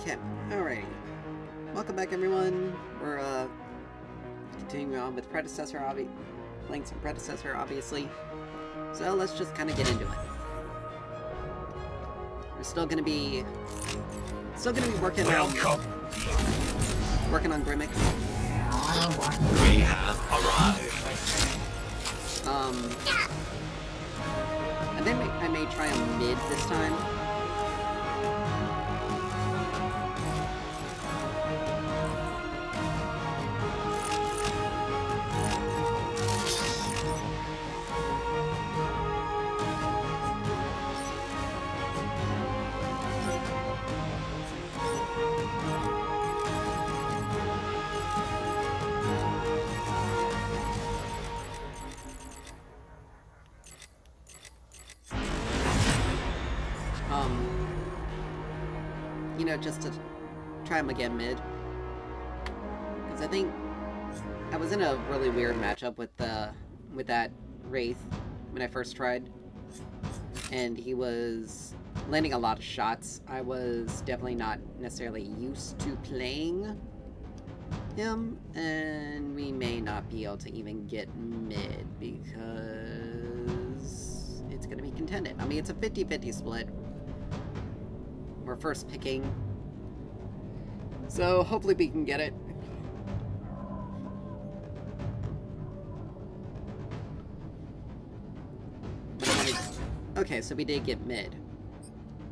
Okay, alrighty. Welcome back, everyone. We're, continuing on with Predecessor, playing some Predecessor, obviously. So let's just kind of get into it. We're still gonna be working on Grim.EXE. We have arrived. I think I may try a mid this time. You know, just to try him again mid. Because I think I was in a really weird matchup with that Wraith when I first tried. And he was landing a lot of shots. I was definitely not necessarily used to playing him, and we may not be able to even get mid because it's going to be contended. I mean, it's a 50-50 split. We're first picking, so hopefully we can get it. Okay, so we did get mid.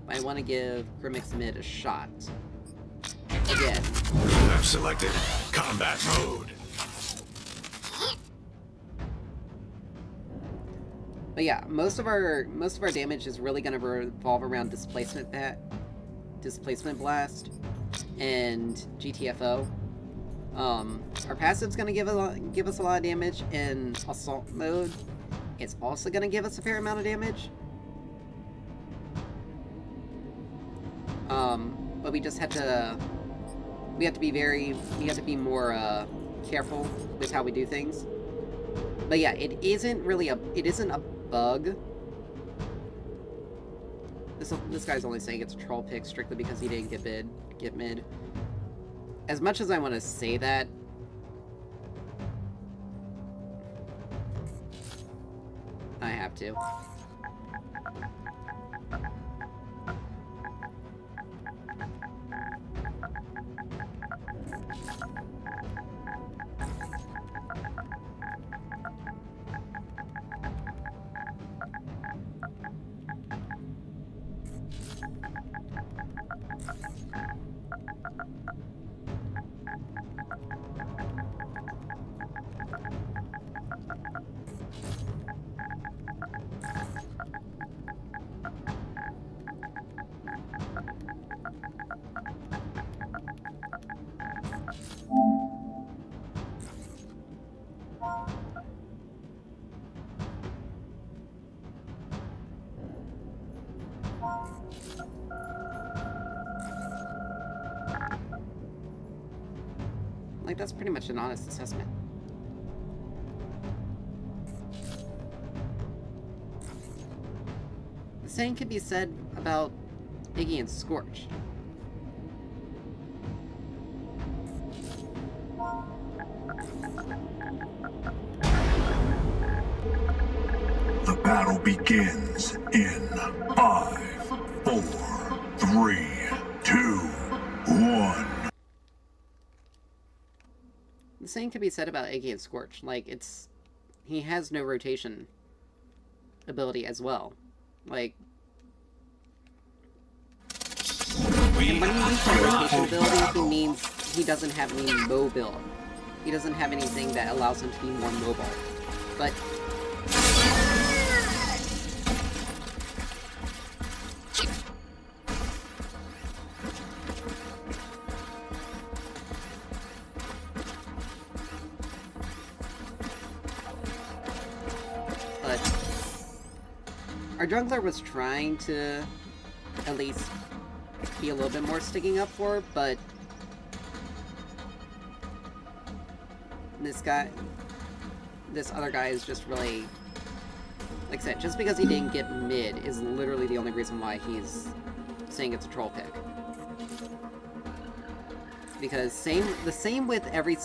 But I want to give Grim.EXE mid a shot. Again. I've selected combat mode. But yeah, most of our damage is really going to revolve around Displacement Blast and GTFO. Our passive's going to give us a lot of damage, and Assault mode is also going to give us a fair amount of damage. But we just have to be more careful with how we do things. But yeah, it isn't a bug. This guy's only saying it's a troll pick strictly because he didn't get mid. As much as I want to say that, I have to. Like, that's pretty much an honest assessment. The same could be said about Iggy and Scorch. The battle begins in 5, 4, 3, 2, 1. The same could be said about Iggy and Scorch. Like, he has no rotation ability as well. Like, and when he means no rotation ability, he means he doesn't have any mobile. He doesn't have anything that allows him to be more mobile. But our jungler was trying to at least be a little bit more sticking up for, but this other guy is just really, like I said, just because he didn't get mid is literally the only reason why he's saying it's a troll pick. Because the same with every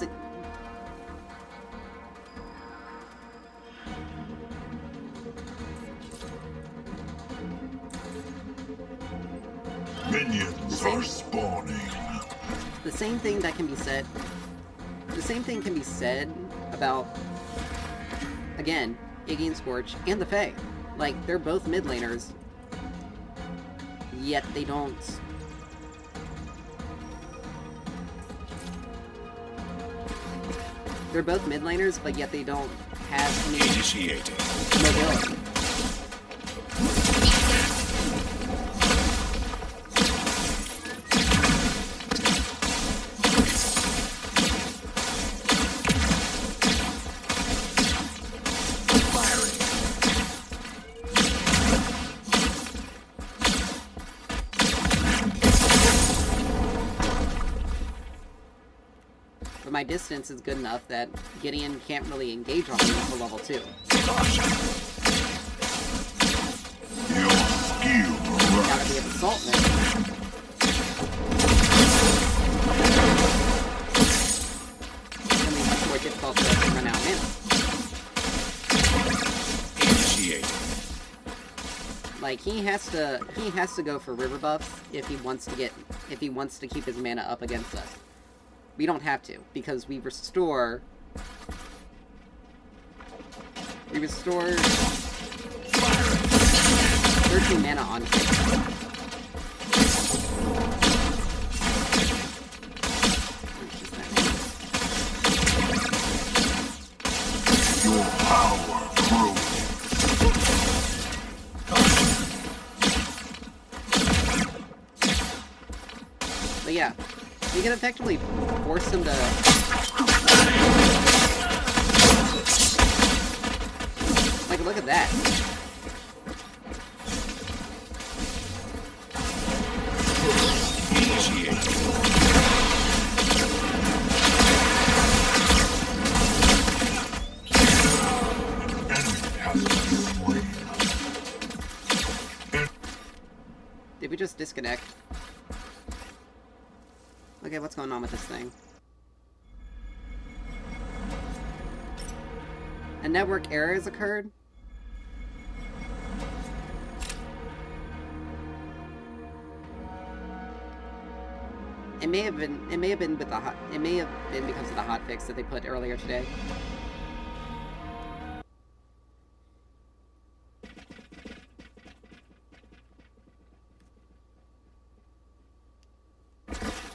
Minions are spawning. the same thing that can be said. The same thing can be said about, again, Iggy and Scorch and the Fae. Like, they're both mid laners, yet they don't. They're both mid laners, but yet they don't have any Initiating. mobility. But my distance is good enough that Gideon can't really engage on me until level 2. Your skill Gotta be an assault now. I mean, much more difficult to run out mana. Initiating. Like, he has to go for river buffs if he wants to keep his mana up against us. We don't have to, because we restore 13 mana on kick. Your power grows. But yeah, we can effectively force him to... Like, look at that. Initiating. Enemy has been slain. Did we just disconnect? Okay, what's going on with this thing? A network error has occurred? It may have been with the it may have been because of the hotfix that they put earlier today.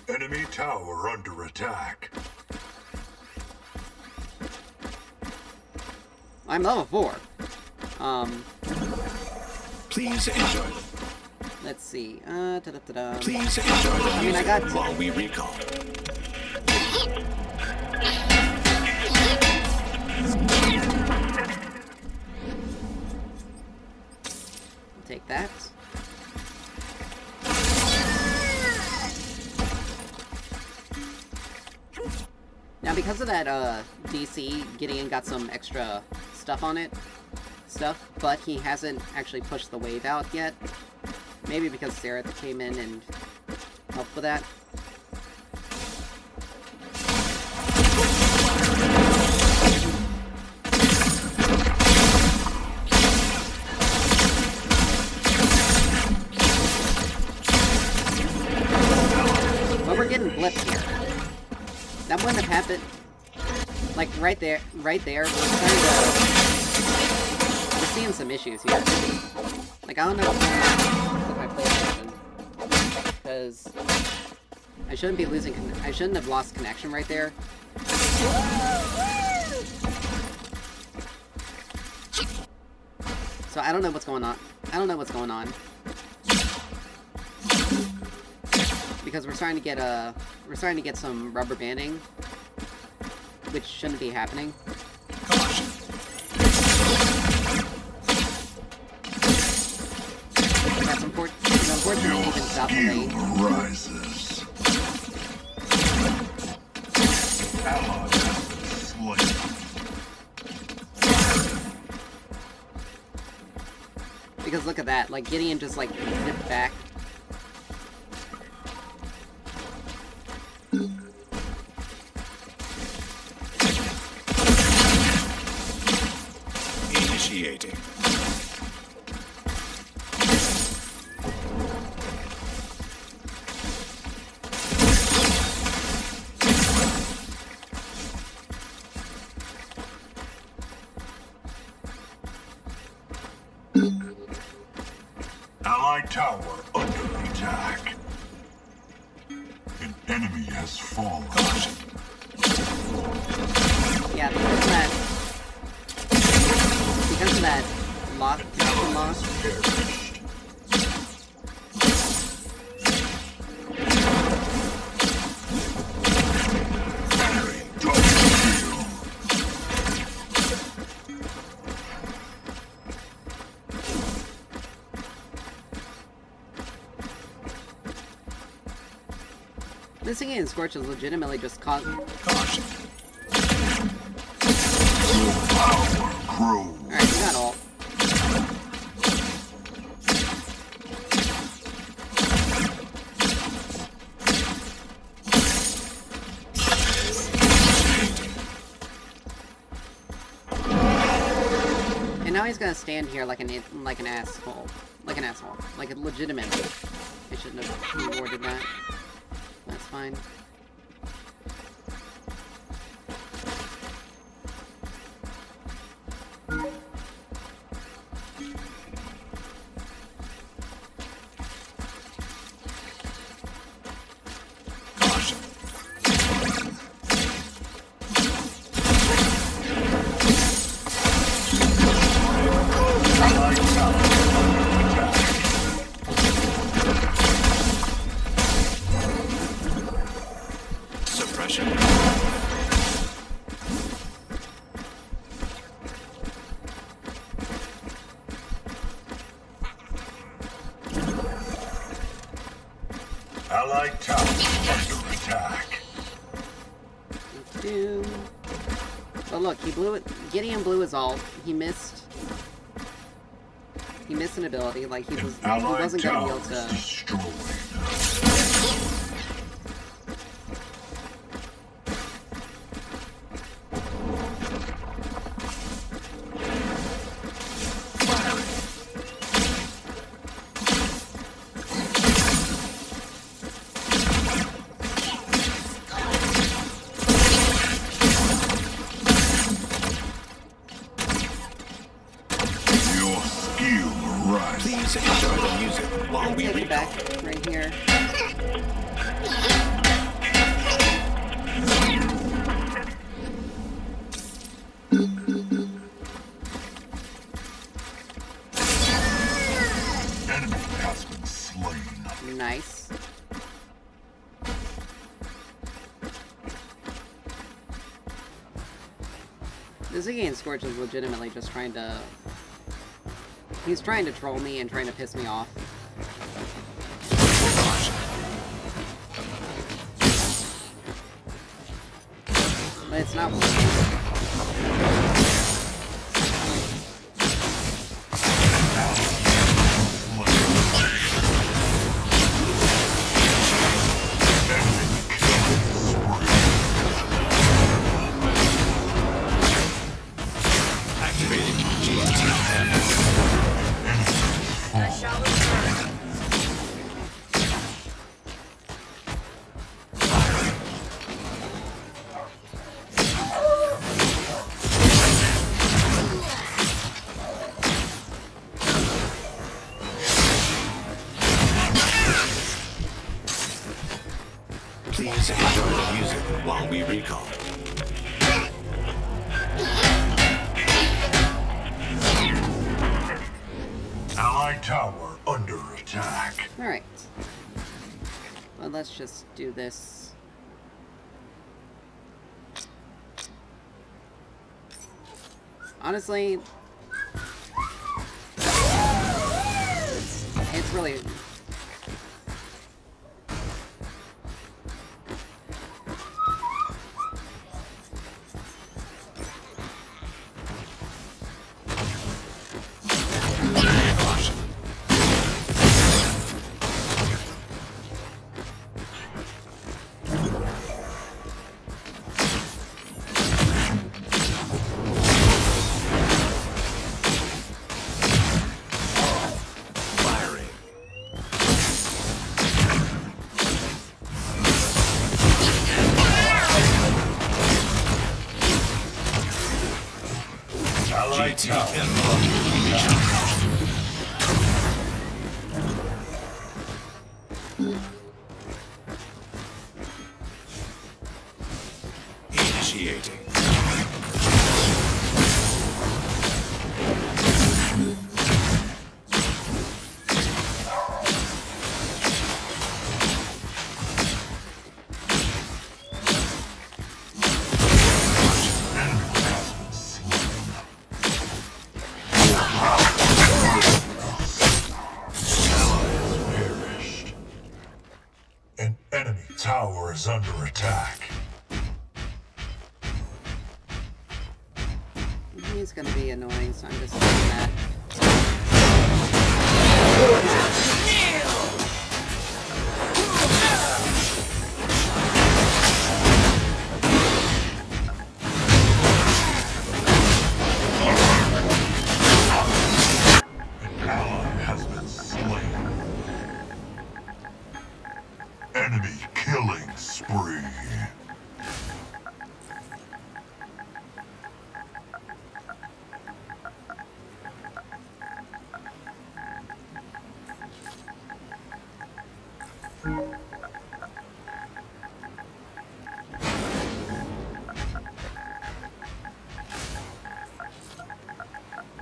Enemy tower under attack. I'm level 4. Please enjoy. Let's see. Da-da-da-da. Please enjoy the I mean, I got... while we recall. Take that. Now, because of that, DC, Gideon got some extra stuff on it. But he hasn't actually pushed the wave out yet. Maybe because Sarah came in and helped with that. But we're getting blipped here. That wouldn't have happened. Like, right there, we're seeing some issues here. Like, I don't know what's going on with my PlayStation. Because I shouldn't have lost connection right there. So I don't know what's going on. Because we're starting to get some rubber banding, which shouldn't be happening. Caution. That's unfortunately even stop the rain. Rises. Ally has been slain. Because look at that, like Gideon just like zipped back. Initiating. Allied tower under attack. An enemy has fallen. Caution. Yeah, because of that lock loss. Perished. Firing double kill. Missing it in Scorch is legitimately just caught. Caution. Power grows. Alright, we got all. And now he's gonna stand here like an asshole. Like an asshole. Like a legitimately. I shouldn't have rewarded that. That's fine. Caution. Allied tower under attack. Suppression. Allied tower under attack. Doom. Oh look, he blew it. Gideon blew his ult. He missed. He missed an ability. Like he wasn't gonna be able Tower to. destroyed. Your skill rises. Please enjoy the music while we Take it recall. back right here. Enemy has been slain. Nice. This again, Scorch is legitimately just trying to. He's trying to troll me and trying to piss me off. But it's not working. Activating GT. I shall return. Please enjoy the music while we recall. Allied tower under attack. Alright. Well, let's just do this. Honestly, it's really... Initiating. Perished. An enemy tower is under attack. He's gonna be annoying, so I'm just doing that. An ally has been slain. Enemy killing spree.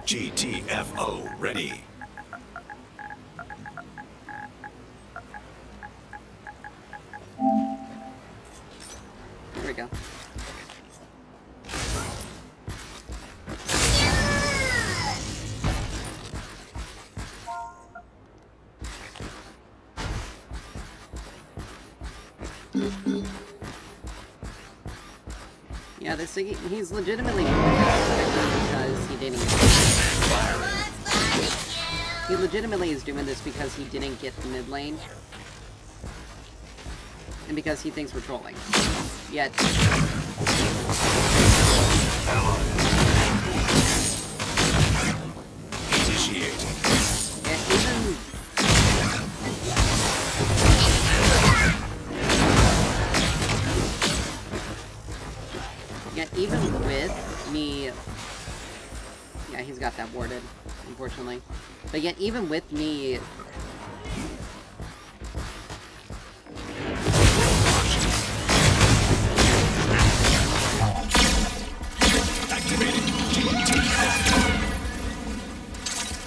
GTFO ready. Here we go. Yeah, this thing, he's legitimately because he didn't. He legitimately is doing this because he didn't get the mid lane. And because he thinks we're trolling. Yet... Initiating. Yeah, even... Yeah, even with me... Yeah, he's got that warded, unfortunately. But yet, even with me...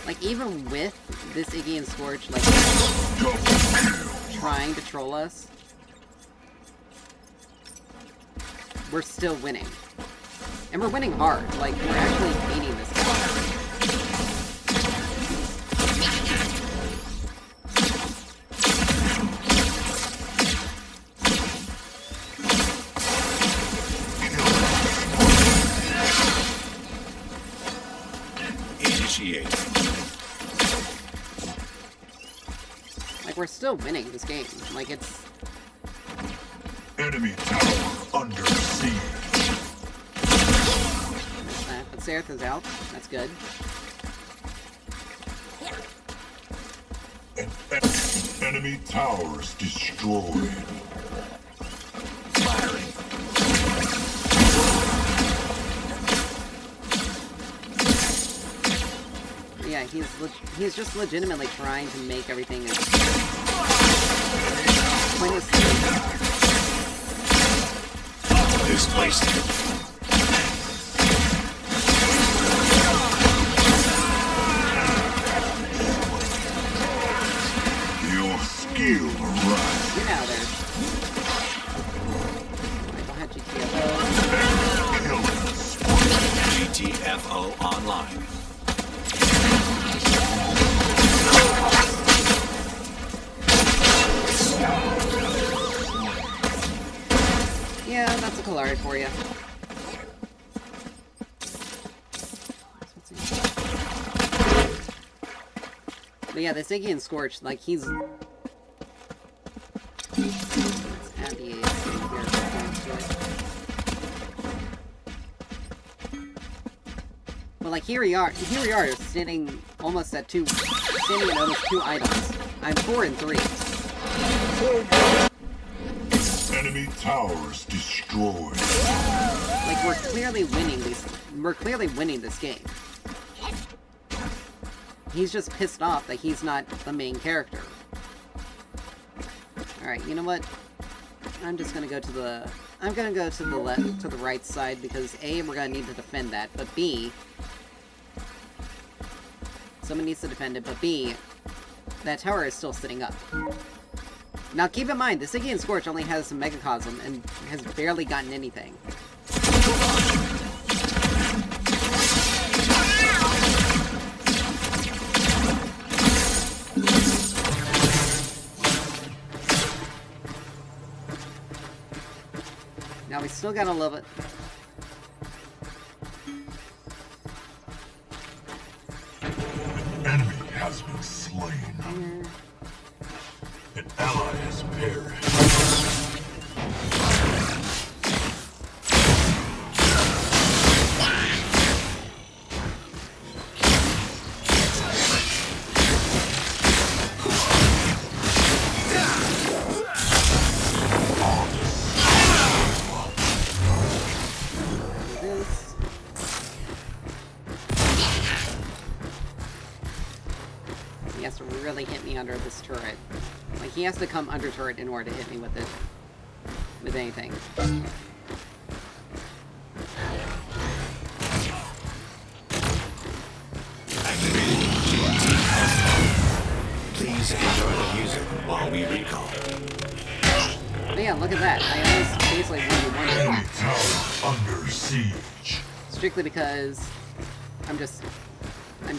Like, even with this Iggy and Scorch, like, trying to troll us, we're still winning. And we're winning hard. Like, we're actually beating this guy. Initiate. Like, we're still winning this game. Like, it's... Enemy tower under siege. But Seraph is out. That's good. Enemy towers destroyed. Firing. Yeah, he's just legitimately trying to make everything as pointless. Displaced. Your skill arrives. Get out of there. Alright, go ahead, GTFO. GTFO online. Yeah, that's a Kalari for you. But yeah, the Iggy and Scorch, like, he's... Let's add the ASC here. But like, here we are sitting almost at standing at almost 2 items. I'm 4 and 3. Enemy towers destroyed. Like, we're clearly winning this game. He's just pissed off that he's not the main character. Alright, you know what? I'm just gonna go to the... I'm gonna go to the left, to the right side, because A, we're gonna need to defend that, but B... Someone needs to defend it, but B... That tower is still sitting up. Now keep in mind, the Stygian Scorch only has some Megacosm, and has barely gotten anything. Now we still got a little bit... An enemy has been slain. An ally has perished. This. He has to really hit me under this turret. Like, he has to come under turret in order to hit me with it. With anything. Please enjoy the music while we recall. But yeah, look at that. I almost basically won the Enemy one. tower under siege. Strictly because I'm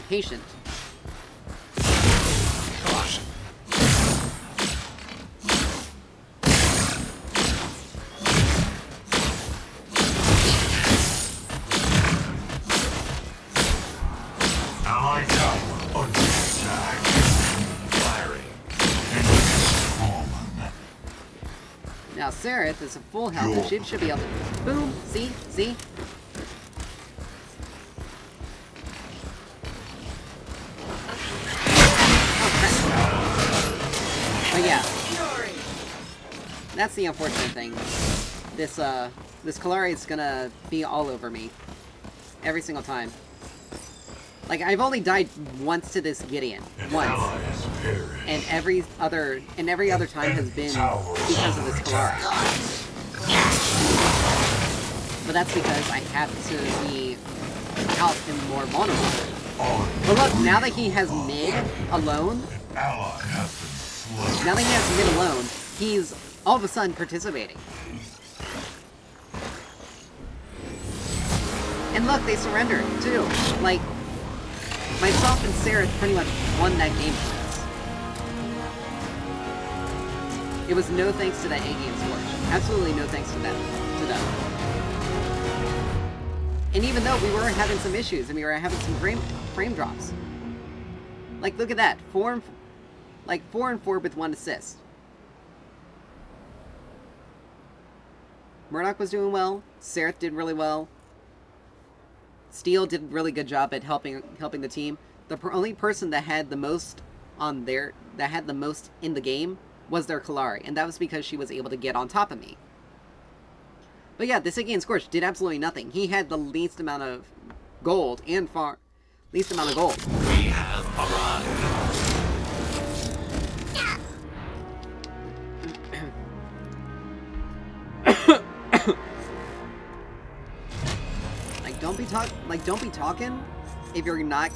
patient. Caution. Ally tower under attack. Firing. Enemy fallen. Now, Sereth is a full health, and she should be able to... Boom! See? See? But yeah, that's the unfortunate thing. This Kalari is gonna be all over me. Every single time. Like, I've only died once to this Gideon. An Once. ally has perished. And every other time has been because of this Kalari. But that's because I have to be out and more vulnerable. But look, now that he has mid alone, An ally has been slain. now that he has mid alone, he's all of a sudden participating. And look, they surrendered, too. Like, myself and Sarah pretty much won that game for us. It was no thanks to that A-game Scorch. Absolutely no thanks to them. And even though we were having some issues, and we were having some frame drops. Like, look at that. 4 and 4 with 1 assist. Murdoch was doing well. Sereth did really well. Steel did a really good job at helping the team. The only person that had the most in the game was their Kalari, and that was because she was able to get on top of me. But yeah, this Stygian Scorch did absolutely nothing. He had the least amount of gold and least amount of gold. We have arrived. Don't be talking if you're not.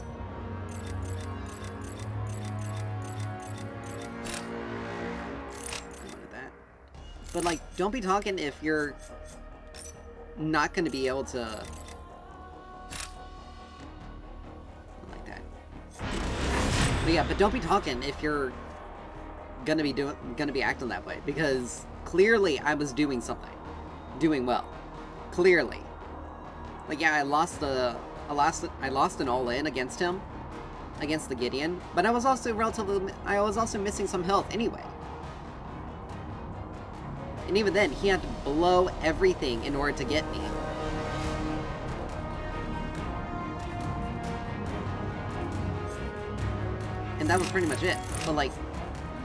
But like, don't be talking if you're not going to be able to. Like that. But yeah, but don't be talking if you're gonna be acting that way, because clearly I was doing something, doing well, clearly. Like, yeah, I lost an all-in against him, against the Gideon, but I was also missing some health anyway. And even then, he had to blow everything in order to get me. And that was pretty much it. But like,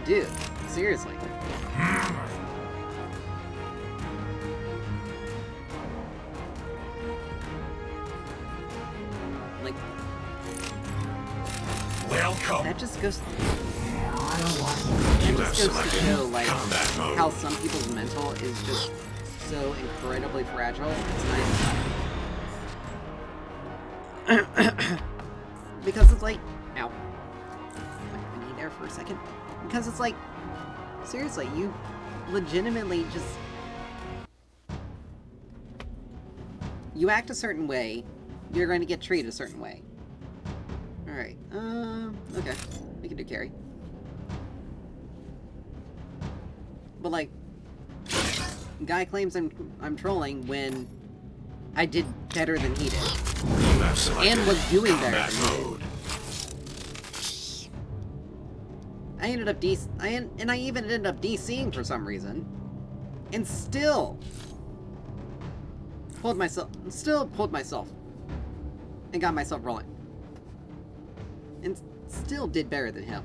dude, seriously. Well come. that just goes You have to selected show, like, combat mode. how some people's mental is just so incredibly fragile. It's nice. Because it's like, ow. I need air for a second. Because it's like, seriously, you legitimately just, you act a certain way, you're going to get treated a certain way. Alright, okay. We can do carry. But like, guy claims I'm trolling when I did better than he did. You have selected And was doing better combat than he did. mode. I ended up and I even ended up DCing for some reason. And still pulled myself and got myself rolling. And still did better than him.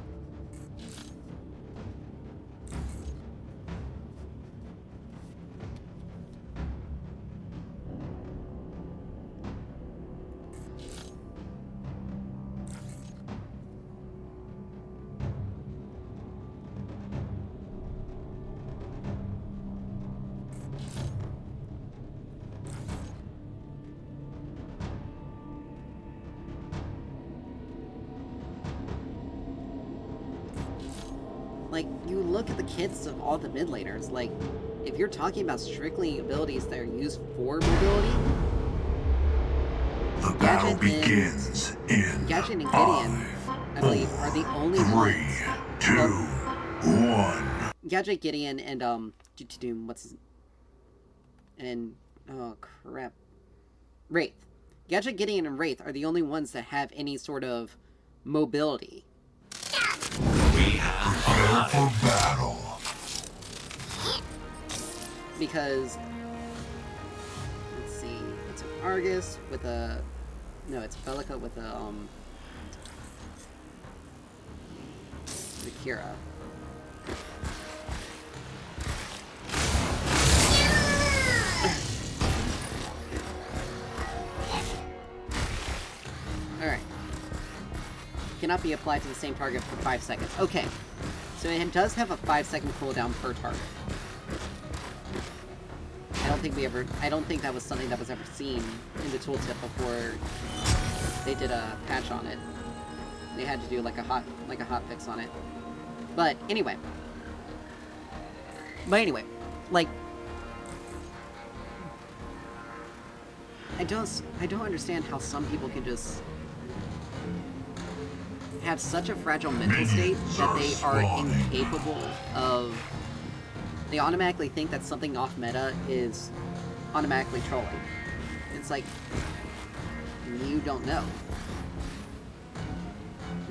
Like, you look at the kits of all the mid laners, like, if you're talking about strictly abilities that are used for mobility, The battle Gadget begins in Gadget and Gideon, 5, I believe, are the only 3, ones. 2, Well, 1. Gadget, Gideon, and, what's his... And, oh, crap. Wraith. Gadget, Gideon, and Wraith are the only ones that have any sort of mobility. We have Prepare arrived. for battle. Because, let's see, it's an Argus with a, no, it's Bellica with a, Kira. Alright. Cannot be applied to the same target for 5 seconds. Okay. So it does have a 5-second cooldown per target. I don't think that was something that was ever seen in the tooltip before they did a patch on it. They had to do like a hot fix on it. But anyway, like, I don't understand how some people can just have such a fragile mental state that they are incapable of. They automatically think that something off meta is automatically trolling. It's like, you don't know.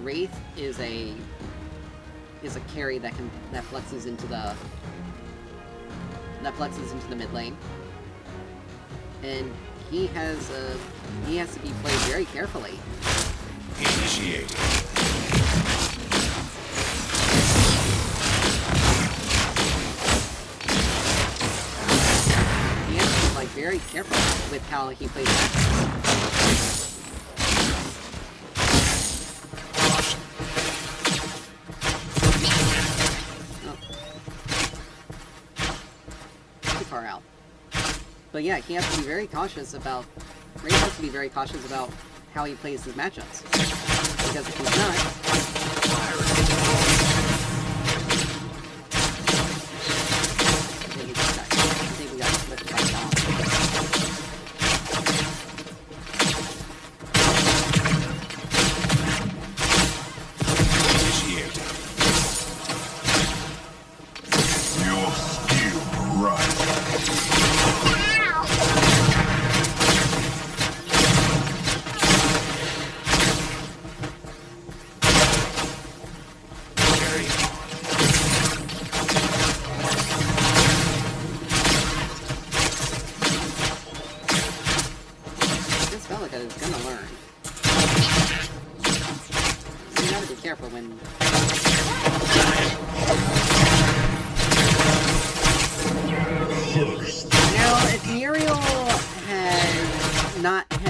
Wraith is a carry that flexes into the mid lane, and he has to be played very carefully. Initiated. He has to be like very careful with how he plays matchups. Too far out. But yeah, he has to be very cautious about. Ray has to be very cautious about how he plays his matchups, because if he's not, I think we got flipped by bomb. Initiated. Your skill right. Carry on. This Bellica is gonna learn. So you gotta be careful when. First, Now, if Muriel had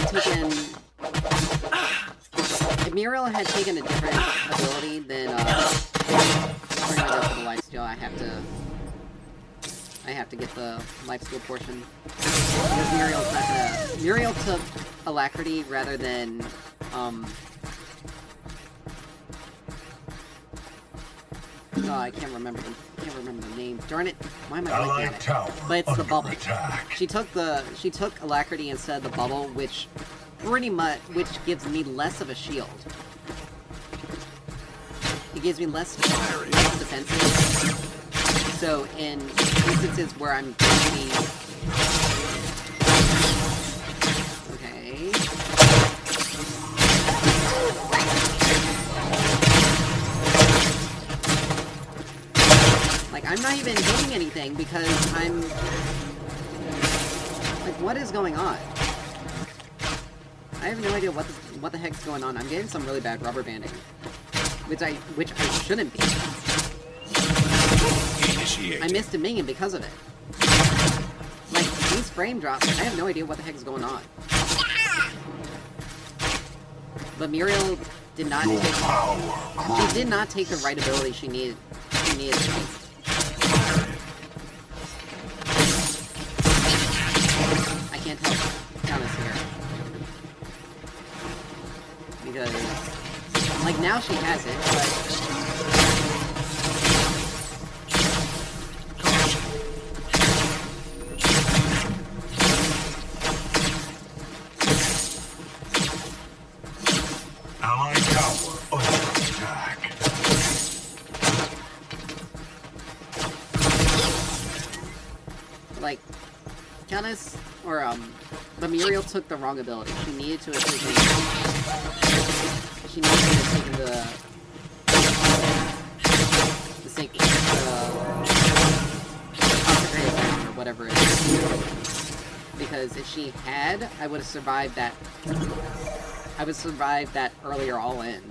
taken. If If Muriel had taken a different ability, then we're gonna go for the lifesteal. I have to get the lifesteal portion. Because Muriel's not gonna... Muriel took Alacrity rather than, oh, I can't remember the name. Darn it! Why am I blanking on it? Tower But it's the under bubble. attack. She took Alacrity instead of the bubble, which gives me less of a shield. It gives me less defensive. So in instances where I'm going to be... Okay. Like, I'm not even hitting anything because I'm... Like, what is going on? I have no idea what the heck's going on. I'm getting some really bad rubber banding. Which I shouldn't be. I missed a minion because of it. Like, these frame drops, I have no idea what the heck is going on. But Muriel did not take... She did not take the right ability she needed to take. I can't tell Countess here. Because, like, now she has it, but... Allied tower under attack. Like, Countess, or, but Muriel took the wrong ability. She needed to have taken... She needed to have taken the consecrated or whatever it is. Because if she had, I would have survived that... I would have survived that earlier all-in.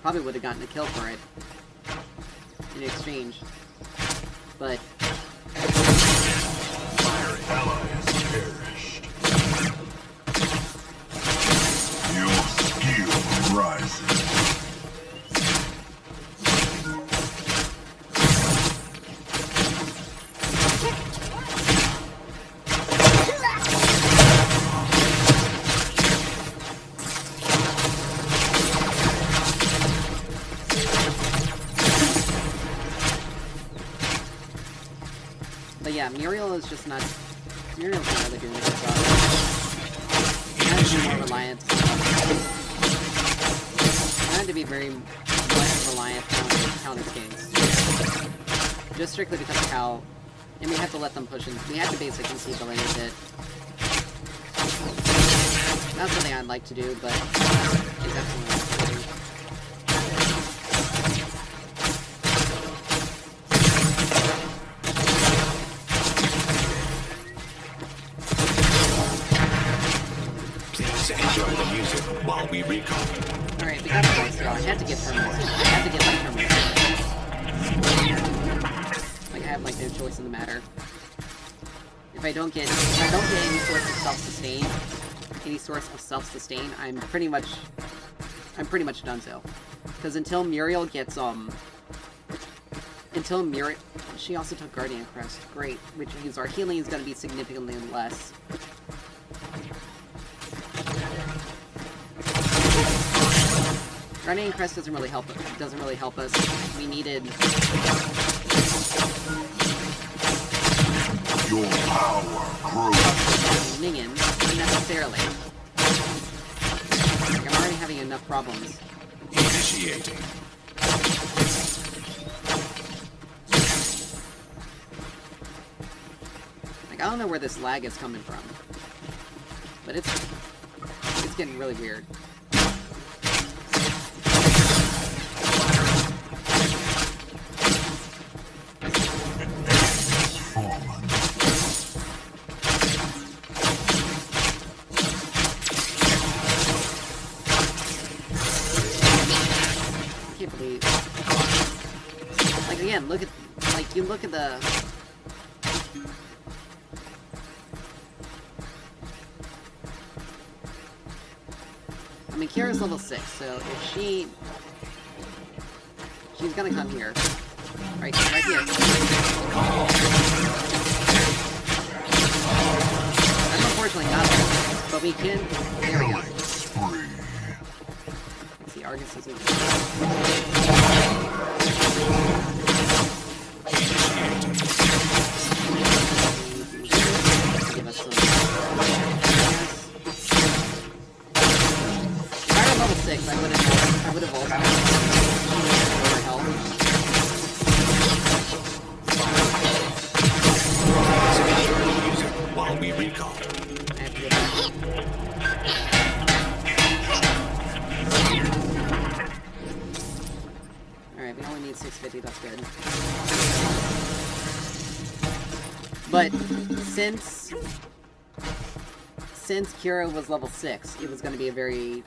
Probably would have gotten a kill for it. In exchange. But... Ally has perished. Your skill rises. But yeah, Muriel is just not... Muriel's not really doing a good job. I had to be more reliant on... I had to be very much reliant on counter games. Just strictly because of how... And we have to let them push in. We have to basically keep the lane a bit. Not something I'd like to do, but it's absolutely necessary. Enjoy the music while we recall. Alright, we got the voice, so I had to get terminals. I had to get my terminals. Like, I have, like, no choice in the matter. If I don't get any source of self-sustain, I'm pretty much done so. Because until Muriel gets, she also took Guardian Crest. Great. Which means our healing is gonna be significantly less. Guardian Crest doesn't really help us. We needed... Your power grows. minions, unnecessarily. Like, I'm already having enough problems. Initiating. Like, I don't know where this lag is coming from. But it's getting really weird. Like, again, look at the... I mean, Kira's level 6, so if she's gonna come here. Right here. I'm unfortunately not there, but we can... There we go. Killing spree. Let's see, Argus is... Give us some... If I were level 6, I would have ulted for health. While we recall. I have to get back. Alright, we only need 650, that's good. But since Kira was level 6, it was going to be a very...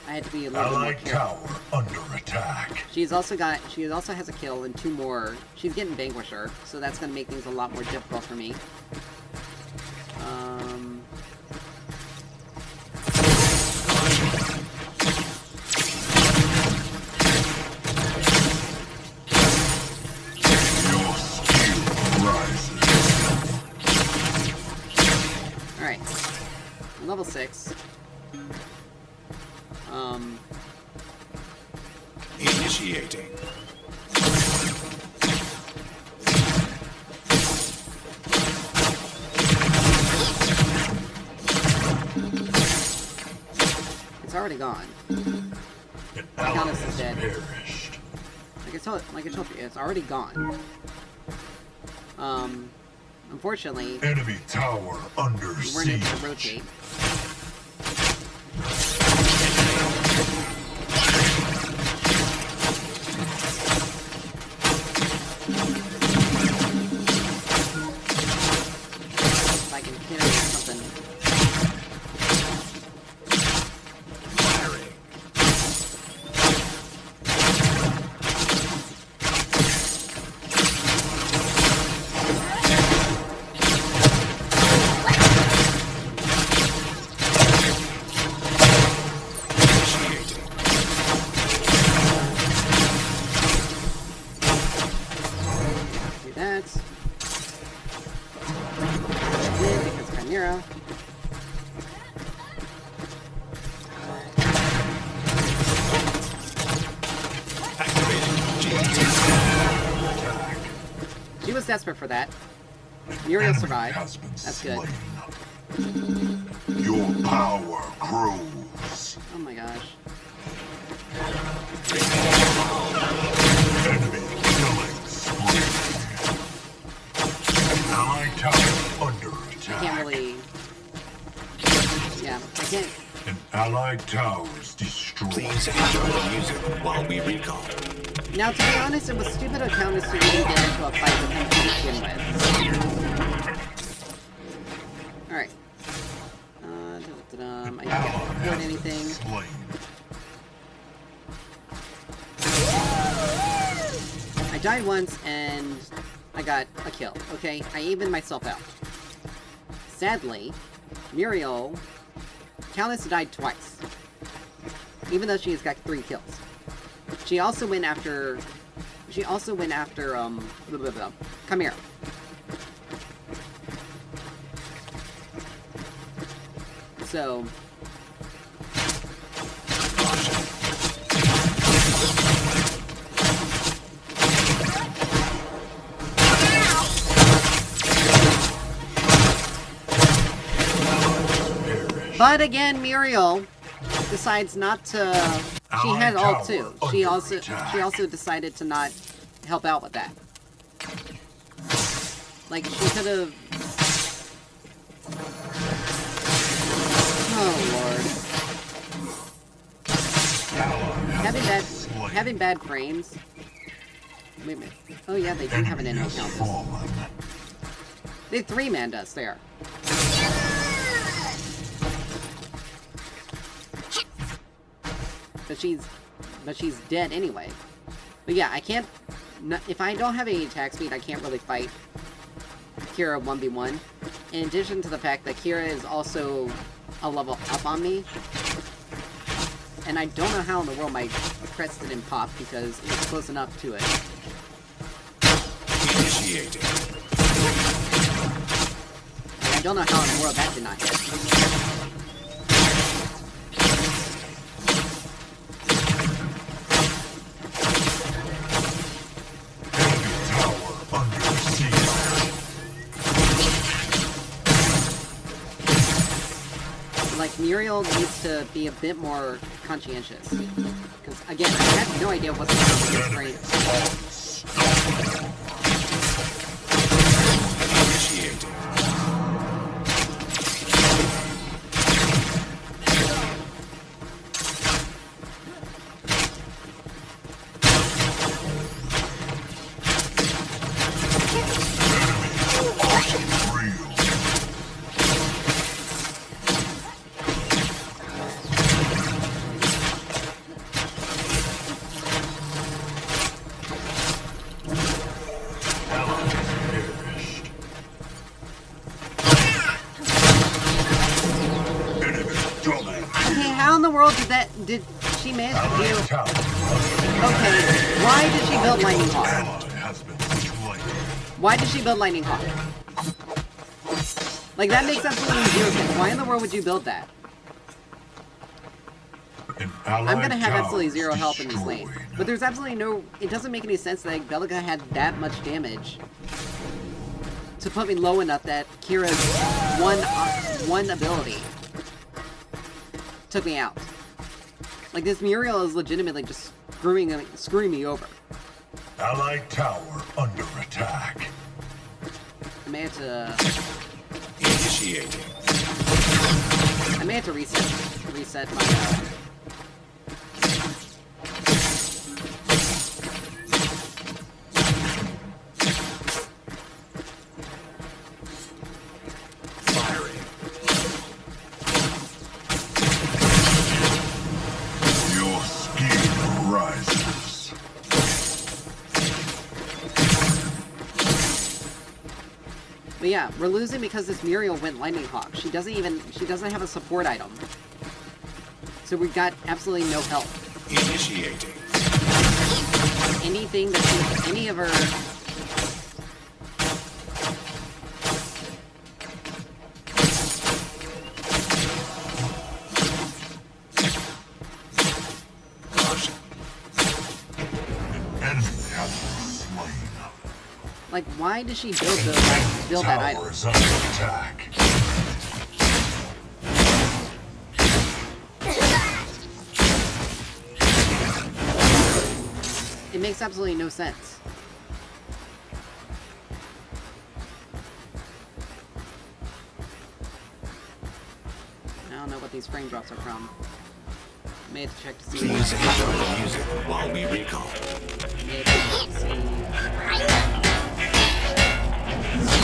I had to be a little bit more Allied careful. tower under attack. She also has a kill and 2 more. She's getting Vanquisher, so that's going to make things a lot more difficult for me. Your skill rises. Alright. I'm level 6. Initiating. It's already gone. An ally Countess is has dead. perished. Like I told you, it's already gone. Unfortunately, Enemy tower under we weren't able siege. to rotate. If I can hit her with something. Firing. Initiating. Do that. I did because Chimera. Activating GT. She was desperate for that. Muriel Enemy survived. has been That's good. slain. Your power grows. Oh my gosh. Enemy killing spree. Allied tower under I attack. can't really... Yeah, I can't... An allied tower is destroyed. Please enjoy the music while we recall. Now, to be honest, it was stupid of Countess to even get into a fight with him to begin with. Alright. I can't afford anything. Slain. I died once, and I got a kill. Okay, I evened myself out. Sadly, Muriel... Countess died twice. Even though she has got 3 kills. She also went after... blah, blah, blah. Come here. So... But again, Muriel decides not to... She had ult too. She also decided to not help out with that. Like, she could have... Oh, Lord. Having bad frames... Wait a minute. Oh yeah, they do have an enemy count. Fallen. They 3-manned us there. But she's dead anyway. But yeah, I can't... if I don't have any attack speed, I can't really fight Kira 1v1. In addition to the fact that Kira is also a level up on me. and I don't know how in the world my crest didn't pop because it was close enough to it. Initiating. I don't know how in the world that did not hit. Like, Muriel needs to be a bit more conscientious. Because, again, I have no idea what's going on with this brain. Initiating. Did she manage to do? Okay, why did she build Lightning Hawk? Why did she build Lightning Hawk? Like, that makes absolutely zero sense. Why in the world would you build that? I'm gonna have absolutely zero help in this lane. But there's absolutely no... It doesn't make any sense that Belica had that much damage to put me low enough that Kira's one ability took me out. Like, this Muriel is legitimately just screwing me over. Allied tower under attack. I may have to... Initiating. I may have to reset my... But yeah, we're losing because this Muriel went Lightning Hawk. She doesn't have a support item. So we got absolutely no help. Initiating. Anything that any of her... Like, why did she build that item? Attack. It makes absolutely no sense. I don't know what these frame drops are from. I may have to check to see. Please enjoy the music while we recall.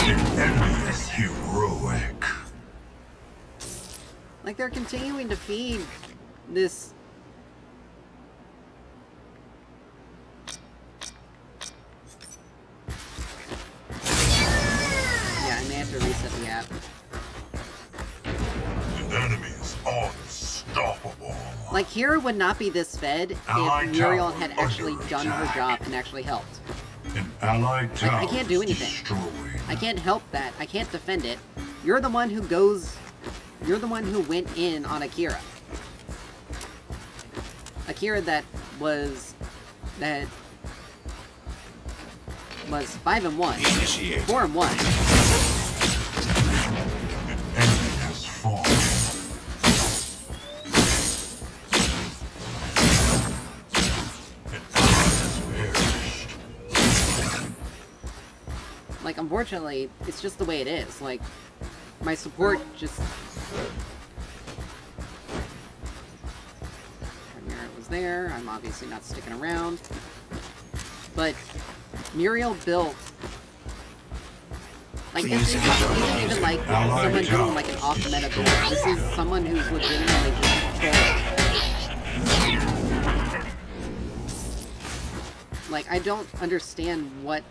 The enemy is heroic. Like, they're continuing to feed this... Yeah, I may have to reset the app. The enemy is unstoppable. Like, Hera would not be this fed if Muriel had actually done her job and actually helped. An allied tower I can't do anything. destroyed. I can't help that. I can't defend it. You're the one who goes... You're the one who went in on Akira. Akira that was 5-1. 4-1. An enemy has fallen. An ally has perished. Like, unfortunately, it's just the way it is. Like, my support just... Chimera was there. I'm obviously not sticking around. But Muriel built... Like, this isn't even like someone doing like an off-meta build. This is someone who's legitimately just controlling. Like, I don't understand what...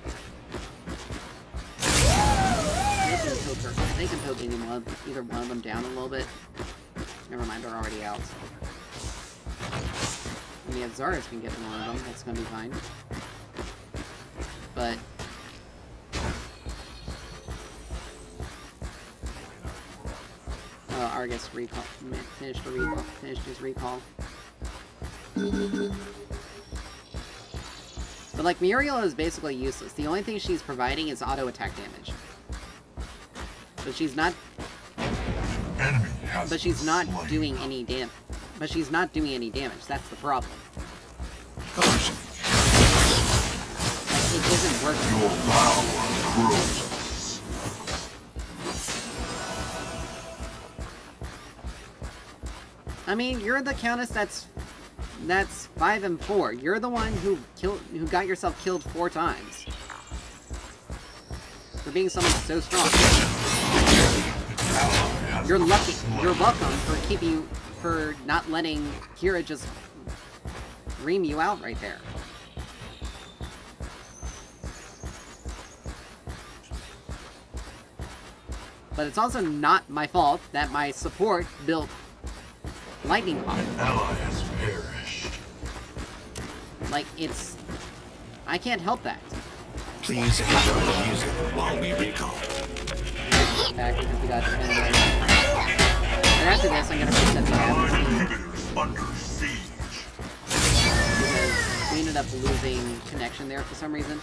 They can poke either one of them down a little bit. Never mind, they're already out. I mean, if Zara's can get one of them, that's gonna be fine. But... Argus recall. Finished the recall. Finished his recall. But like, Muriel is basically useless. The only thing she's providing is auto attack damage. But she's not... But she's not doing any damage. But she's not doing any damage. That's the problem. Like, it isn't working. Your power grows. I mean, you're the Countess that's 5 and 4. You're the one who got yourself killed 4 times. For being someone so strong. You're lucky. You're welcome for not letting Kira just ream you out right there. But it's also not my fault that my support built Lightning Hawk. An ally has perished. Like, it's... I can't help that. Please enjoy the music while we recall. Back because we got defended. And after this, I'm gonna reset the app. Under siege. Because we ended up losing connection there for some reason.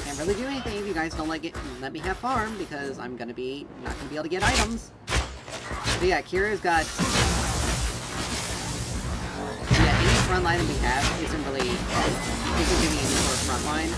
Can't really do anything if you guys don't let me have farm, because I'm gonna be not gonna be able to get items. But yeah, Kira's got... Yeah, any front line that we have isn't giving any sort of front line.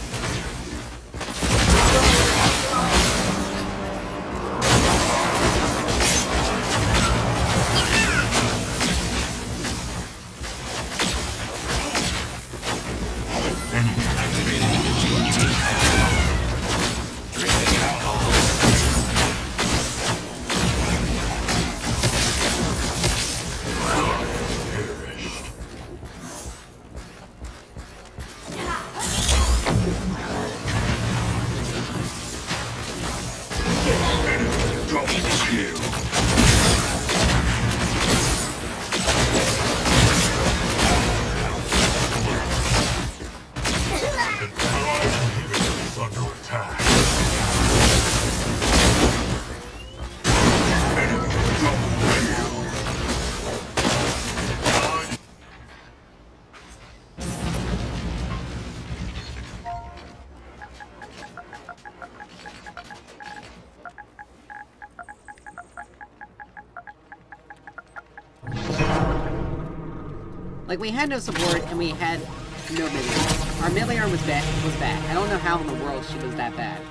Like, we had no support, and we had no mid-laner. Our mid-laner was bad. I don't know how in the world she was that bad.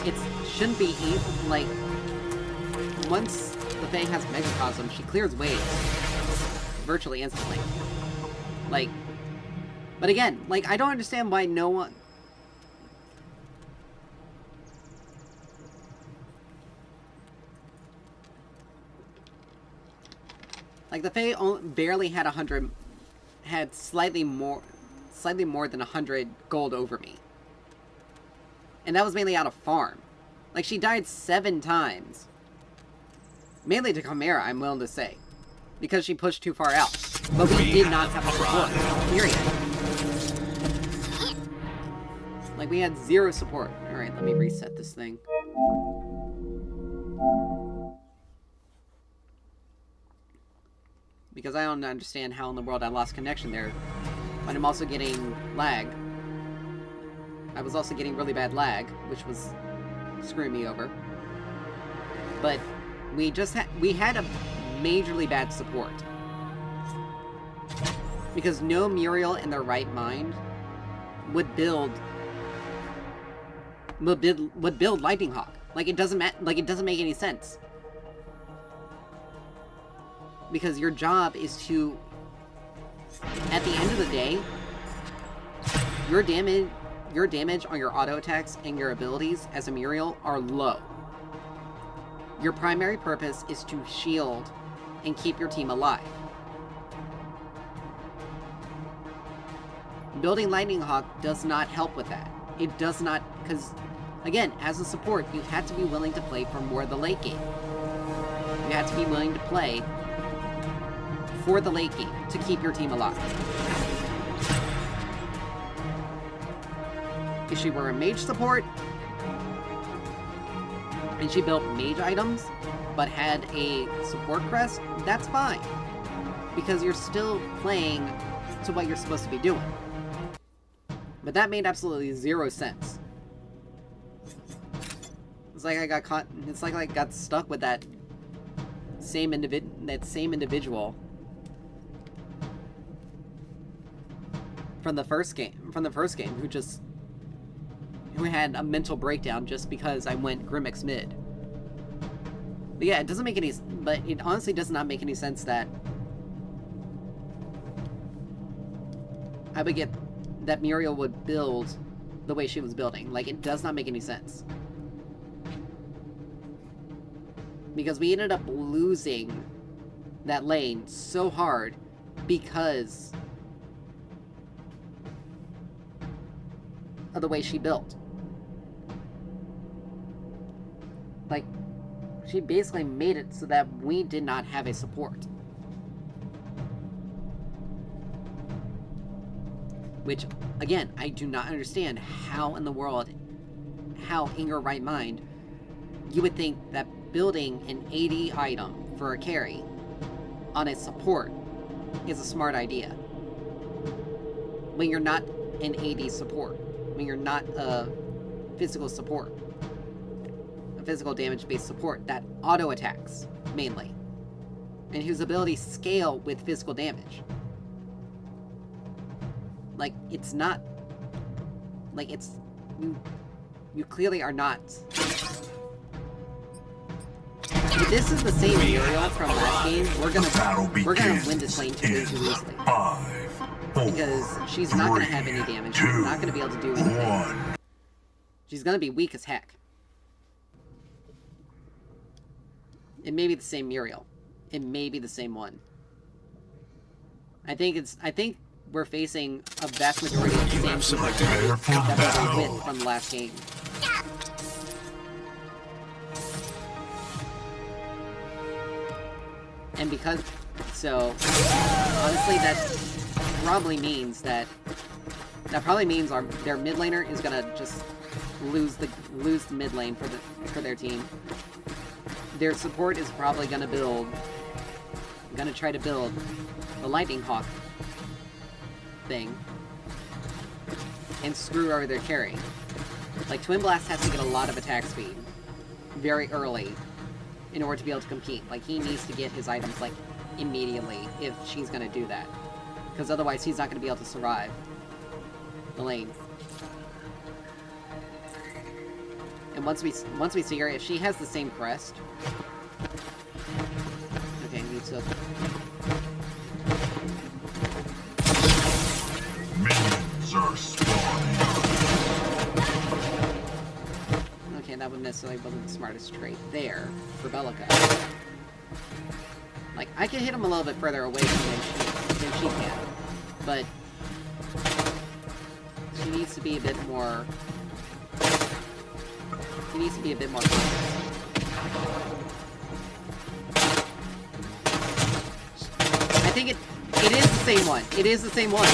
It shouldn't be easy. Like, once the Fae has Megacosm, she clears waves. Virtually instantly. Like, but again, like, I don't understand why no one... Like, the Fae barely had 100... had slightly more than 100 gold over me. And that was mainly out of farm. Like, she died 7 times. Mainly to Chimera, I'm willing to say. Because she pushed too far out. But we did not have a support. Period. Like, we had 0 support. Alright, let me reset this thing. Because I don't understand how in the world I lost connection there. But I'm also getting lag. I was also getting really bad lag, which was screwing me over. But we had a majorly bad support. Because no Muriel in their right mind would build Lightning Hawk. Like, it doesn't make any sense. Because your job is to, at the end of the day, your damage on your auto attacks and your abilities as a Muriel are low. Your primary purpose is to shield and keep your team alive. building Lightning Hawk does not help with that. It does not, because, again, as a support, you have to be willing to play for more of the late game. You have to be willing to play for the late game to keep your team alive. If she were a mage support, and she built mage items, but had a support crest, that's fine. Because you're still playing to what you're supposed to be doing. But that made absolutely zero sense. It's like I got caught, it's like I got stuck with that same individual from the first game, who had a mental breakdown just because I went Grim.EXE mid. But yeah, it doesn't make any, but it honestly does not make any sense that I would get, that Muriel would build the way she was building. Like, it does not make any sense. Because we ended up losing that lane so hard because of the way she built. Like, she basically made it so that we did not have a support. Which, again, I do not understand how in the world, how in your right mind, you would think that building an AD item for a carry on a support is a smart idea. When you're not an AD support. When you're not a physical support. A physical damage-based support that auto-attacks, mainly. And whose abilities scale with physical damage. Like, it's not... Like, it's... You clearly are not... If this is the same Muriel from last game, we're gonna win this lane way too easily. 5, 4, because she's not gonna have any damage. She's not gonna be able to do anything. She's gonna be weak as heck. It may be the same Muriel. It may be the same one. I think we're facing a vast majority of the same people that we with from the last game. And because, so, honestly, that probably means their mid laner is gonna just lose the mid lane for their team. Their support is probably gonna try to build the Lightning Hawk thing and screw over their carry. Like, Twin Blast has to get a lot of attack speed very early in order to be able to compete. Like, he needs to get his items, like, immediately if she's gonna do that. Because otherwise he's not gonna be able to survive the lane. And once we see her, if she has the same crest... Okay, need to... Minions are spawning. Okay, that wouldn't necessarily wasn't the smartest trait there for Bellica. Like, I can hit him a little bit further away than she can, but she needs to be a bit more. She needs to be a bit more conscious. I think it is the same one. It is the same one.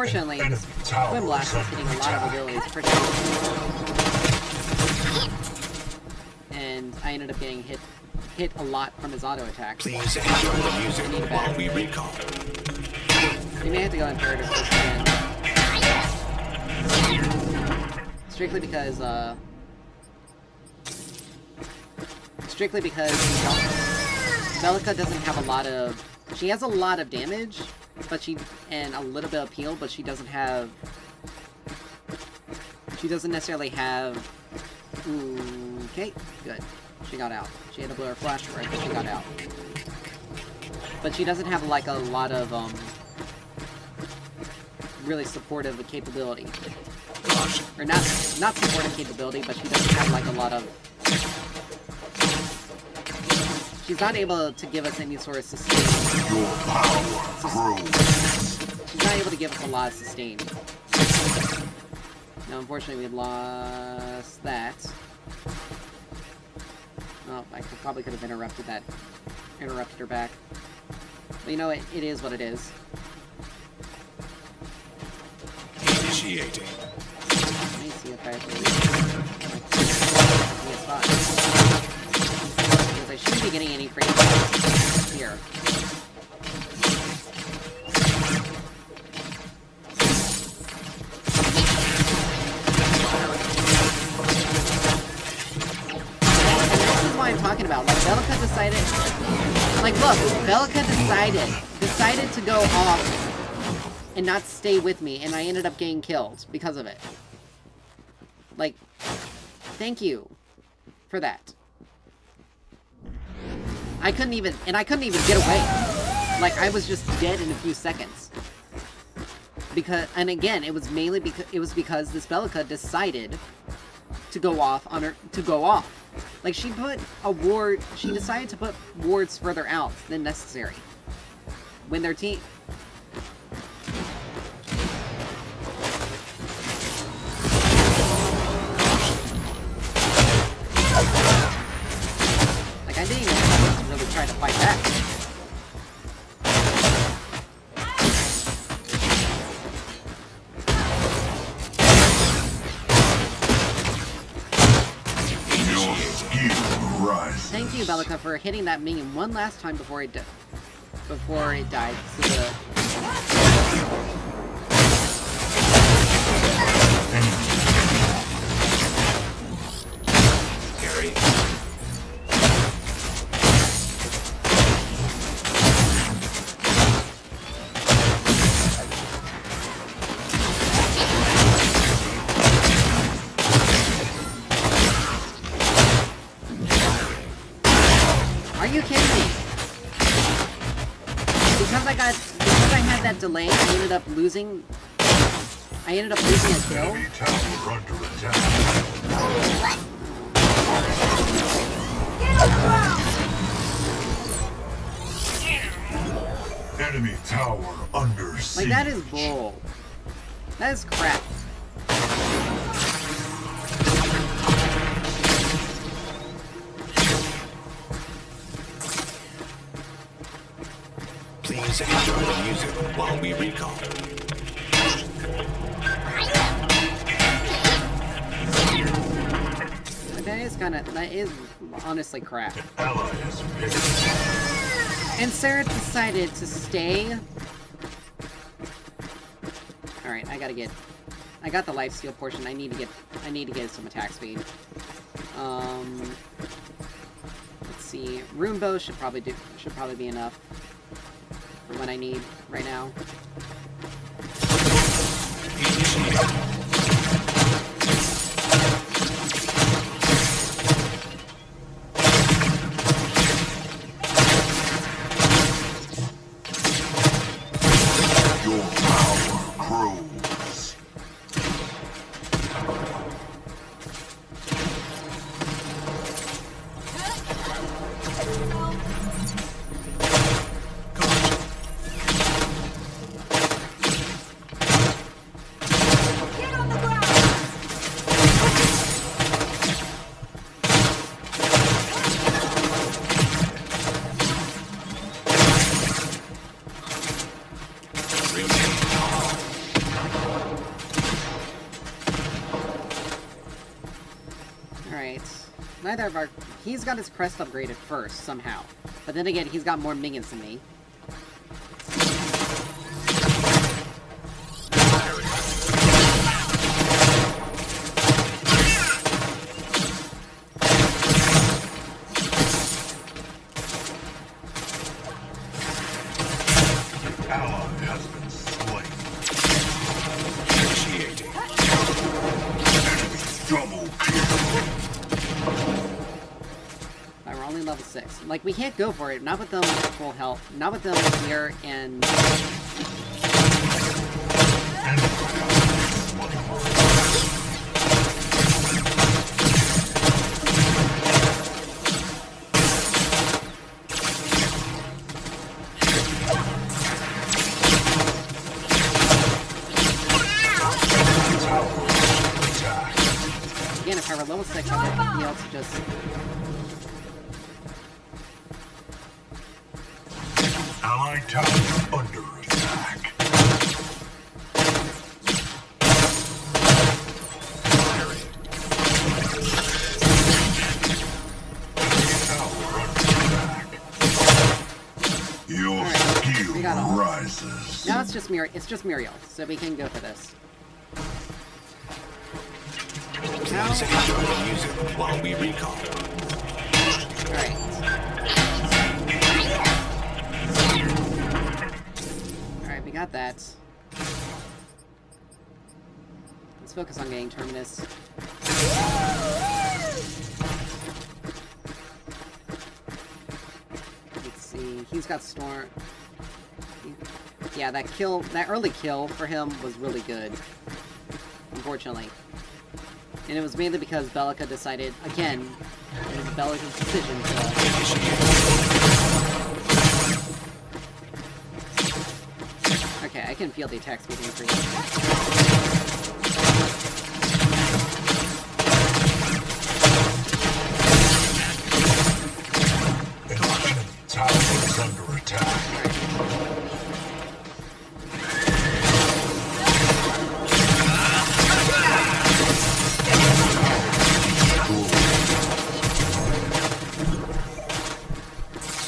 unfortunately, this Twin Blast is getting a lot of abilities pretty and I ended up getting hit a lot from his auto attacks. Please enjoy the music while we recall. We may have to go in third if this again. Strictly because Belica doesn't have a lot of... She has a lot of damage, but and a little bit of heal, but she doesn't have... She doesn't necessarily have... Ooh, okay, good. She got out. She had to blow her flash right, but she got out. But she doesn't have, like, a lot of, really supportive capability. Or not supportive capability, but she doesn't have, like, a lot of... She's not able to give us any sort of sustain. Your power grows. She's not able to give us a lot of sustain. Now, unfortunately, we lost that. Oh, I probably could have interrupted her back. But you know, it is what it is. Initiating. Let me see if I have to because I shouldn't be getting any frame here. I'm talking about. Like, Belica decided... Like, look, Belica decided to go off and not stay with me, and I ended up getting killed because of it. Like, thank you for that. I couldn't even get away. Like, I was just dead in a few seconds. And again, it was mainly because this Belica decided to go off on her, Like, she decided to put wards further out than necessary. When their team... Like, I didn't even really try to fight back. Thank you, Belica, for hitting that minion one last time before it died. So Carry. Are you kidding me? Because I had that delay, I ended up losing a kill. Enemy tower under attack. Enemy tower under siege. Like, that is bull. That is crap. Please enjoy the music while we recall. That is honestly crap. Ally has been. And Sarah decided to stay. Alright, I got the lifesteal portion. I need to get some attack speed. Let's see. Rune bow should probably be enough for what I need right now. Your power grows. Alright. Neither of our... He's got his crest upgraded first, somehow. But then again, he's got more minions than me. Ally has been slain. Initiating. Double kill. Alright, we're only level 6. Like, we can't go for it. Not with them at full health. Not with them here and... Again, if I were level 6, I'd be able to just... Allied tower under attack. Tower under attack. Your we got all. skill rises. Now it's just Muriel, so we can go for this. Please enjoy the music while we recall. Alright. Alright, we got that. Let's focus on getting Terminus. Let's see, he's got Storm. Yeah, that early kill for him was really good. Unfortunately. And it was mainly because Bellica decided, again, it was Bellica's decision to... Okay, I can feel the attack speed increase. Tower is under attack.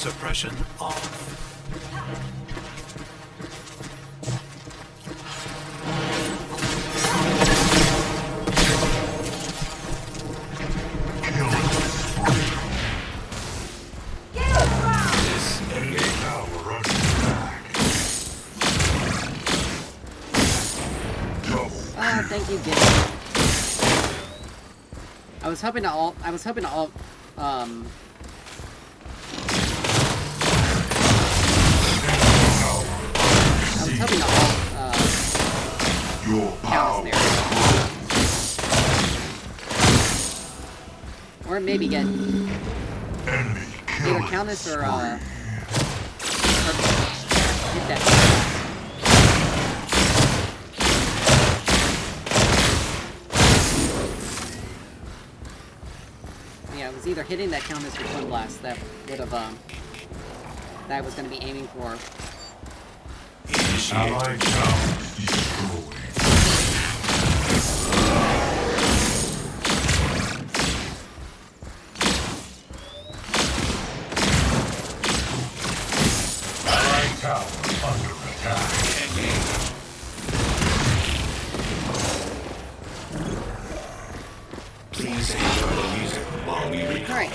Suppression off. Killing spree. Disengage. Tower under attack. Double Ah, thank you, Gim. I was hoping to ult, I was hoping to ult, tower. Your Countess power. there. Or maybe get Enemy either killing Countess or, spree. get that. Yeah, it was either hitting that Countess or Twin Blast that would have, that I was going to be aiming for. Initiate. Allied towers destroyed. Allied tower under attack. Please enjoy the music while we recall. Alright.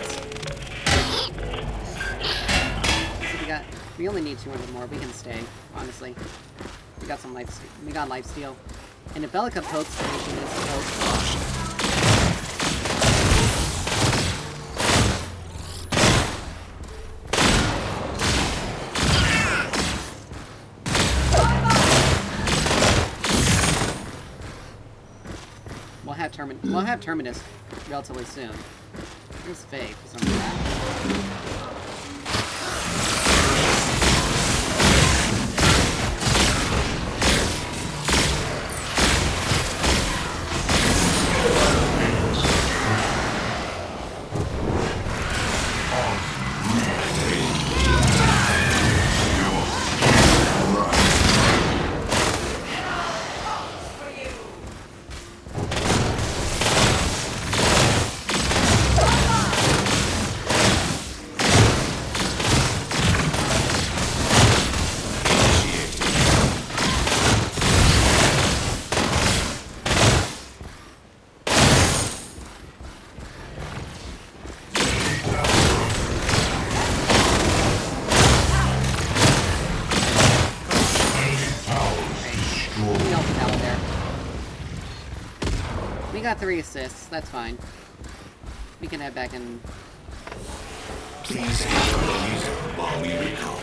So we only need 200 more. We can stay, honestly. We got some we got lifesteal. And if Bellica pokes, then we can just poke. We'll have Terminus relatively soon. Here's Faye for some reason. got 3 assists. That's fine. We can head back and... Please enjoy the music while we recall.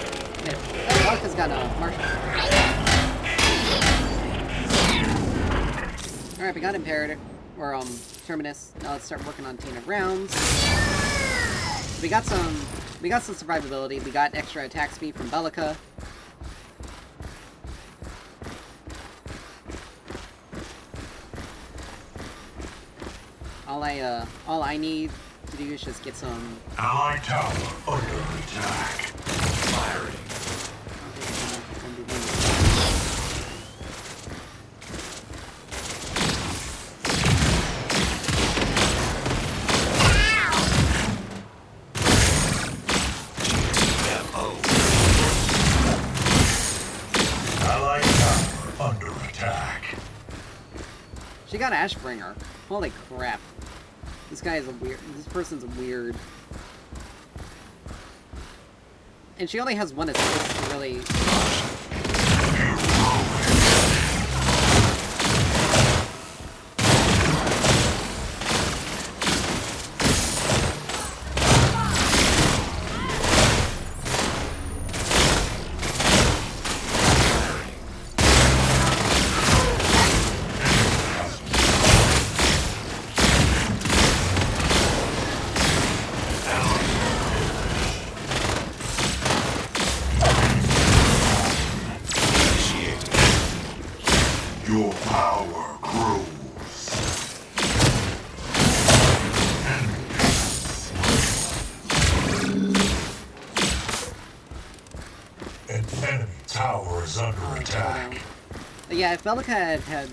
Yeah, Martha's got a marshal. Alright, we got Imperator. Or, Terminus. Now let's start working on Tainted Rounds. We got some survivability. We got extra attack speed from Bellica. All I need to do is just get some... Allied tower under attack. Firing. Allied tower under attack. She got Ashbringer. Holy crap. This guy is a weird... This person's a weird... And she only has 1 assist to really... Your power grows. An enemy tower is under attack. But yeah, if Bellica had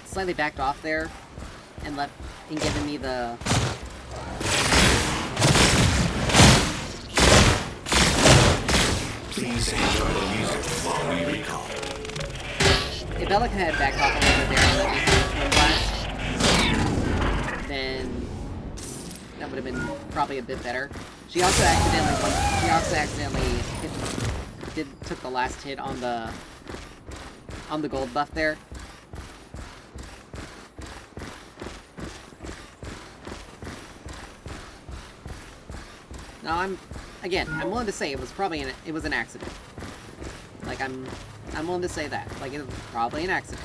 slightly backed off there and given me the... Please enjoy the music while we recall. If Bellica had backed off a little bit there and let me have blast, then that would have been probably a bit better. She also accidentally took the last hit on the gold buff there. Now I'm willing to say it was probably an accident. Like I'm willing to say that. Like it was probably an accident.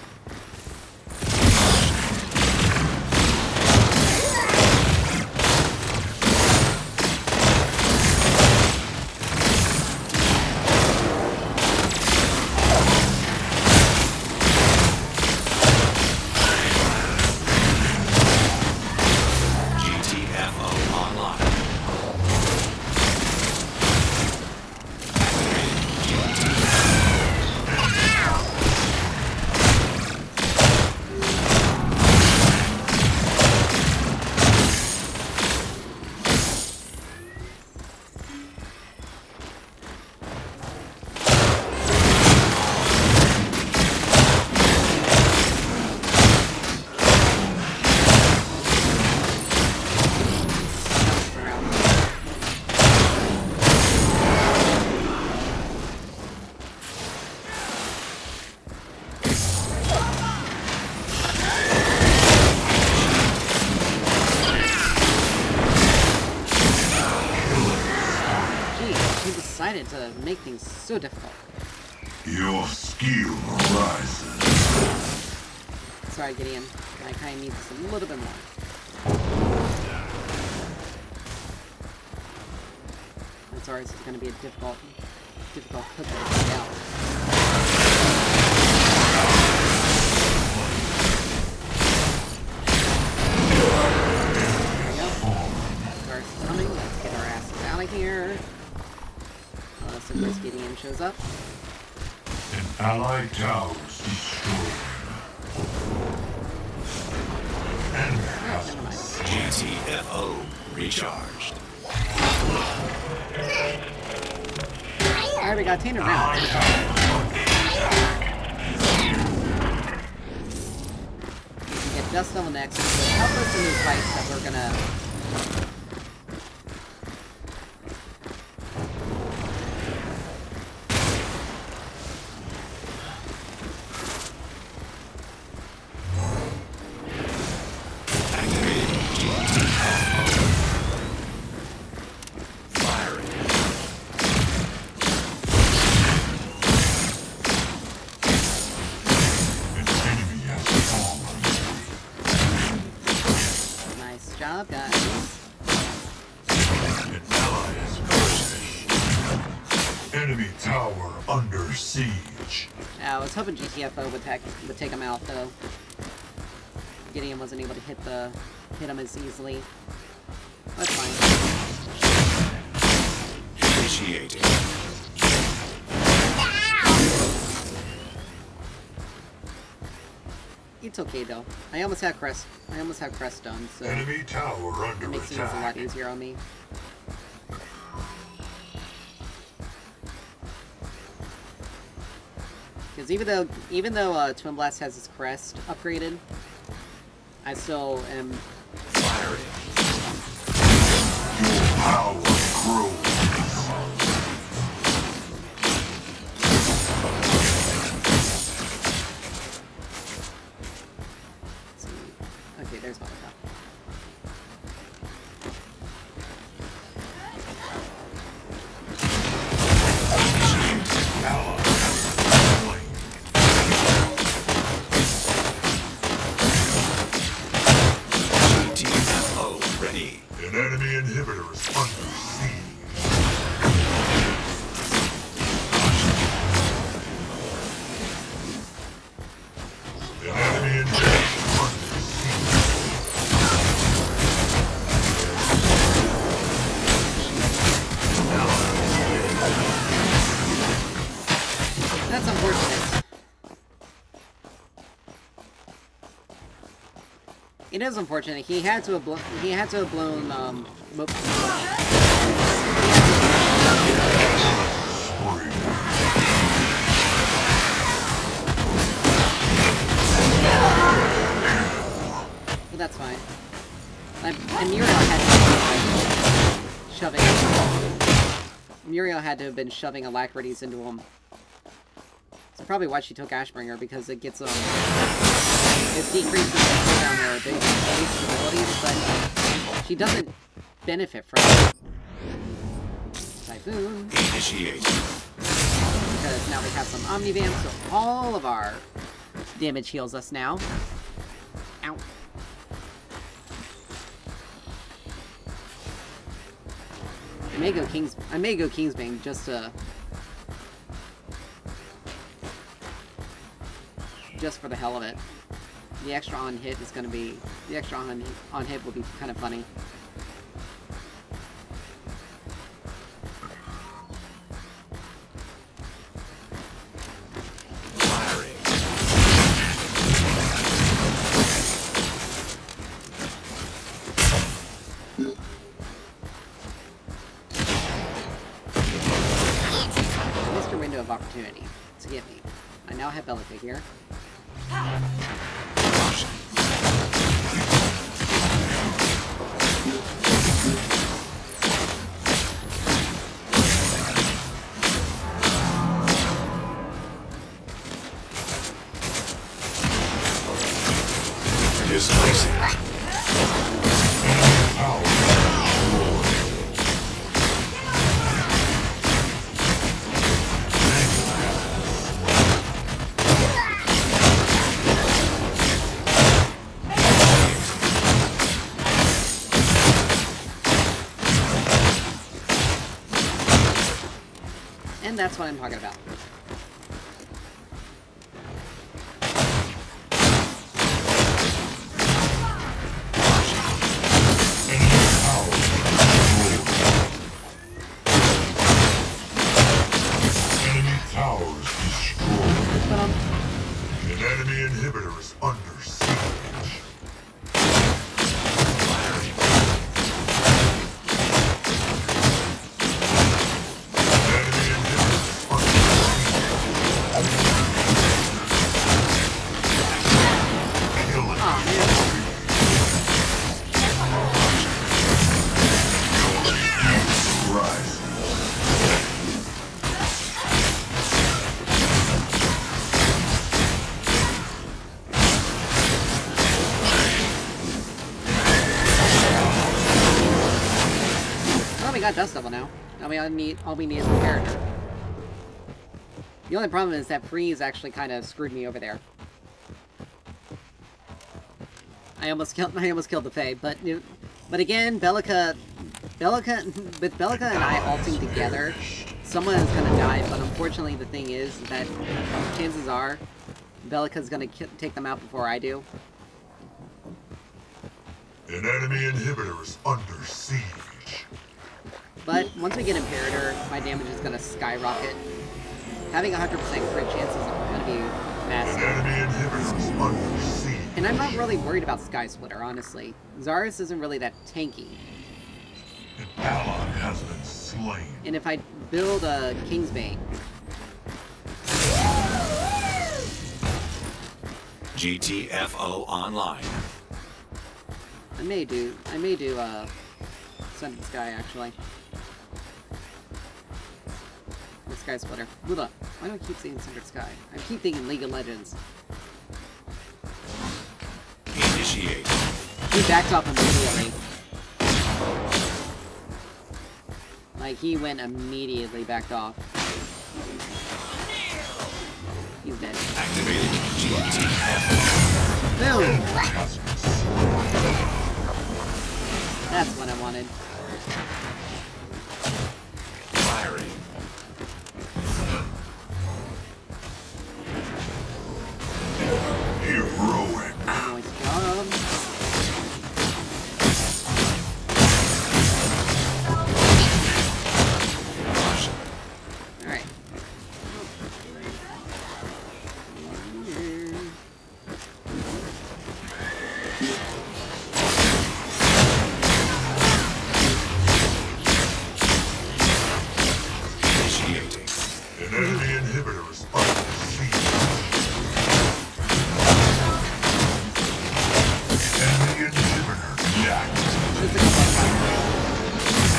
To make things so difficult. Your skill rises. Sorry, Gideon. I kind of need this a little bit more. I'm sorry, this is going to be a difficult cookie to get out. There we go. Garth's coming. Let's get our asses out of here. So Chris Gideon shows up. An allied tower is destroyed. Enemy has Never mind. GTFO recharged. Alright, we got Tainted Rounds. We can get Dust Devil next, which will help us in these fights that we're gonna... job, guys. An ally has perished. Enemy tower under siege. I was hoping GTFO would take him out, though. Gideon wasn't able to hit him as easily. That's fine. Initiating. It's okay though. I almost have crest done, so Enemy tower it under makes things a lot attack. easier on me. Because even though Twin Blast has his crest upgraded, I still am. Firing. Power grows. Let's see. Okay, there's Molotov. GTFO ready. An enemy inhibitor is under siege. An enemy inhibitor is under siege. That's unfortunate. It is unfortunate. He had to have blown. But that's fine. And Muriel had to have been shoving Alacrities into him. That's probably why she took Ashbringer, because it gets it decreases the cooldown or base abilities, but she doesn't benefit from it. Typhoon. Initiate. Because now we have some Omnivamp, so all of our damage heals us now. Ow. I may go Kingsbane just for the hell of it. The extra on hit will be kind of funny. Firing. Missed your window of opportunity to get me. I now have Belica here. Displacing. And that's what I'm talking about. Enemy towers destroyed. But An enemy inhibitor is under siege. Enemy inhibitor is under siege. Killing. aw, man. Rise. Well, we got Dust Devil now. All we need is a character. The only problem is that Freeze actually kind of screwed me over there. I almost killed the Fae, but But again, Bellica, with Bellica and I ulting together, someone is gonna die. But unfortunately, the thing is that chances are, Bellica's gonna take them out before I do. An enemy inhibitor is under siege. But once we get Imperator, my damage is gonna skyrocket. Having 100% crit chance is gonna be An massive. enemy inhibitor is under siege. And I'm not really worried about Sky Splitter, honestly. Zarus isn't really that tanky. An ally has been slain. And if I build a Kingsbane, GTFO online. I may do Sundered Sky, actually. The Sky Splitter. Hold up. Why do I keep saying Sundered Sky? I keep thinking League of Legends. Initiate. He backed off immediately. Like, he went immediately backed off. He's dead. Activating GTFO. Boom! That's what I wanted. Firing. Heroic. Nice job. Alright. Initiating. An enemy inhibitor is under siege. Enemy inhibitor jacked. Just a couple of times.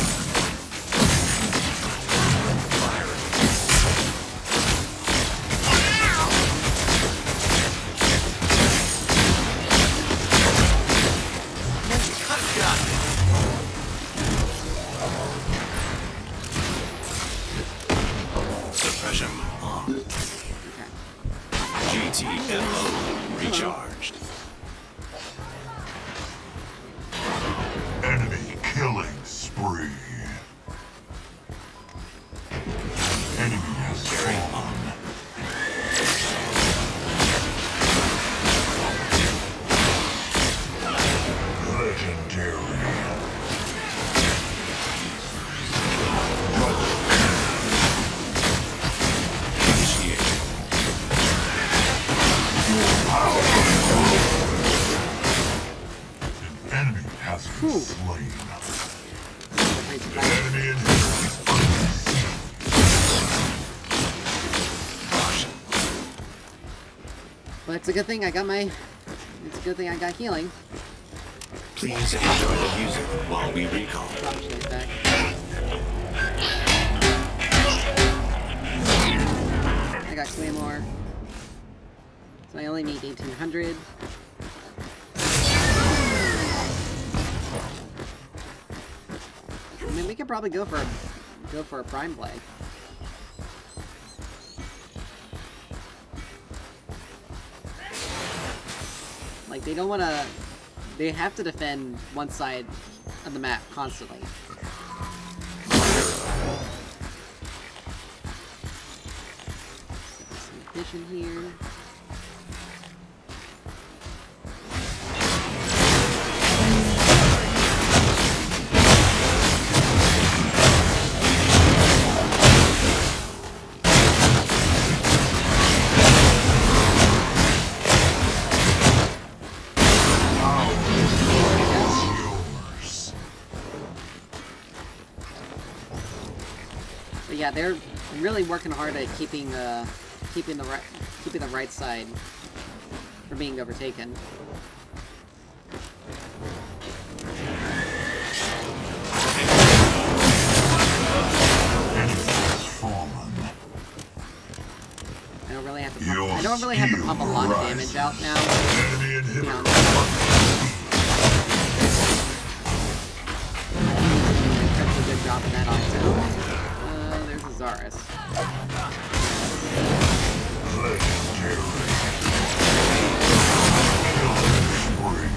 Suppression on. Okay. GTFO recharged. Enemy killing spree. Enemy has fallen. Legendary. Initiating. An enemy has been Whew. slain. Nice An fight. enemy inhibitor is under siege. Caution. But it's a good thing I got my... It's a good thing I got healing. Please enjoy the music while we recall. Probably should back. I got Claymore. So I only need 1800. I mean, we could probably go for a prime play. Like, they don't want to... They have to defend one side of the map constantly. Some addition here. Yours. But yeah, they're really working hard at keeping the right side from being overtaken. Enemy has fallen. I don't really have to. Your I don't really have to skill pump a lot of rises. damage out now. Enemy You inhibitor know, is under siege. that's a good job in that also. There's a Zarus. Legendary. Killing spree.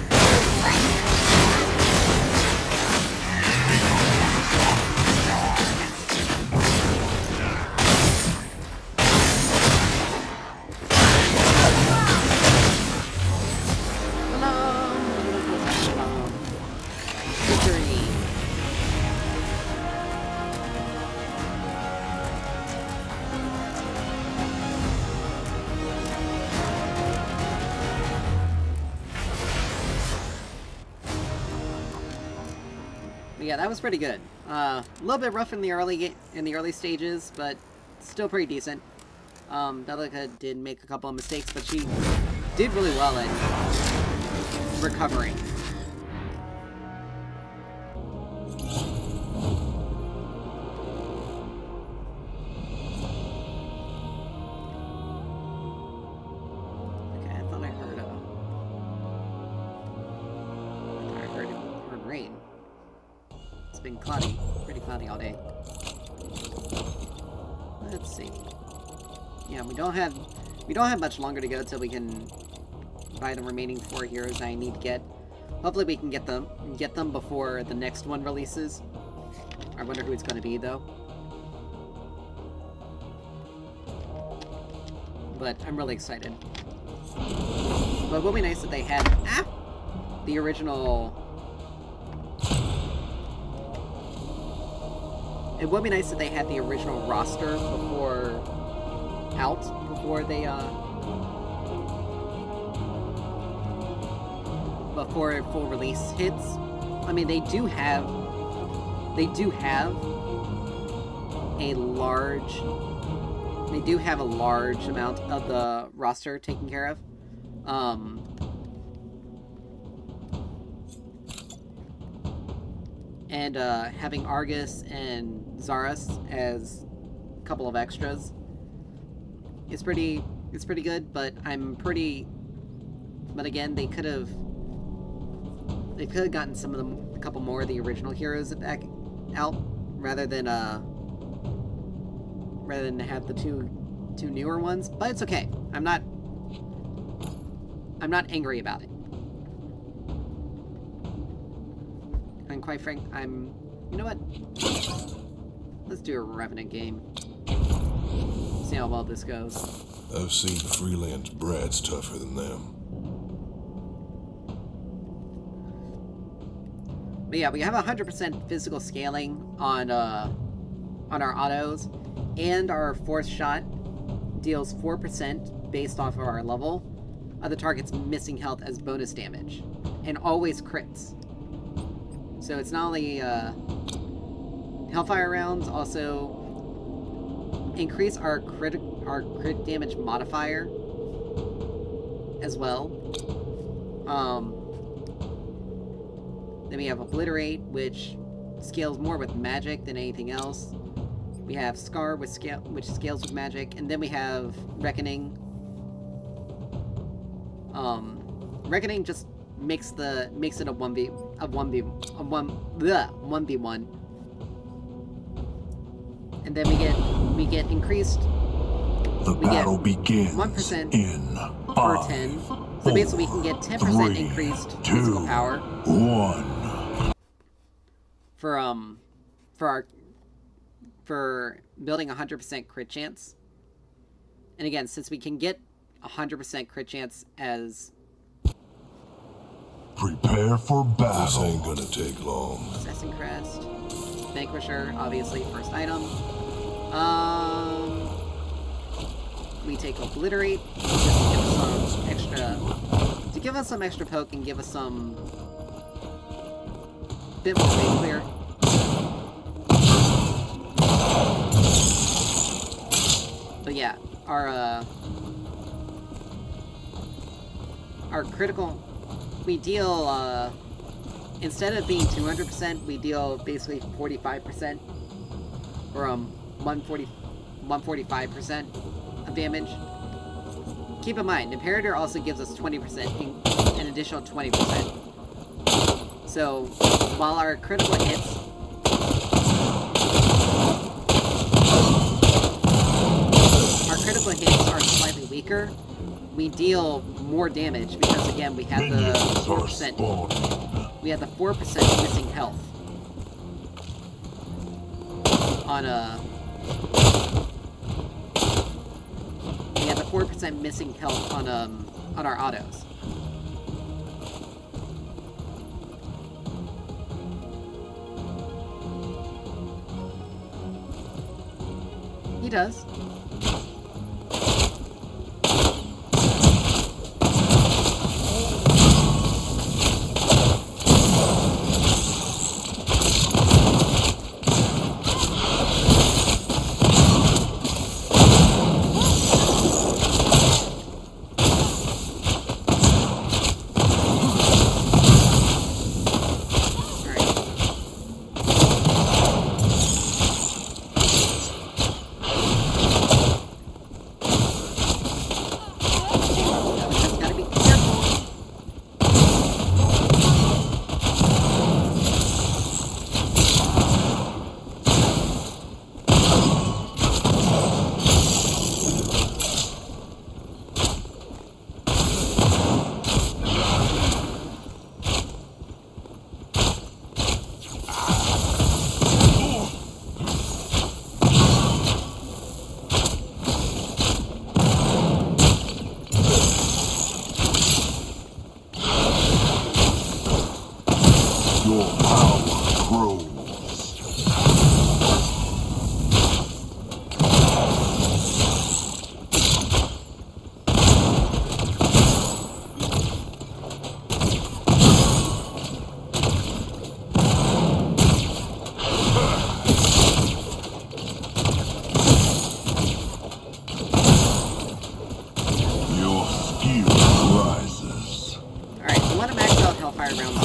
But yeah, that was pretty good. A little bit rough in the early stages, but still pretty decent. Delica did make a couple of mistakes, but she did really well in recovering. Been cloudy, pretty cloudy all day. Let's see. Yeah, we don't have much longer to go till we can buy the remaining 4 heroes I need to get. Hopefully we can get them before the next one releases. I wonder who it's going to be though. But I'm really excited. But it would be nice if they had the original. It would be nice if they had the original roster before full release hits. I mean, they do have a large amount of the roster taken care of. And having Argus and Zaras as a couple of extras is pretty good, but but again, they could have gotten a couple more of the original heroes back out rather than have the two newer ones. But it's okay. I'm not angry about it. And quite frank, you know what? Let's do a Revenant game. See how well this goes. I've seen freelance brats tougher than them. But yeah, we have 100% physical scaling on our autos, and our fourth shot deals 4% based off of our level of the target's missing health as bonus damage, and always crits. So it's not only Hellfire rounds, also increase our crit damage modifier as well. Then we have Obliterate, which scales more with magic than anything else. We have Scar, which scales with magic, and then we have Reckoning. Reckoning just makes it a 1v1, and then we get increased. The battle begins 1% in per 10. So basically, we can get 10% increased physical power. 1. For building 100% crit chance. And again, since we can get 100% crit chance as Prepare for battle. This ain't gonna take long. Assassin Crest, Vanquisher, obviously first item. We take Obliterate to give us some extra poke and give us some bit more weight clear. But yeah, our critical, we deal instead of being 200%, we deal basically 45%, or 145% of damage. Keep in mind, Imperator also gives us 20%, an additional 20%. So, while our critical hits are slightly weaker, we deal more damage because again we have the 4%. We have the 4% missing health on we have the 4% missing health on our autos. He does. maxed out Hellfire rounds.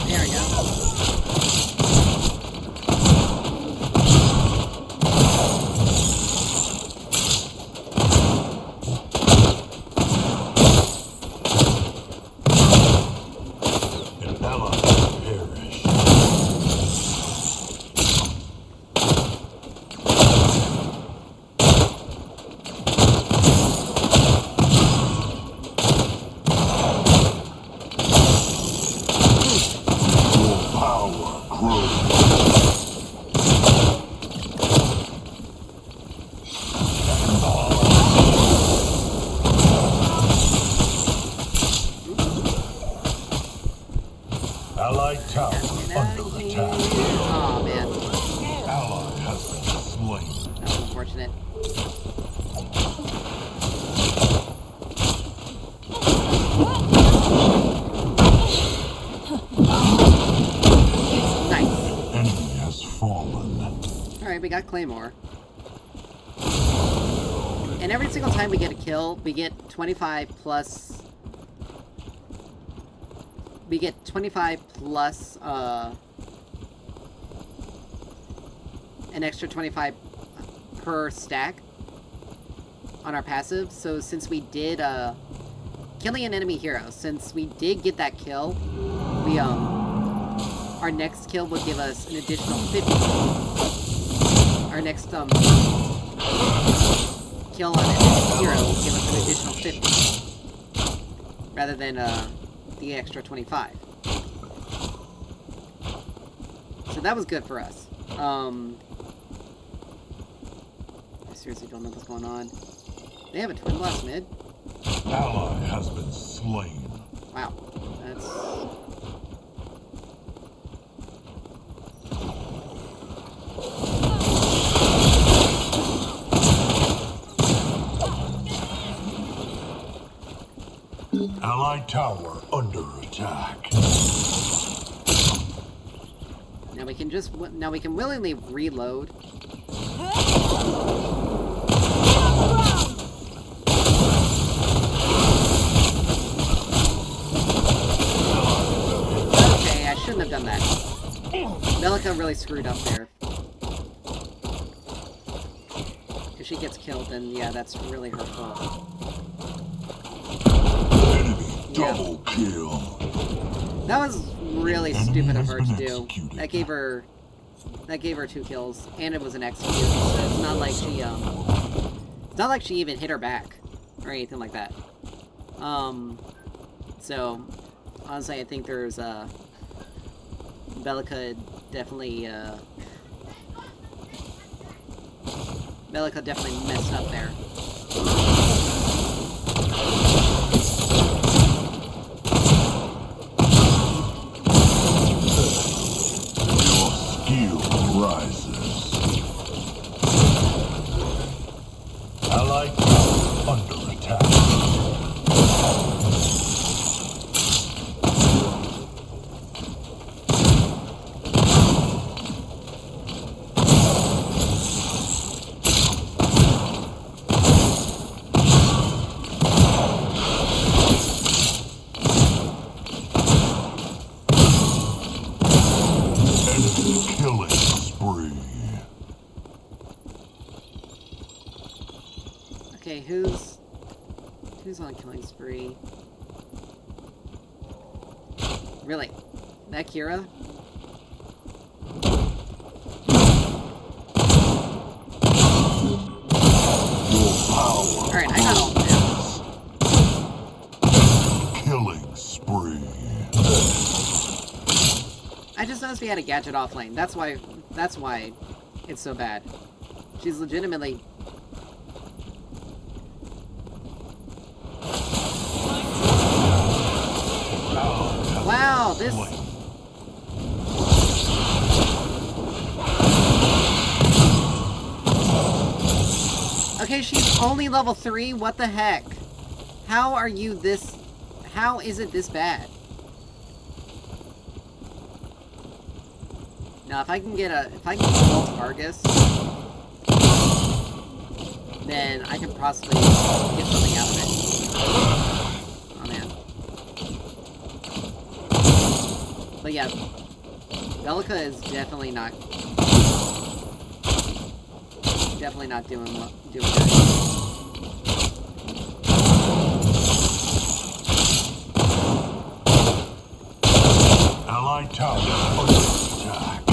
There we go. An ally has perished. Your power grows. Allied tower under attack. Oh man, Ally has been slain. that was unfortunate. Nice. Enemy has fallen. Alright, we got Claymore. And every single time we get a kill, we get 25 plus... We get 25 plus, an extra 25 per stack on our passive. So since we did, killing an enemy hero, since we did get that kill, we, our next kill would give us an additional 50. Our next, kill on a hero will give us an additional 50. Rather than, the extra 25. So that was good for us. I seriously don't know what's going on. They have a Twin Blast mid? Ally has been slain. Wow. That's... Allied tower under attack. Now we can just... Now we can willingly reload. Okay, I shouldn't have done that. Melika really screwed up there. If she gets killed, then yeah, that's really her fault. Enemy double kill. That was really stupid of her to Enemy has do. been executed. That gave her 2 kills, and it was an execute. So it's not like she it's not like she even hit her back or anything like that. So honestly, I think there's Bellica definitely messed up there. Skill rises. Allied tower under attack. Enemy killing spree. Okay, who's on killing spree? Really? That Kira? Your power Alright, I got all of them. killing spree. I just noticed we had a gadget off lane. That's why it's so bad. She's legitimately... Wow, this... Okay, she's only level 3? What the heck? How are you this... How is it this bad? Now, if I can get Bolt Argus, then I can possibly get something out of it. Oh, man. But yeah, Bellica is definitely not doing good. Allied tower under attack.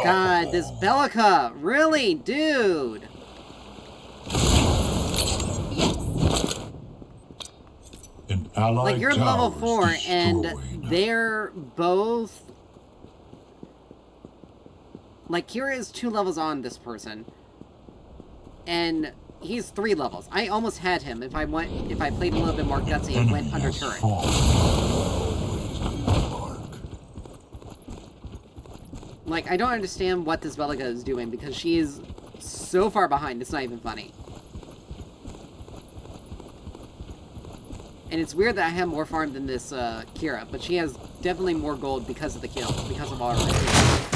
God, this Bellica! Really, dude! An allied Like, you're tower level is 4, and destroyed. they're both... Like, Kira is 2 levels on this person. And he's 3 levels. I almost had him if I played a little bit more gutsy and went under turret. Like, I don't understand what this Bellica is doing, because she is so far behind, it's not even funny. And it's weird that I have more farm than this Kira, but she has definitely more gold because of the kill, because of all of her.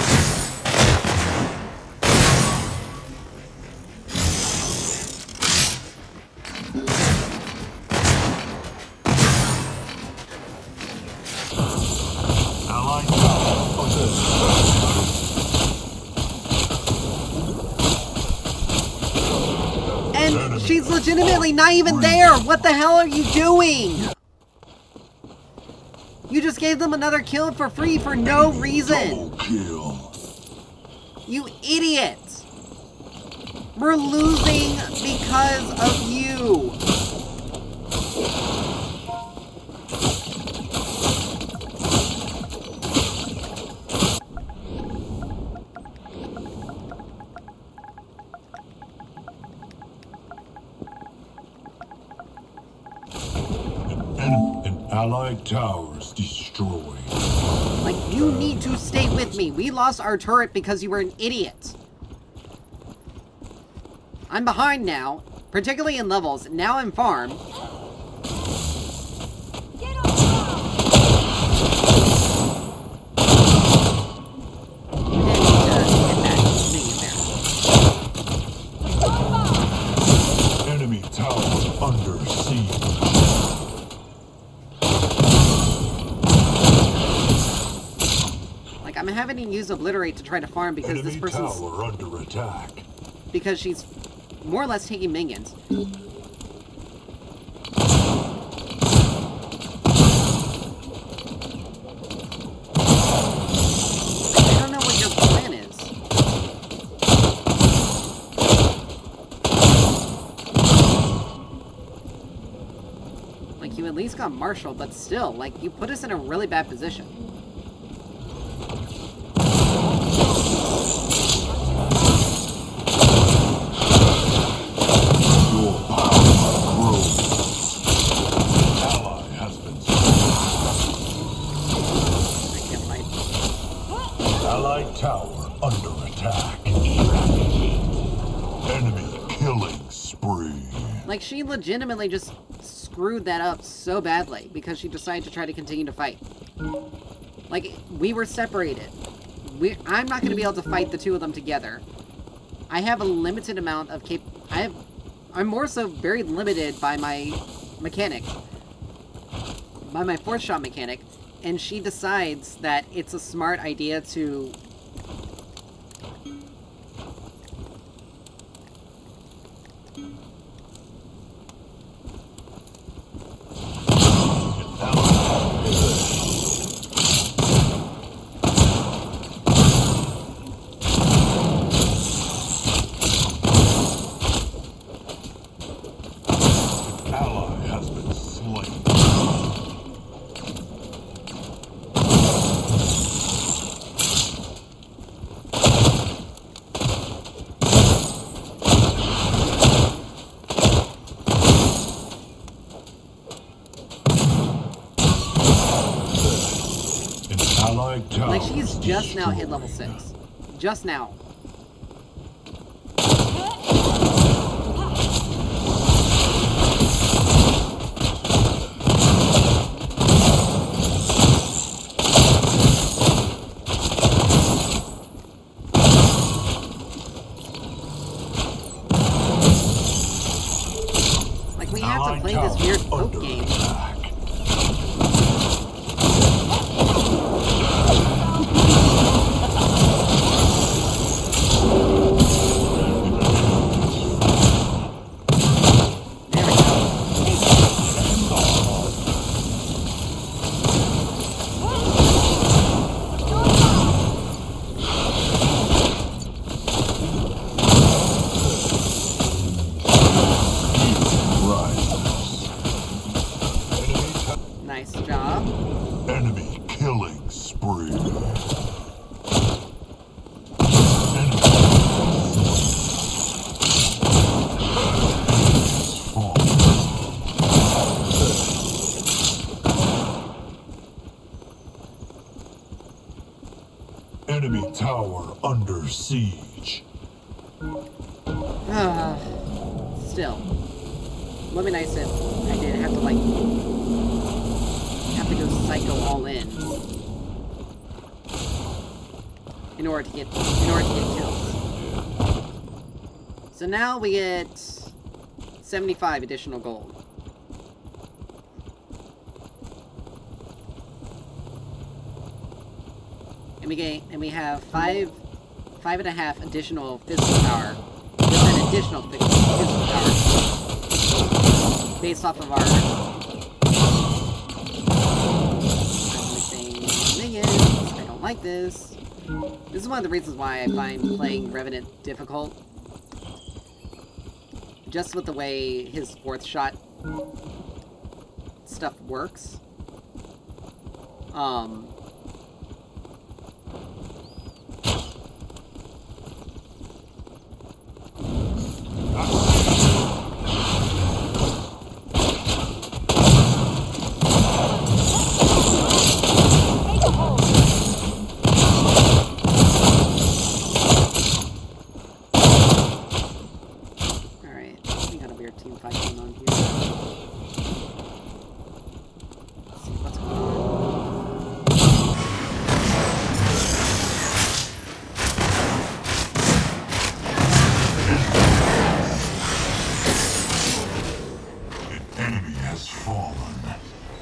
And she's legitimately not even there! What the hell are you doing? You just gave them another kill for free for no reason! You idiot! We're losing because of you! An allied tower is destroyed. Like, you need to stay with me. We lost our turret because you were an idiot. I'm behind now, particularly in levels. Now I'm farm. Enemy tower under siege. Like, I'm having to use Obliterate to try to farm because Enemy this person's... tower under attack. Because she's more or less taking minions. I don't know what your plan is. Like, you at least got Marshall, but still, like, you put us in a really bad position. Your power grows. Ally has been slain. tower under attack. Enemy killing spree. Like, she legitimately just screwed that up so badly because she decided to try to continue to fight. Like, we were separated. I'm not going to be able to fight the two of them together. I have a limited amount of I'm more so very limited by my mechanic. By my fourth shot mechanic. And she decides that it's a smart idea to... Ally has been slain. Like, she's just now hit level 6. Just now. Like, we have to play this weird poke game. Nice job. Enemy killing spree. Enemy tower under siege. Still. Would be nice if I didn't have to, like, go psycho all in order to get kills. So now we get 75 additional gold. And we have 5.5 additional physical power. With an additional physical power based off of our minions. I don't like this. This is one of the reasons why I find playing Revenant difficult. Just with the way his fourth shot stuff works.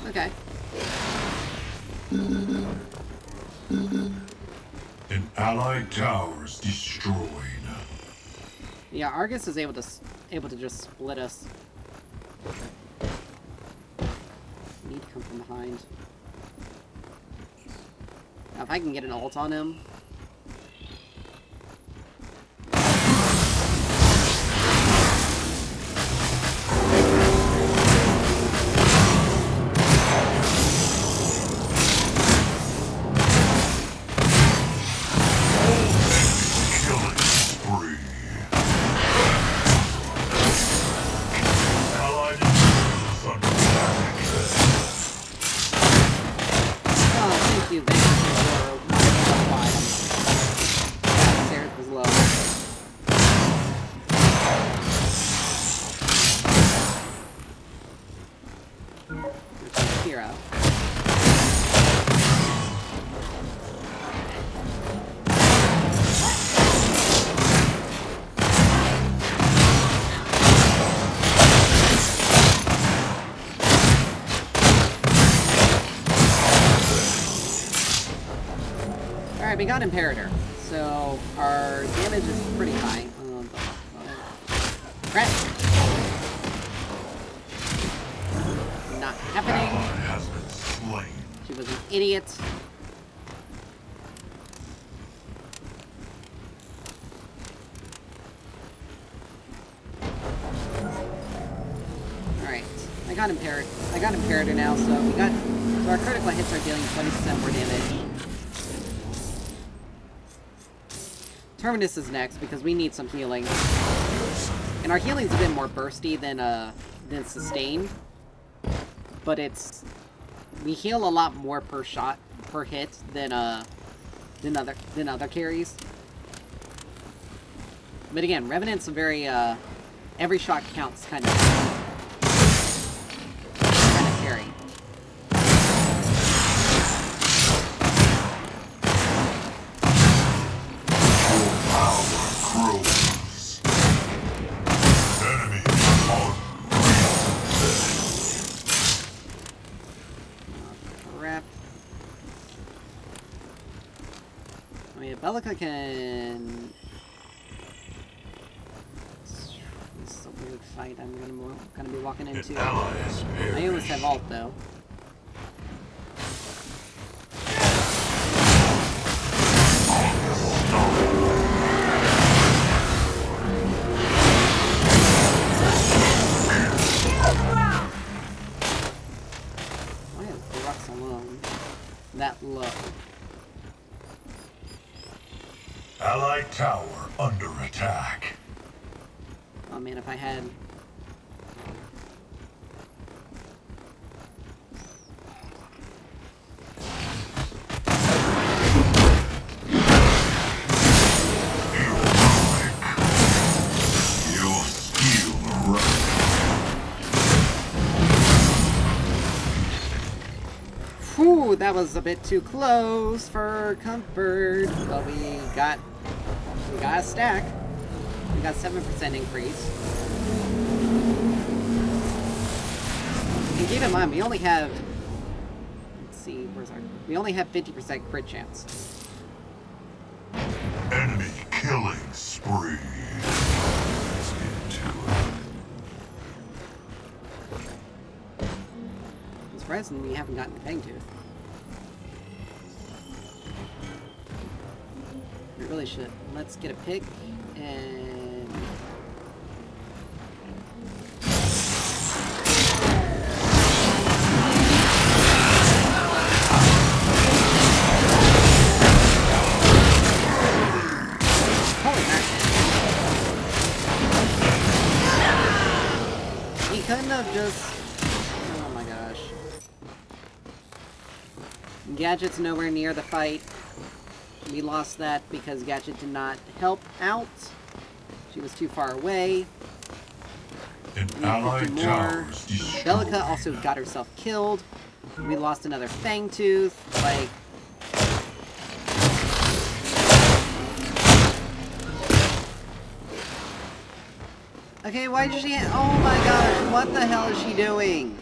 Okay. An allied tower's destroyed. Yeah, Argus is able to just split us. Need to come from behind. Now, if I can get an ult on him. 0. Alright, we got Imperator, so our damage is pretty high. Crap! Not happening. Has been slain. She was an idiot. Alright, I got Imperator now, so our critical hits are dealing 20% more damage. Terminus is next because we need some healing. And our healing's a bit more bursty than sustain. But we heal a lot more per shot, per hit than other carries. But again, Revenant's a very every shot counts kind of carry. Enemy on Crap. I mean, Bellica can... This is a weird fight I'm gonna be walking into. an ally has I almost perished. have ult though. Why is Brooks alone that low? Allied tower under attack. Oh man, if I had... You'll steal the right. Whew, that was a bit too close for comfort, but we got a stack. We got 7% increase. And keep in mind, we only have, let's see, we only have 50% crit chance. Enemy killing spree. I'm surprised we haven't gotten the Fangtooth. We really should. Let's get a pick and... Holy mackerel. He couldn't have just... Oh my gosh. Gadget's nowhere near the fight. We lost that because Gadget did not help out. She was too far away. An We need 50 allied more. towers destroyed. Bellica also got herself killed. We lost another Fangtooth. Like... Okay, why did she... Oh my gosh, what the hell is she doing?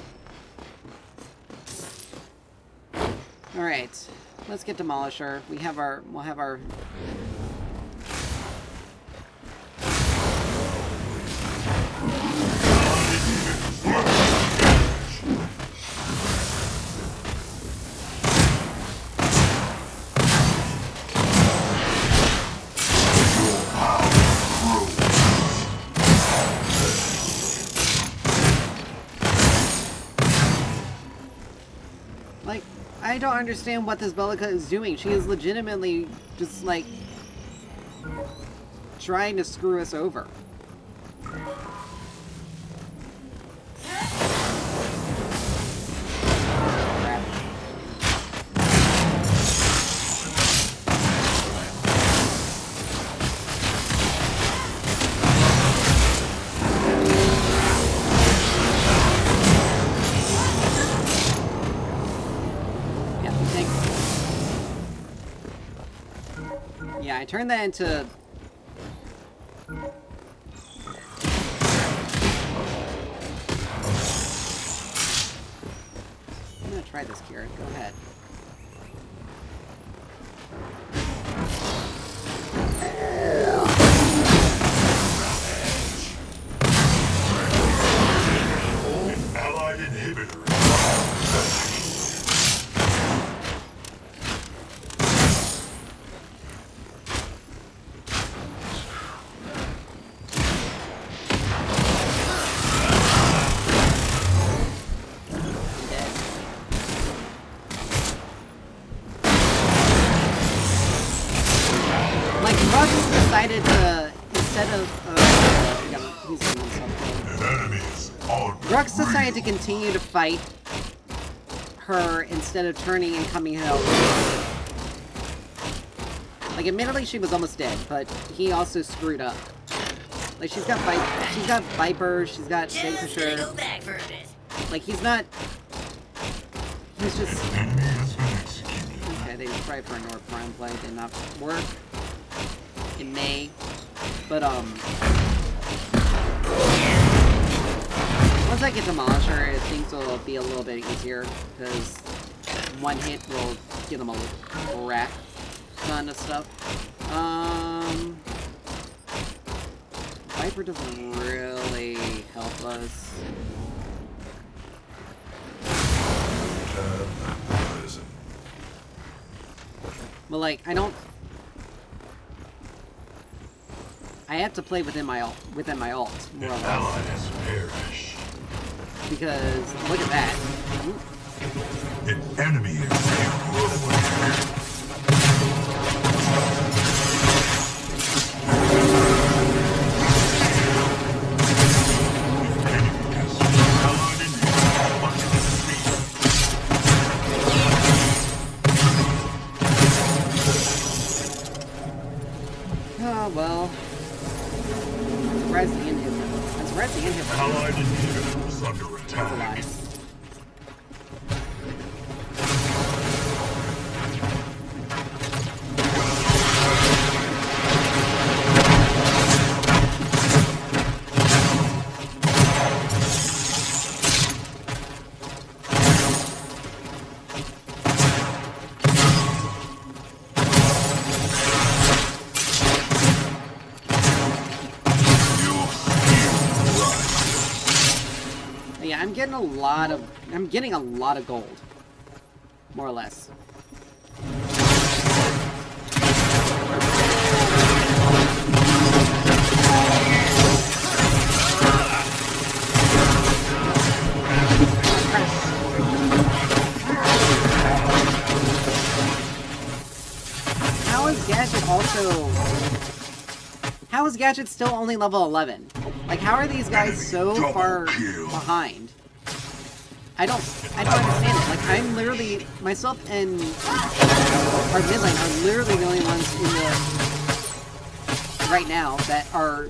Alright, let's get Demolisher. We'll have our... Like, I don't understand what this Bellica is doing. She is legitimately just, like, trying to screw us over. Crap. Yeah, I turned that into... I'm gonna try this, Kira. Go ahead. An allied inhibitor. Like, Russ decided to, instead of, he's getting himself killed. An enemy is on. Grux decided to continue to fight her instead of turning and coming out. Like, admittedly, she was almost dead, but he also screwed up. Like, she's got Viper, she's got Predecessor. Go back for a bit. Like, he's not... He's just... Enemy has been executed. Okay, they tried for a North Prime play, did not work. It may. But, once I get Demolisher, things will be a little bit easier, because one hit will give them a rack ton of stuff. Viper doesn't really help us. But, like, I don't... I have to play within my ult, more or An less. ally has perished. Because, look at that. Ooh. An enemy is ruined. Oh, well. Surprise the inhibitor. I'm surprised the inhibitor. Allied inhibitor is under That's a attack. lie. Yeah, I'm getting a lot of gold. More or less. How is Gadget still only level 11? Like, how are these guys so far behind? I don't understand it. Like, I'm literally, myself and our mid lane are literally the only ones in the, right now, that are,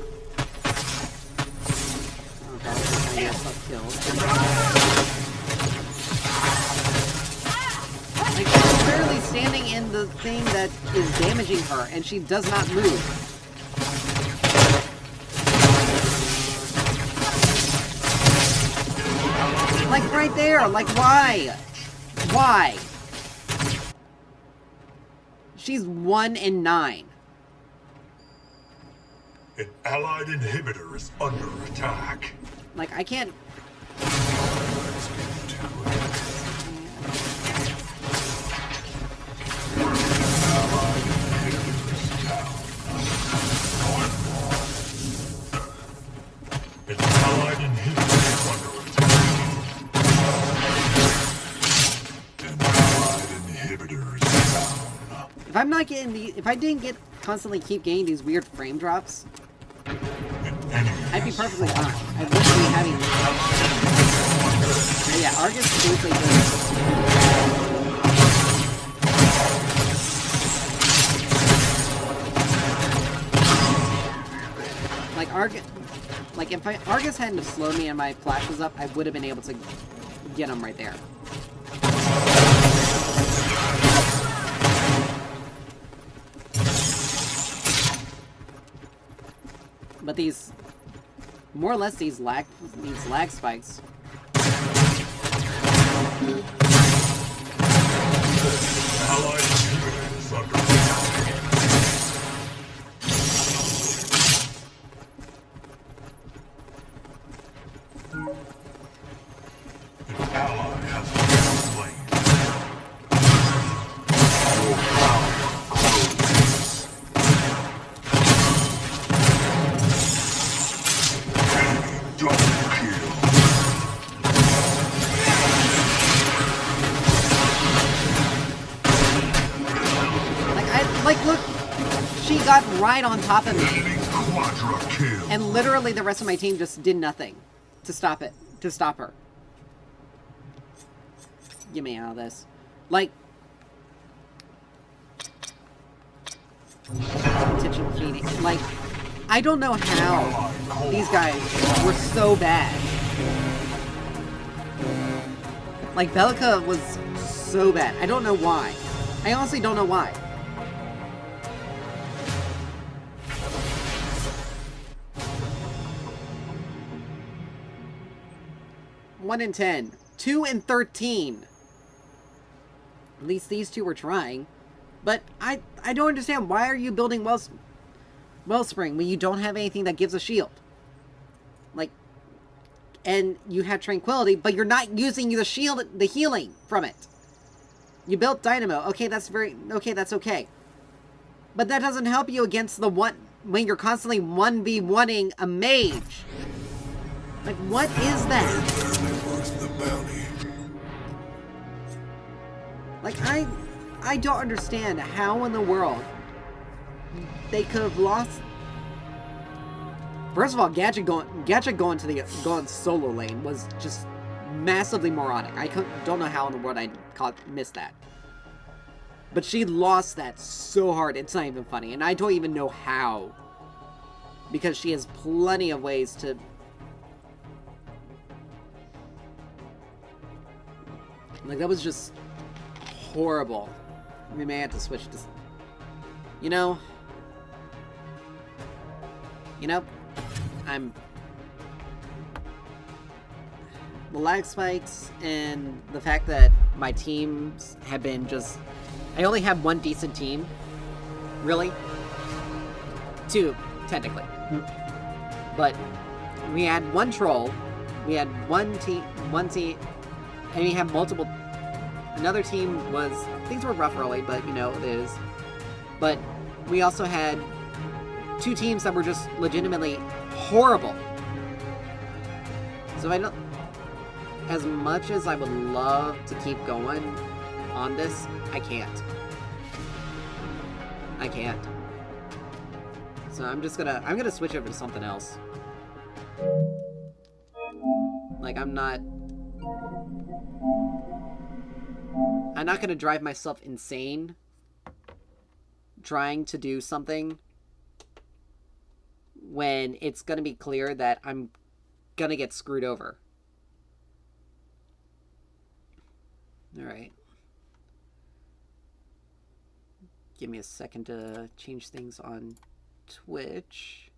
oh god, I get myself killed. Like, she's literally standing in the thing that is damaging her, and she does not move. Like, right there! Like, why? Why? She's 1 and 9. An allied inhibitor is under attack. Like, I can't... An allied inhibitor is under attack. An allied inhibitor is down. If I'm not getting the... If I didn't constantly keep getting these weird frame drops, An enemy I'd be has perfectly fine. I wouldn't be having... But yeah, Argus basically just... Like, if Argus hadn't have slowed me and my flash was up, I would have been able to get him right there. But these, more or less, these lag spikes. Allied inhibitor is under attack. An ally has been slain. Your power grows. Enemy double kill. Like, look, she got right on top of me. Enemy quadra kill. And literally the rest of my team just did nothing to stop it, to stop her. Get me out of this. Like, intentional feeding. Like, I don't know how these guys were so bad. Like, Bellica was so bad. I don't know why. I honestly don't know why. One in 10. 2 in 13. At least these two were trying. But I don't understand. Why are you building Wellspring when you don't have anything that gives a shield? Like, and you have Tranquility, but you're not using the shield, the healing from it. You built Dynamo. Okay, that's okay. But that doesn't help you against the one when you're constantly 1v1ing a mage. Like, what is that? Barely worth the bounty. Like, I don't understand how in the world they could have lost. First of all, Gadget going solo lane was just massively moronic. I don't know how in the world I missed that. But she lost that so hard, it's not even funny. And I don't even know how. Because she has plenty of ways to... Like, that was just horrible. We may have to switch to... You know, I'm... The lag spikes and the fact that my teams have been just... I only have one decent team. Really? Two, technically. But we had one troll. We had one team... And we have multiple... Another team was... Things were rough early, but, you know, it is. But we also had two teams that were just legitimately horrible. So I don't... As much as I would love to keep going on this, I can't. I can't. So I'm gonna switch over to something else. Like, I'm not gonna drive myself insane trying to do something when it's gonna be clear that I'm gonna get screwed over. Alright. Give me a second to change things on Twitch.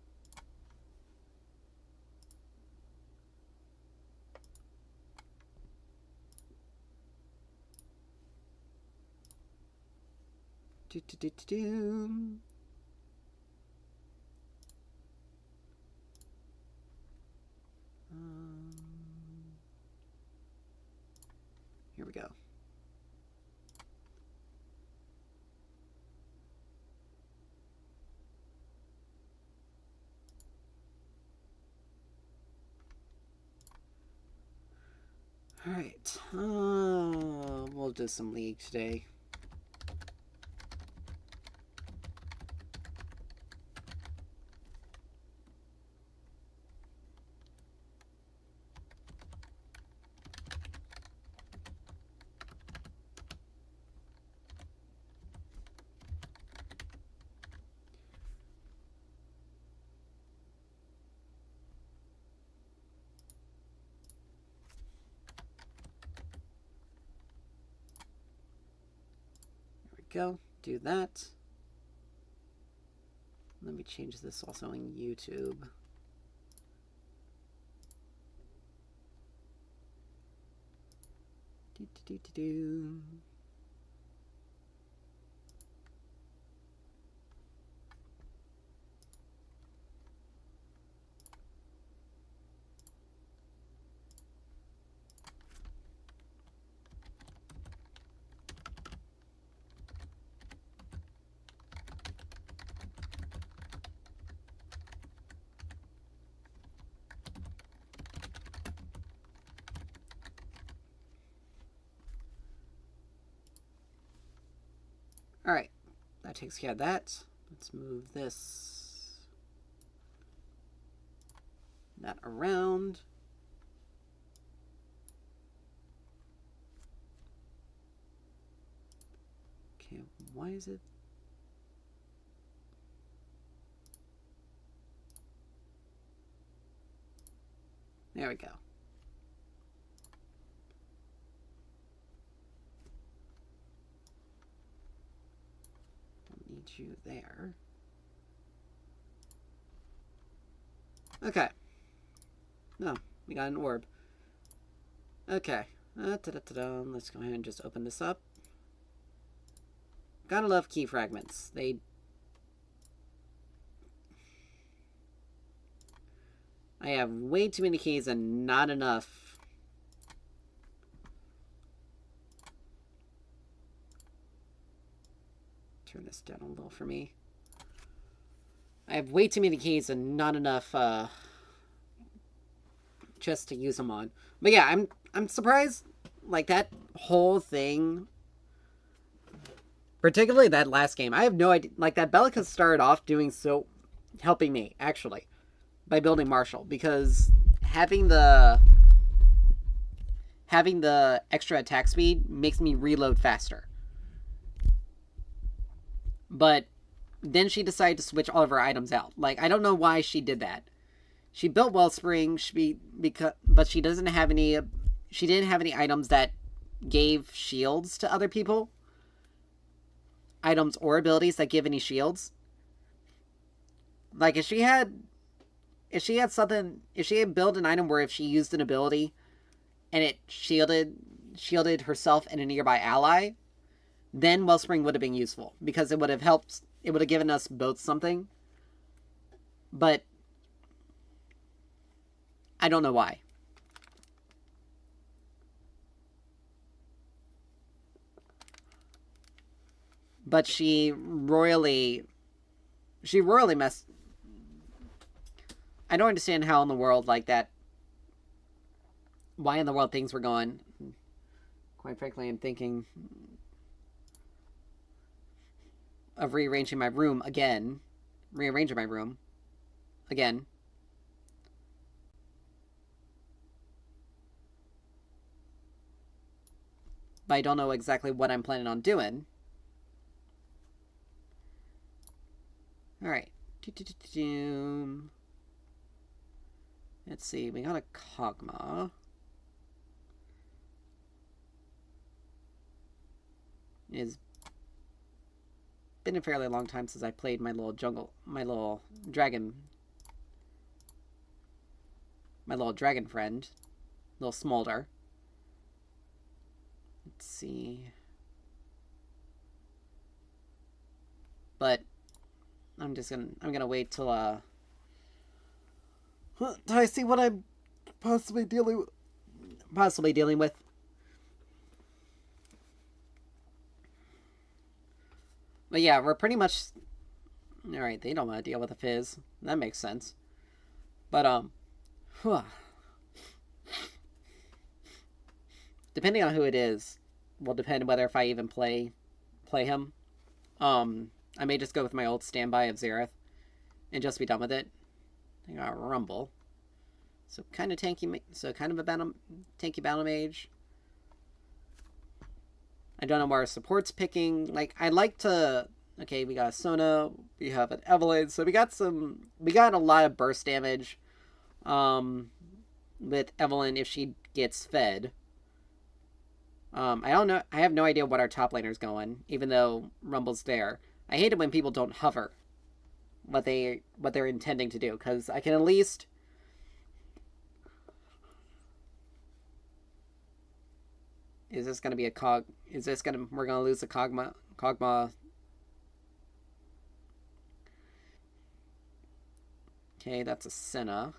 Here we go. All right. We'll do some League today. Go do that. Let me change this also on YouTube. Do-do-do-do-do. Alright, that takes care of that. Let's move that around. Okay, why is it? There we go. Need you there. Okay. No, we got an orb. Okay. Let's go ahead and just open this up. Gotta love key fragments. I have way too many keys and not enough. Turn this down a little for me. I have way too many keys and not enough just to use them on. But yeah, I'm surprised, like, that whole thing, particularly that last game. I have no idea, like, that Bellica started off helping me, actually, by building Marshall, because having the extra attack speed makes me reload faster. But then she decided to switch all of her items out. Like, I don't know why she did that. She built Wellspring, but she didn't have any items that gave shields to other people. Items or abilities that give any shields. Like, if she had built an item where if she used an ability and it shielded herself and a nearby ally, then Wellspring would have been useful, because it would have helped. It would have given us both something. But I don't know why. But she royally messed. I don't understand how in the world, like, that. Why in the world things were going. Quite frankly, I'm thinking of rearranging my room again. But I don't know exactly what I'm planning on doing. Alright. Let's see, we got a Kog'Maw. It's been a fairly long time since I played my little dragon friend, little Smolder. Let's see. But I'm gonna wait till I see what I'm possibly dealing with. But yeah, we're pretty much... Alright, they don't want to deal with a fizz. That makes sense. But, depending on who it is, will depend whether if I even play him. I may just go with my old standby of Xerath and just be done with it. I got Rumble. So kind of tanky, tanky battle mage. I don't know where our support's picking. Like, I like to... Okay, we got a Sona. We have an Evelyn. So we got a lot of burst damage. With Evelyn if she gets fed. I don't know. I have no idea what our top laner's going, even though Rumble's there. I hate it when people don't hover what they're intending to do, because I can at least... Is this gonna be a cog? We're gonna lose the Kog'Maw? Okay, that's a Senna.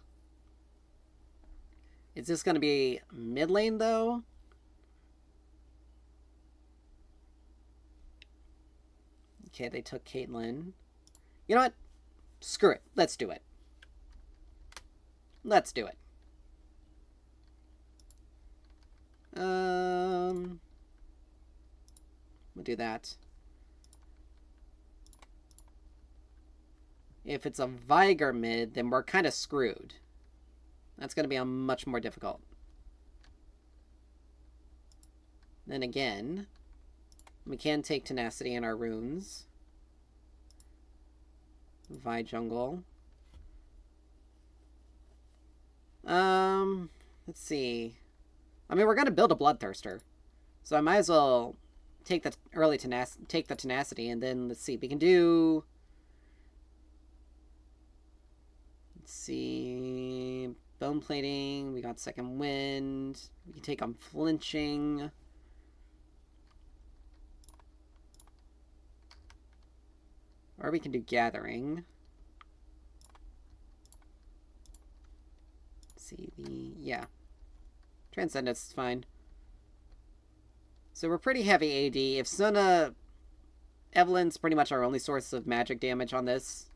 Is this gonna be mid lane though? Okay, they took Caitlyn. You know what? Screw it. Let's do it. Let's do it. We'll do that. If it's a Viger mid, then we're kind of screwed. That's going to be much more difficult. Then again, we can take Tenacity in our runes. Vi jungle. Let's see. I mean, we're gonna build a Bloodthirster, so I might as well take the tenacity, and then let's see. We can do. Let's see. Bone plating. We got second wind. We can take unflinching. Or we can do gathering. Let's see yeah. Transcendence is fine. So we're pretty heavy AD. If Sona, Evelyn's pretty much our only source of magic damage on this.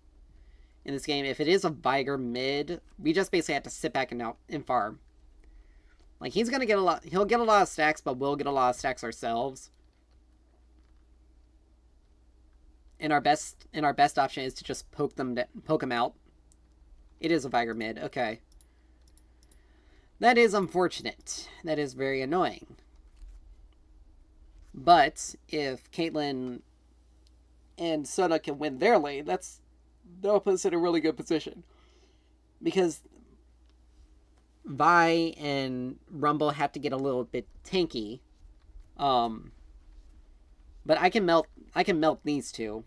In this game, if it is a Viger mid, we just basically have to sit back and farm. Like, he's gonna get a lot. He'll get a lot of stacks, but we'll get a lot of stacks ourselves. And our best option is to just poke him out. It is a Viger mid. Okay. That is unfortunate. That is very annoying. But if Caitlyn and Sona can win their lane, that'll put us in a really good position. Because Vi and Rumble have to get a little bit tanky. But I can melt these two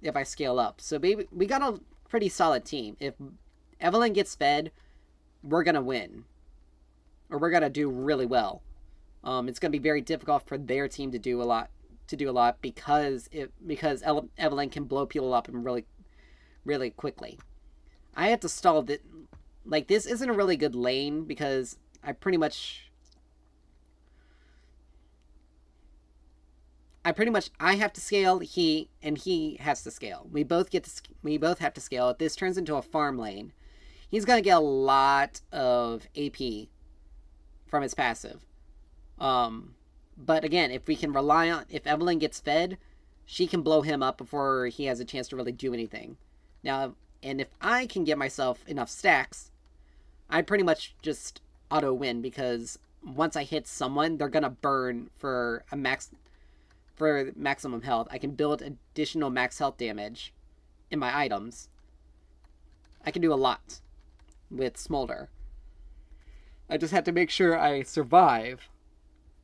if I scale up. So baby, we got a pretty solid team. If Evelyn gets fed, we're gonna win. Or we're gonna do really well. It's gonna be very difficult for their team to do a lot because Evelyn can blow people up and really quickly. I have to stall that. Like, this isn't a really good lane because I have to scale, he has to scale. We both have to scale. If this turns into a farm lane, he's gonna get a lot of AP from his passive. But again, if Evelyn gets fed, she can blow him up before he has a chance to really do anything. Now, and if I can get myself enough stacks, I pretty much just auto win, because once I hit someone, they're gonna burn for maximum health. I can build additional max health damage in my items. I can do a lot with Smolder. I just have to make sure I survive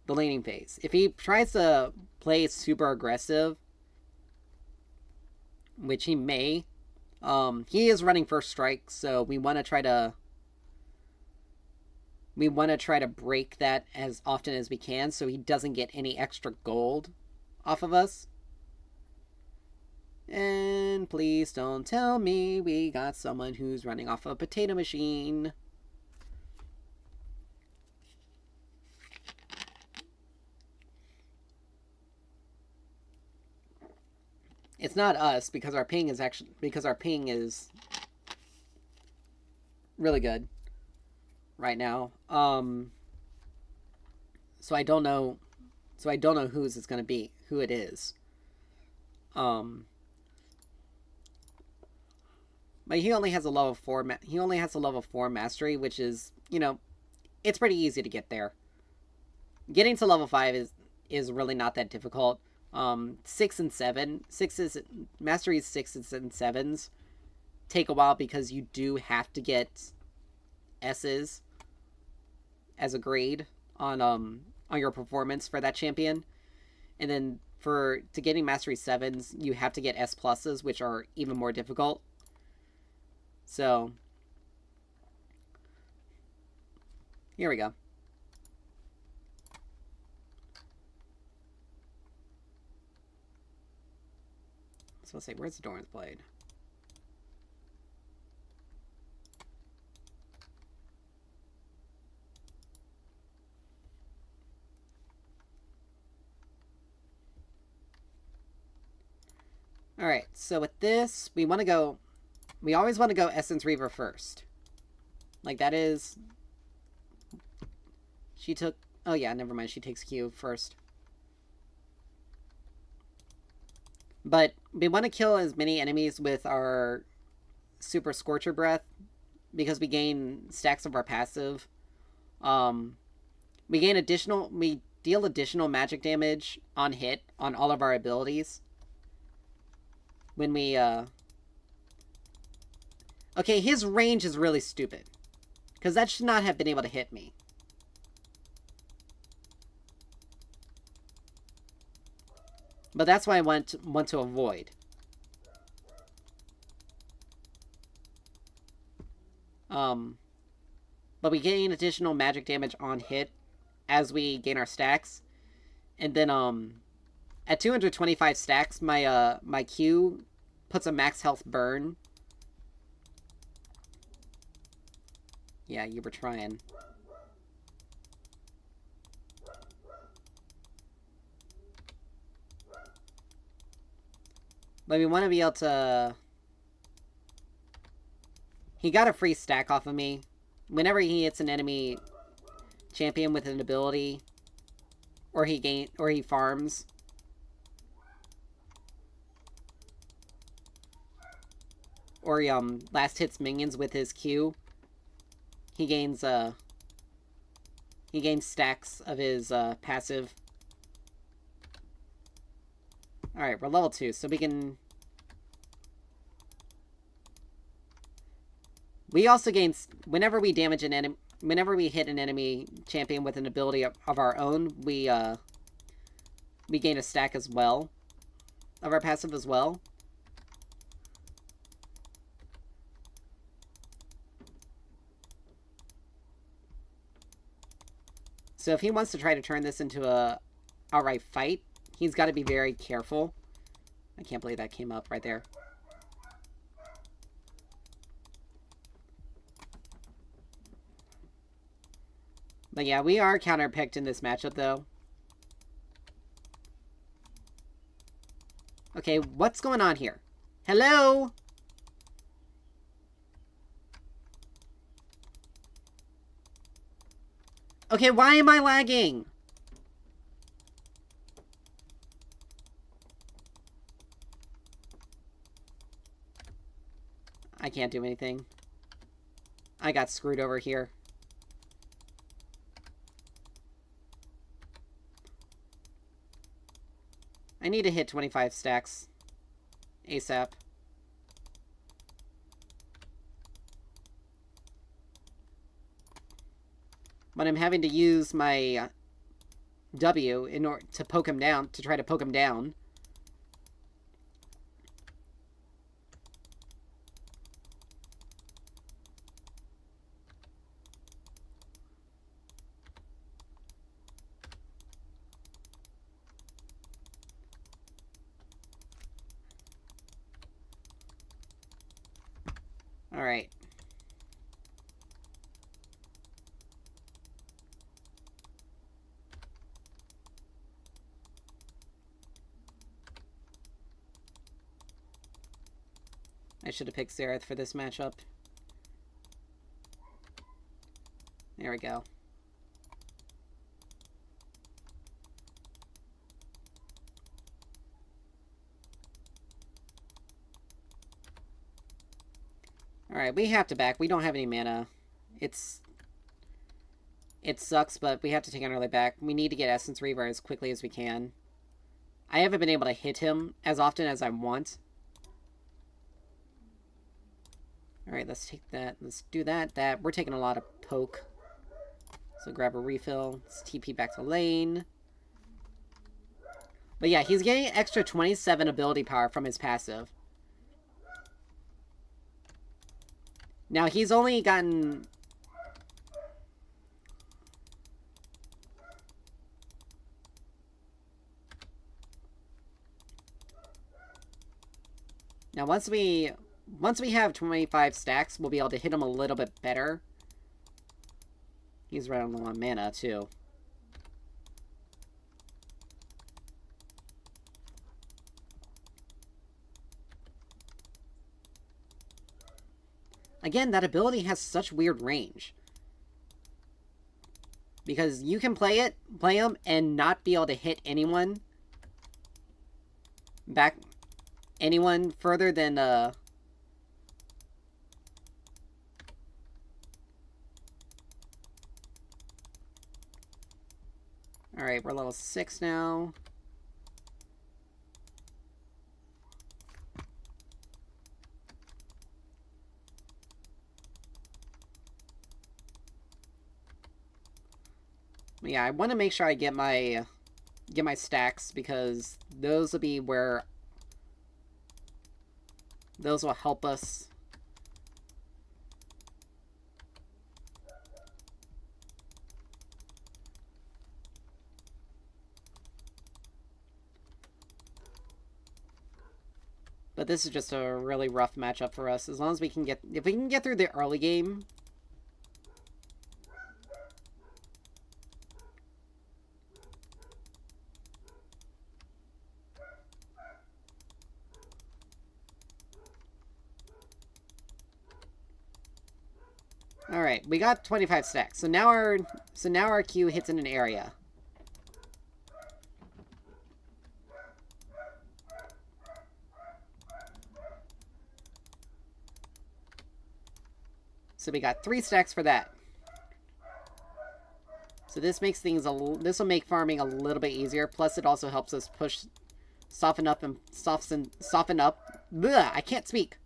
the laning phase. If he tries to play super aggressive, which he may, he is running first strike, so we want to try to break that as often as we can so he doesn't get any extra gold off of us. And please don't tell me we got someone who's running off a potato machine. It's not us, because our ping is really good right now. So I don't know who it is. But he only has a level 4 mastery, which is, it's pretty easy to get there. Getting to level 5 is really not that difficult. 6 and 7. Masteries 6s and 7s take a while because you do have to get S's as a grade on your performance for that champion. And then to getting Mastery 7s, you have to get S pluses, which are even more difficult. So here we go. So let's say, where's the Doran's Blade? Alright, so with this, we want to go... We always want to go Essence Reaver first. Like, that is... She took... Oh yeah, never mind, she takes Q first. But we want to kill as many enemies with our Super Scorcher Breath, because we gain stacks of our passive. We deal additional magic damage on hit on all of our abilities. When we, Okay, his range is really stupid. Because that should not have been able to hit me. But that's why I want to avoid. But we gain additional magic damage on hit as we gain our stacks. And then, at 225 stacks, my Q puts a max health burn. Yeah, you were trying. But we want to be able to... He got a free stack off of me. Whenever he hits an enemy champion with an ability, or he farms, or he last hits minions with his Q, he gains stacks of his passive. Alright, we're level 2, so we can... We also gain... Whenever we damage an enemy... Whenever we hit an enemy champion with an ability of our own, we gain a stack as well. Of our passive as well. So if he wants to try to turn this into a outright fight, he's got to be very careful. I can't believe that came up right there. But yeah, we are counterpicked in this matchup, though. Okay, what's going on here? Hello? Okay, why am I lagging? I can't do anything. I got screwed over here. I need to hit 25 stacks ASAP. But I'm having to use my W in order to poke him down, to try to poke him down. Alright. I should have picked Xerath for this matchup. There we go. Alright, we have to back. We don't have any mana. It sucks, but we have to take an early back. We need to get Essence Reaver as quickly as we can. I haven't been able to hit him as often as I want. Alright, let's take that. Let's do that. We're taking a lot of poke. So grab a refill. Let's TP back to lane. But yeah, he's getting extra 27 ability power from his passive. Now, he's only gotten... Now, once we have 25 stacks, we'll be able to hit him a little bit better. He's running low on mana, too. Again, that ability has such weird range. Because you can play him, and not be able to hit anyone further than, Alright, we're level 6 now. Yeah, I want to make sure I get my stacks, because those will be where those will help us. But this is just a really rough matchup for us. As long as we can if we can get through the early game. Alright, we got 25 stacks. So now our Q hits in an area. So we got 3 stacks for that. So this makes things this will make farming a little bit easier. Plus, it also helps us soften up. Blech, I can't speak.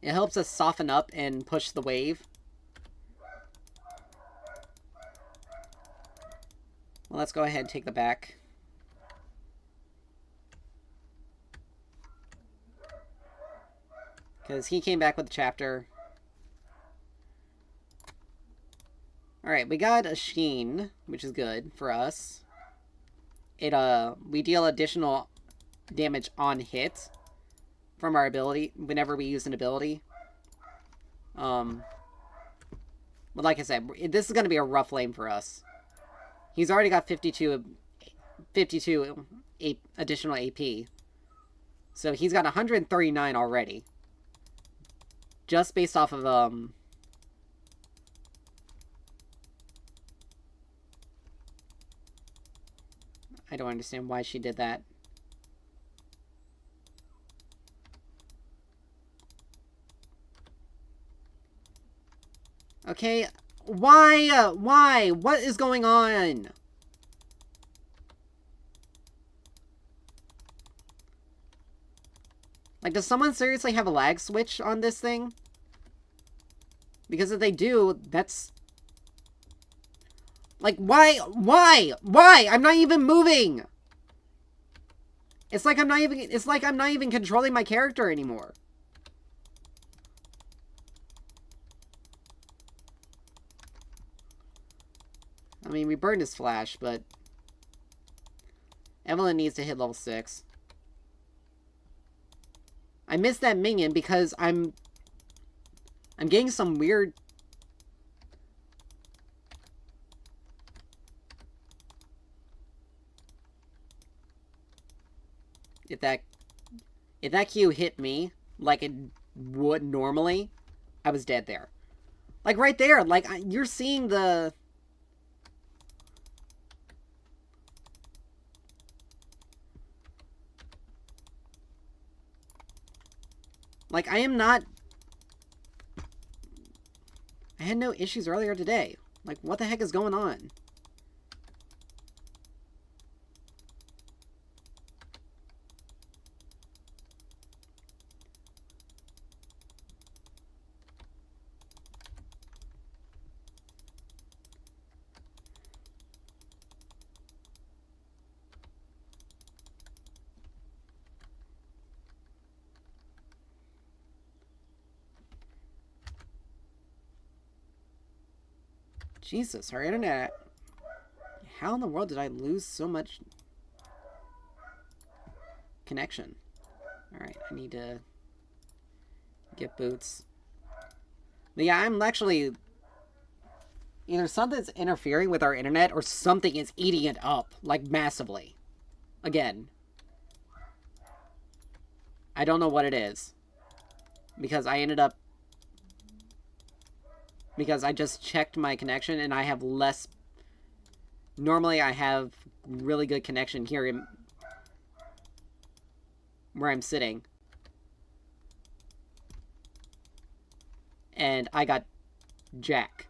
It helps us soften up and push the wave. Well, let's go ahead and take the back. Because he came back with the chapter. Alright, we got a Sheen, which is good for us. We deal additional damage on hit from our ability, whenever we use an ability. But like I said, this is going to be a rough lane for us. He's already got 52 additional AP. So he's got 139 already. Just based off of, I don't understand why she did that. Okay, why? Why? What is going on? Like, does someone seriously have a lag switch on this thing? Because if they do, that's... Like, why? Why? Why? I'm not even moving! It's like I'm not even controlling my character anymore. I mean, we burned his flash, but Evelyn needs to hit level 6. I missed that minion because I'm getting some weird... If that Q hit me like it would normally, I was dead there. Like, right there, like, you're seeing the... Like, I am not... I had no issues earlier today. Like, what the heck is going on? Jesus, our internet... How in the world did I lose so much connection? Alright, I need to get boots. But yeah, I'm actually... Either something's interfering with our internet or something is eating it up, like, massively. Again. I don't know what it is. Because I ended up... Because I just checked my connection and I have less... Normally I have really good connection here in... where I'm sitting. And I got jack.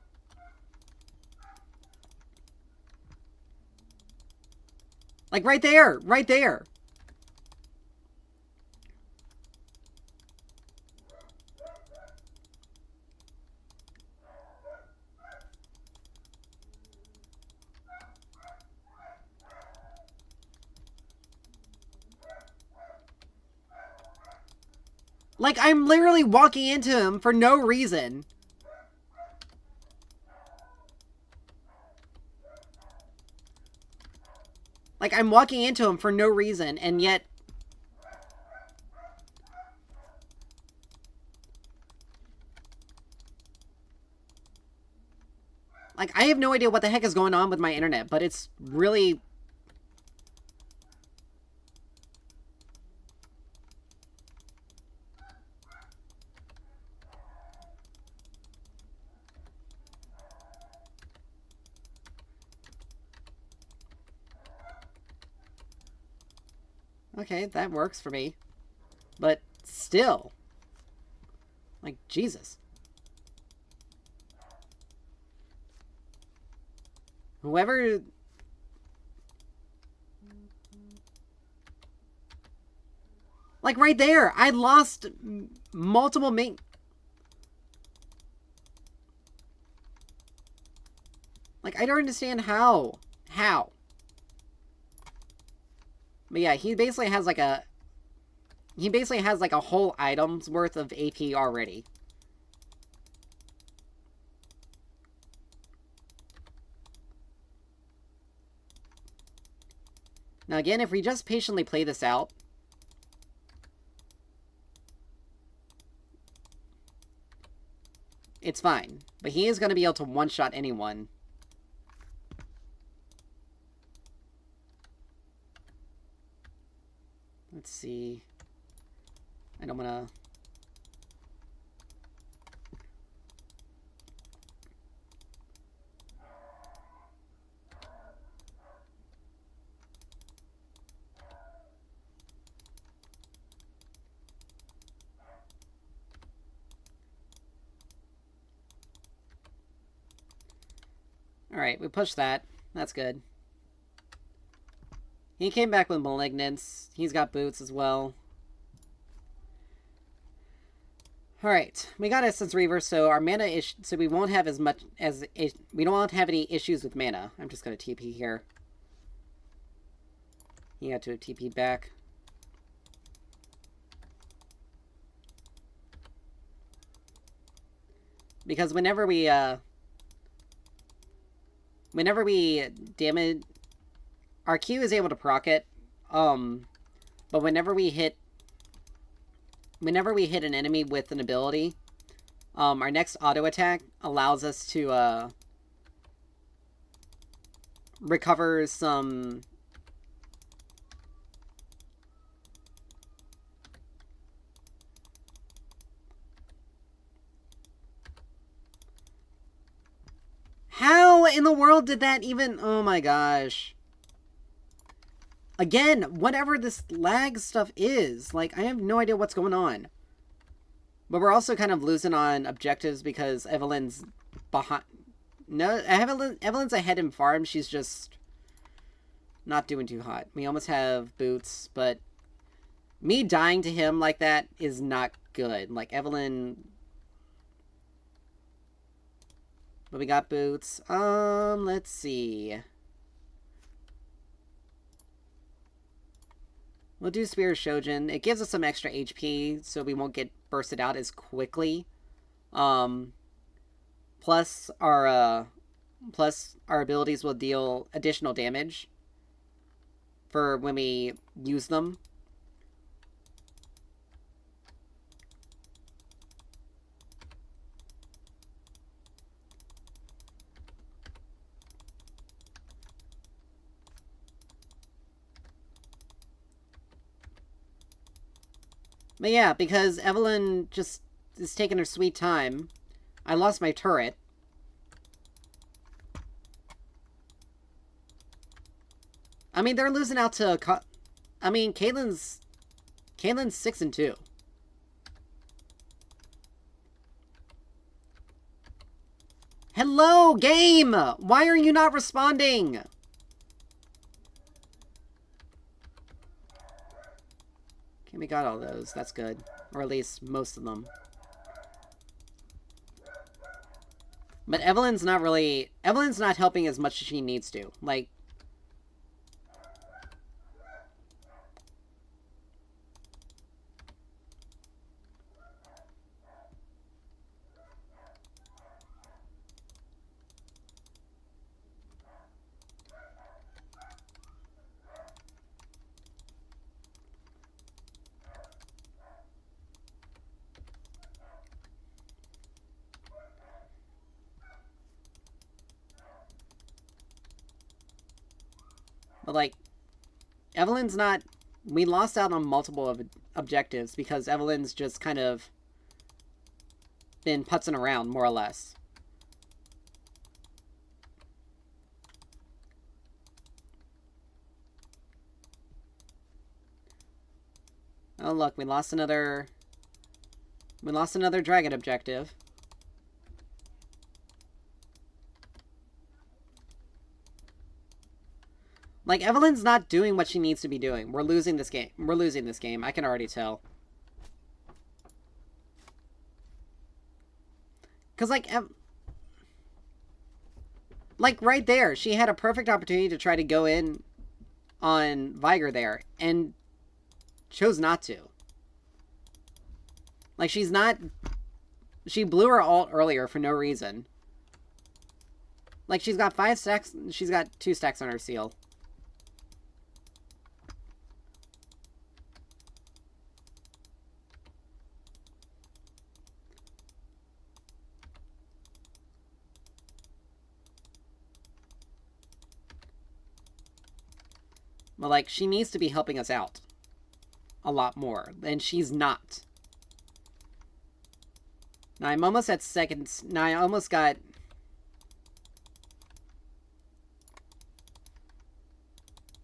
Like, right there! Right there! Like, I'm literally walking into him for no reason. Like, I'm walking into him for no reason, and yet... Like, I have no idea what the heck is going on with my internet, but it's really... Okay, that works for me. But still. Like, Jesus. Whoever... Like, right there! I lost multiple Like, I don't understand how. How? But yeah, he basically has like a... He basically has like a whole item's worth of AP already. Now again, if we just patiently play this out... It's fine. But he is going to be able to one-shot anyone. Let's see. I don't want to... Alright, we pushed that. That's good. He came back with Malignance. He's got boots as well. Alright, we got Essence Reaver, so our mana so we won't have as much as... We don't have any issues with mana. I'm just going to TP here. He had to TP back. Because whenever we damage... Our Q is able to proc it, but whenever we hit an enemy with an ability, our next auto attack allows us to recover some... How in the world did that even... Oh my gosh. Again, whatever this lag stuff is, like, I have no idea what's going on. But we're also kind of losing on objectives because Evelyn's behind... No, Evelyn's ahead in farm. She's just not doing too hot. We almost have boots, but me dying to him like that is not good. Like, Evelyn... But we got boots. Let's see... We'll do Spear of Shojin. It gives us some extra HP, so we won't get bursted out as quickly. Plus our abilities will deal additional damage for when we use them. But yeah, because Evelyn just is taking her sweet time. I lost my turret. I mean, they're losing out to... I mean, Caitlyn's 6-2. Hello, game! Why are you not responding? Okay, we got all those. That's good. Or at least most of them. But Evelyn's not really... Evelyn's not helping as much as she needs to. Like... But, like, Evelyn's not... We lost out on multiple objectives because Evelyn's just kind of been putzing around, more or less. Oh, look, we lost another dragon objective. Like, Evelyn's not doing what she needs to be doing. We're losing this game. We're losing this game. I can already tell. Because, like, right there, she had a perfect opportunity to try to go in on Viger there, and chose not to. Like, she's not... She blew her ult earlier for no reason. Like, she's got 5 stacks... She's got 2 stacks on her seal. But, like, she needs to be helping us out a lot more, and she's not. Now, I'm almost at seconds. Now, I almost got...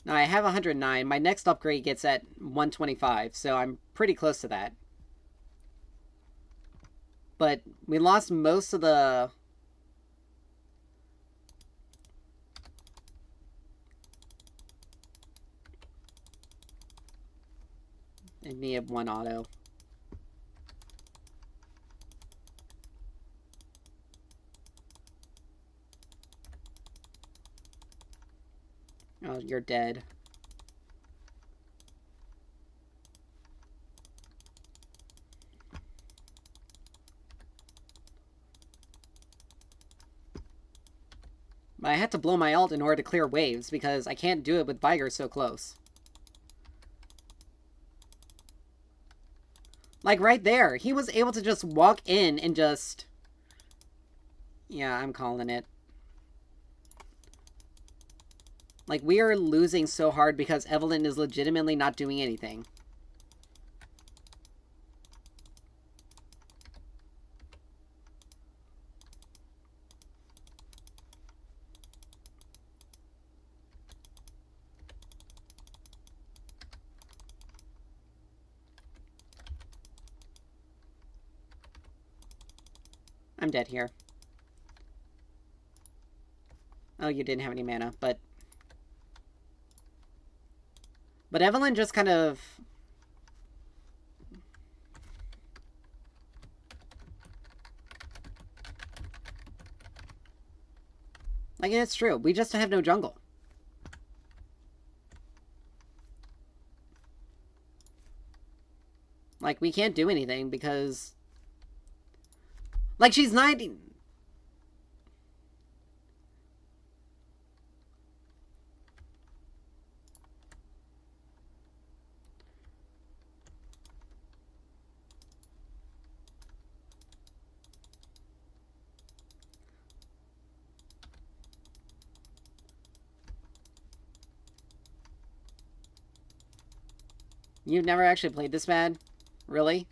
Now, I have 109. My next upgrade gets at 125, so I'm pretty close to that. But we lost most of the... And me have 1 auto. Oh, you're dead. But I had to blow my ult in order to clear waves, because I can't do it with Viger so close. Like, right there, he was able to just walk in and just... Yeah, I'm calling it. Like, we are losing so hard because Evelyn is legitimately not doing anything. I'm dead here. Oh, you didn't have any mana, but... But Evelyn just kind of... Like, it's true. We just have no jungle. Like, we can't do anything because... Like, she's 90... You've never actually played this bad? Really?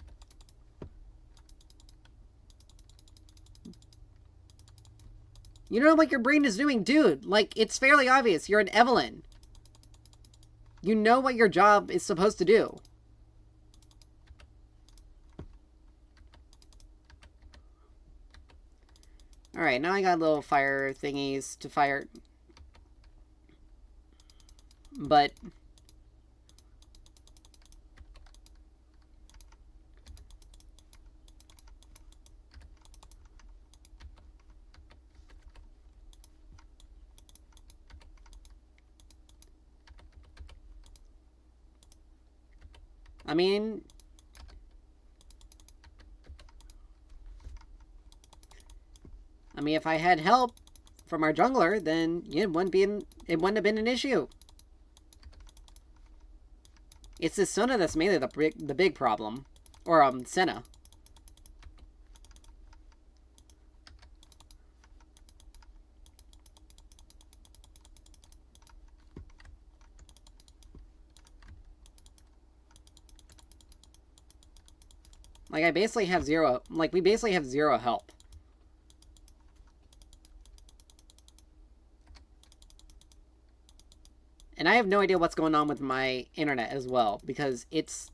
You know what your brain is doing, dude. Like, it's fairly obvious. You're an Evelyn. You know what your job is supposed to do. Alright, now I got little fire thingies to fire. But... I mean... if I had help from our jungler, then it wouldn't have been an issue. It's the Sona that's mainly the big problem. Or, Senna. Like, I basically have zero... Like, we basically have zero help. And I have no idea what's going on with my internet as well, because it's...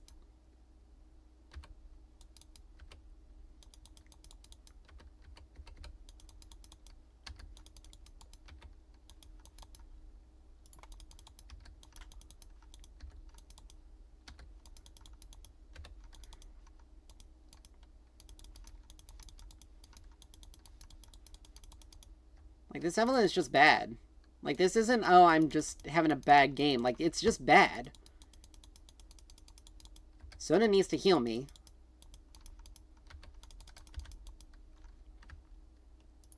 Like, this Evelyn is just bad. Like, this isn't, oh, I'm just having a bad game. Like, it's just bad. Sona needs to heal me.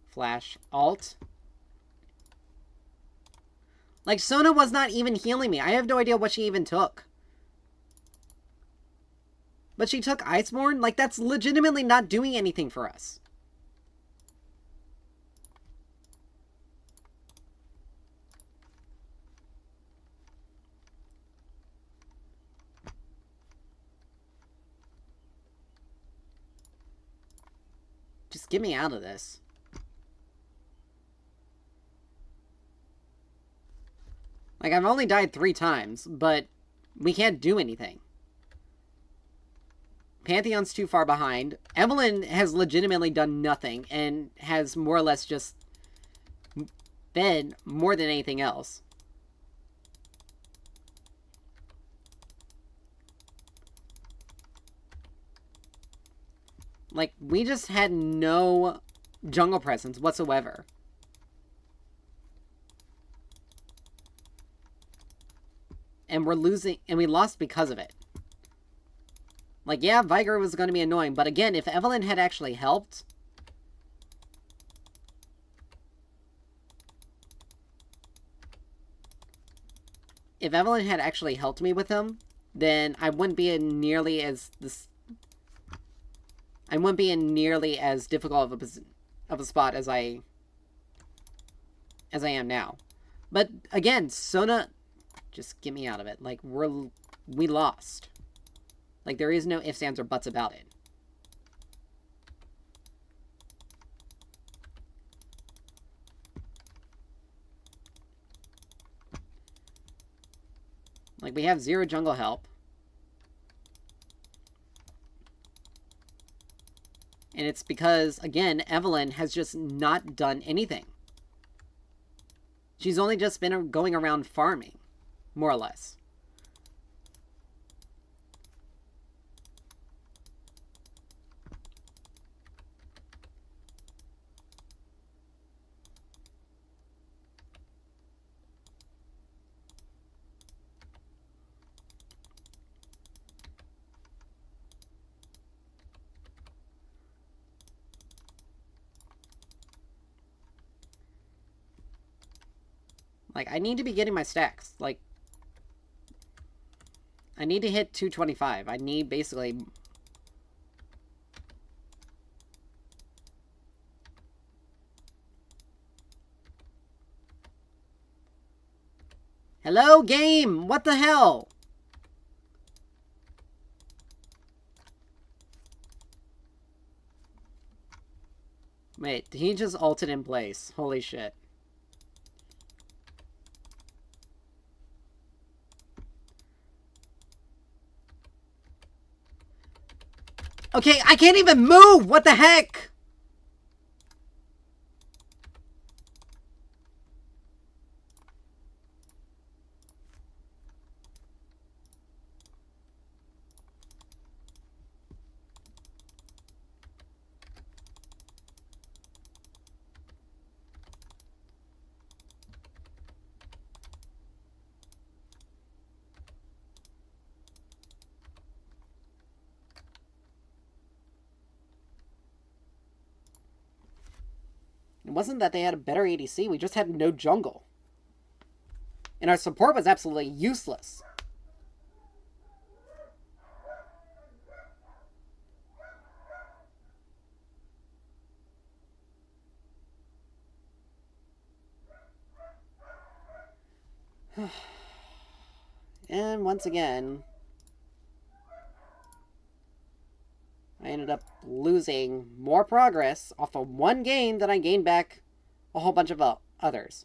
Flash. Alt. Like, Sona was not even healing me. I have no idea what she even took. But she took Iceborne? Like, that's legitimately not doing anything for us. Just get me out of this. Like, I've only died 3 times, but we can't do anything. Pantheon's too far behind. Evelyn has legitimately done nothing and has more or less just fed more than anything else. Like, we just had no jungle presence whatsoever. And we're losing, and we lost because of it. Like, yeah, Viger was going to be annoying, but again, if Evelyn had actually helped... If Evelyn had actually helped me with him, then I wouldn't be in nearly as... I wouldn't be in nearly as difficult of a spot as I am now. But again, Sona, just get me out of it. Like, we lost. Like, there is no ifs, ands, or buts about it. Like, we have 0 jungle help. And it's because, again, Evelyn has just not done anything. She's only just been going around farming, more or less. Like, I need to be getting my stacks. Like, I need to hit 225. I need, basically... Hello, game! What the hell? Wait, he just ulted in place. Holy shit. Okay, I can't even move! What the heck? It wasn't that they had a better ADC, we just had no jungle. And our support was absolutely useless. And once again, I ended up losing more progress off of one game than I gained back a whole bunch of others.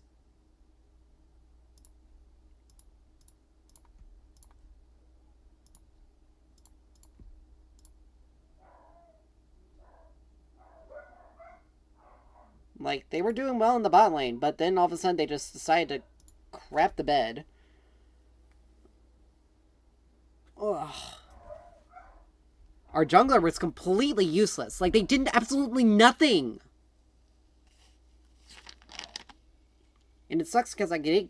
Like, they were doing well in the bot lane, but then all of a sudden they just decided to crap the bed. Ugh. Our jungler was completely useless. Like, they did absolutely nothing. And it sucks because I did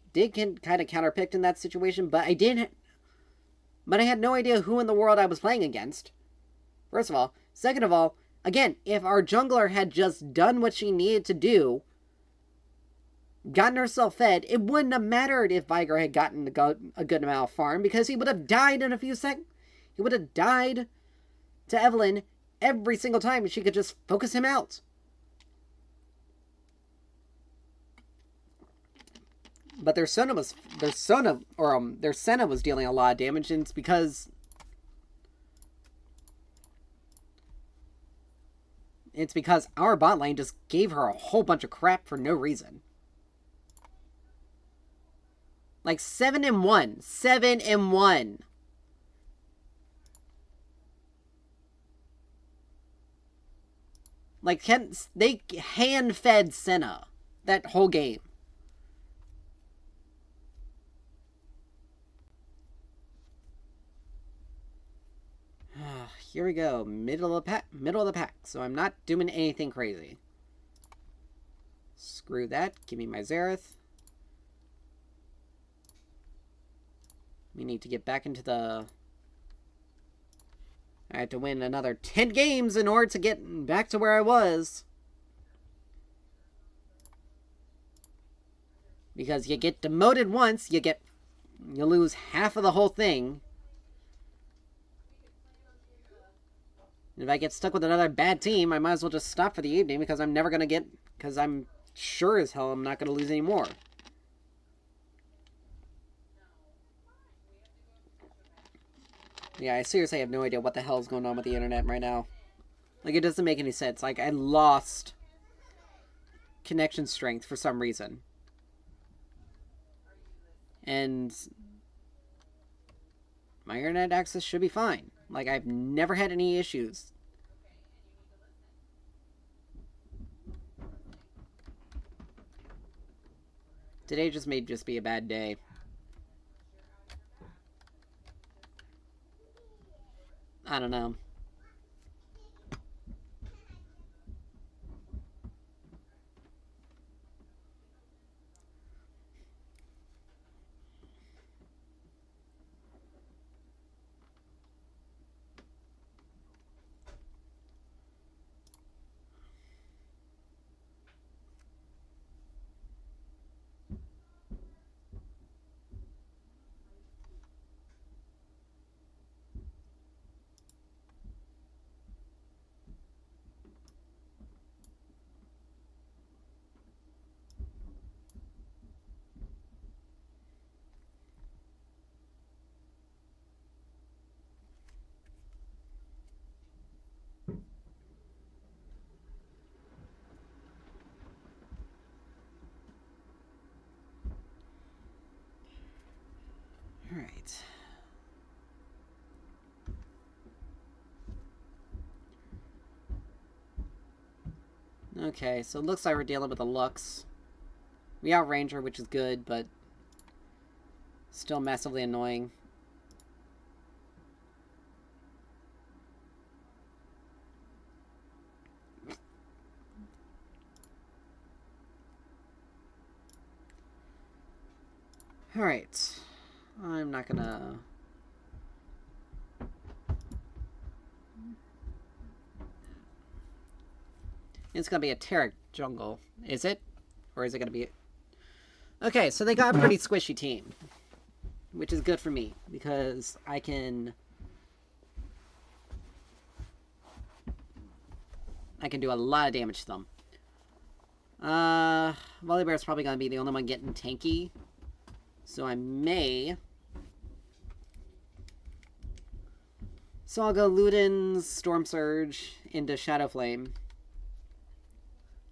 kind of counterpicked in that situation, but I had no idea who in the world I was playing against. First of all. Second of all, again, if our jungler had just done what she needed to do, gotten herself fed, it wouldn't have mattered if Viger had gotten a good amount of farm, because he would have died in a few seconds. He would have died to Evelyn every single time, and she could just focus him out. But their Senna was dealing a lot of damage, and it's because our bot lane just gave her a whole bunch of crap for no reason. Like 7-1. 7-1. Like, they hand-fed Senna that whole game. Here we go. Middle of the pack. So I'm not doing anything crazy. Screw that. Give me my Xerath. We need to get back into the... I had to win another 10 games in order to get back to where I was. Because you get demoted once, you lose half of the whole thing. And if I get stuck with another bad team, I might as well just stop for the evening, because I'm never gonna get... Because I'm sure as hell I'm not gonna lose any more. Yeah, I seriously have no idea what the hell is going on with the internet right now. Like, it doesn't make any sense. Like, I lost connection strength for some reason. And my internet access should be fine. Like, I've never had any issues. Today may just be a bad day. I don't know. Okay, so it looks like we're dealing with a Lux. We outrange her, which is good, but still massively annoying. Alright. I'm not gonna... It's gonna be a Terran jungle. Is it? Or is it gonna be... Okay, so they got a pretty squishy team. Which is good for me, because I can do a lot of damage to them. Volibear's probably gonna be the only one getting tanky. So I may... So I'll go Luden's Storm Surge into Shadow Flame.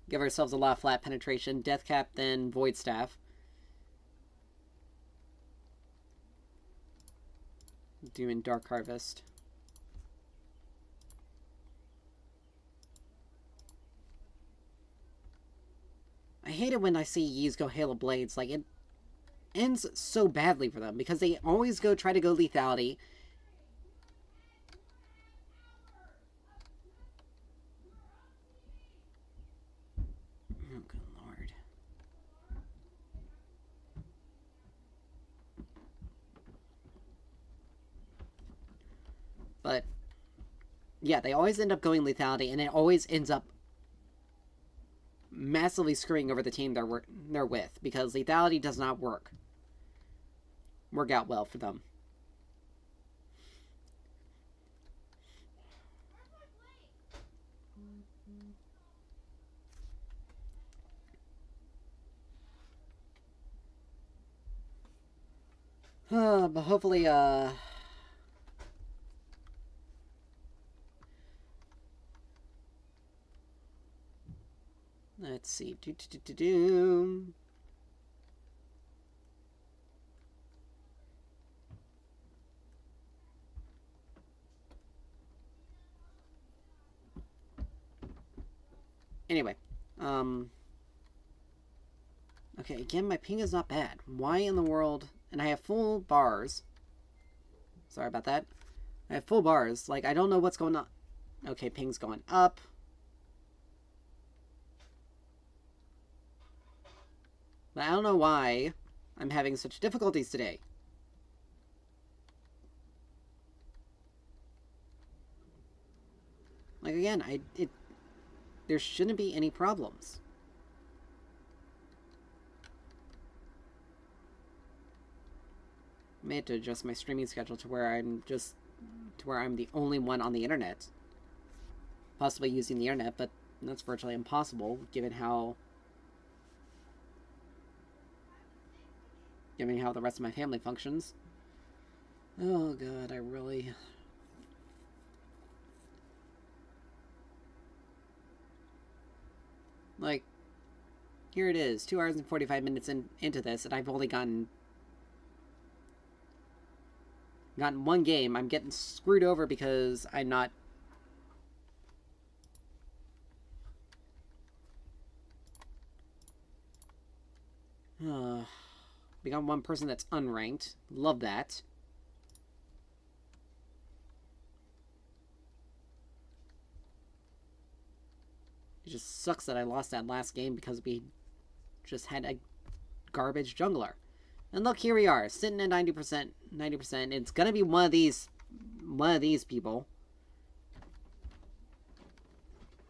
Give ourselves a lot of flat penetration. Death Cap, then Void Staff. Doing Dark Harvest. I hate it when I see Ys go Hail of Blades. Like, it ends so badly for them, because they always try to go lethality. Oh, good lord. But, yeah, they always end up going lethality, and it always ends up massively screwing over the team they're with, because lethality does not work out well for them. But hopefully, let's see. Anyway, okay, again, my ping is not bad. Why in the world? And I have full bars. Sorry about that. I have full bars. Like, I don't know what's going on. Okay, ping's going up. But I don't know why I'm having such difficulties today. Like, again, there shouldn't be any problems. I may have to adjust my streaming schedule to where I'm the only one on the internet. Possibly using the internet, but that's virtually impossible, given how the rest of my family functions. Oh god, I really... Like, here it is, 2 hours and 45 minutes into this, and I've only gotten one game. I'm getting screwed over because I'm not... We got one person that's unranked. Love that. It just sucks that I lost that last game because we just had a garbage jungler. And look, here we are, sitting at 90%. It's gonna be one of these people.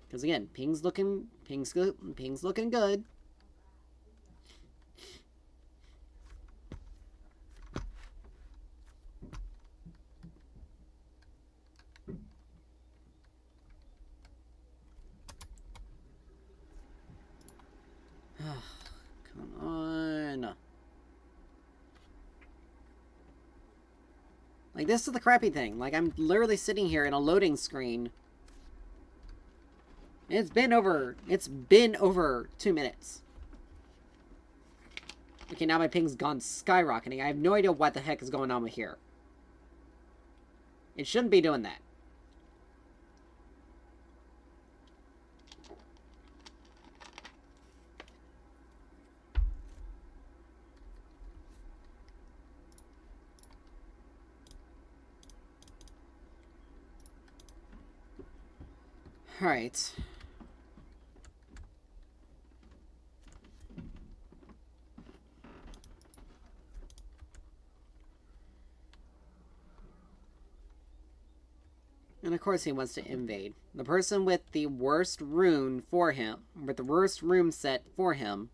Because again, ping's looking good. Come on. Like, this is the crappy thing. Like, I'm literally sitting here in a loading screen. It's been over 2 minutes. Okay, now my ping's gone skyrocketing. I have no idea what the heck is going on with here. It shouldn't be doing that. Alright. And of course he wants to invade. The person with the worst rune for him, with the worst room set for him,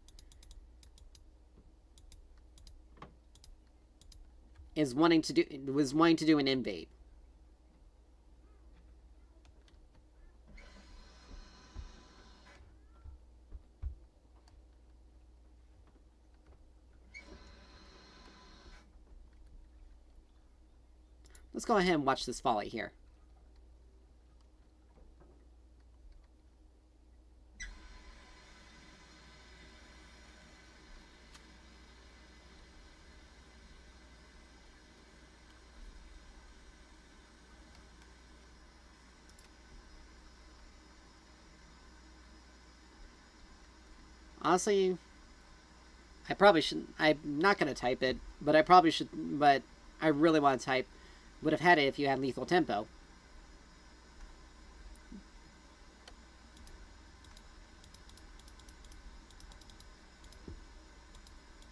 was wanting to do an invade. Let's go ahead and watch this folly here. Honestly, I probably shouldn't. I'm not going to type it, but I probably should. But I really want to type. Would have had it if you had lethal tempo.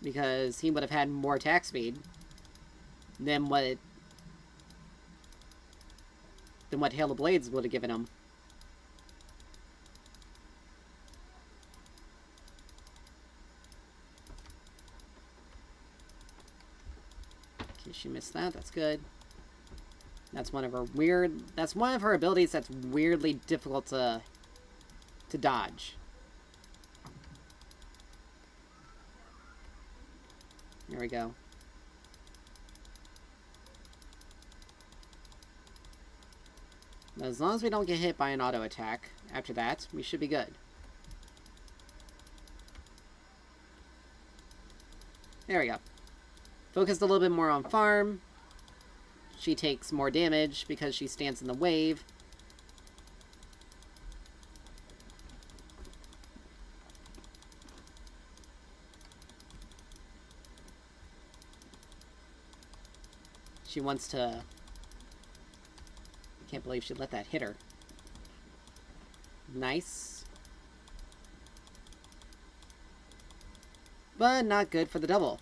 Because he would have had more attack speed than what Hail of Blades would have given him. Okay, she missed that. That's good. That's one of her That's one of her abilities that's weirdly difficult to dodge. There we go. As long as we don't get hit by an auto attack after that, we should be good. There we go. Focused a little bit more on farm. She takes more damage because she stands in the wave. She wants to... I can't believe she let that hit her. Nice. But not good for the double.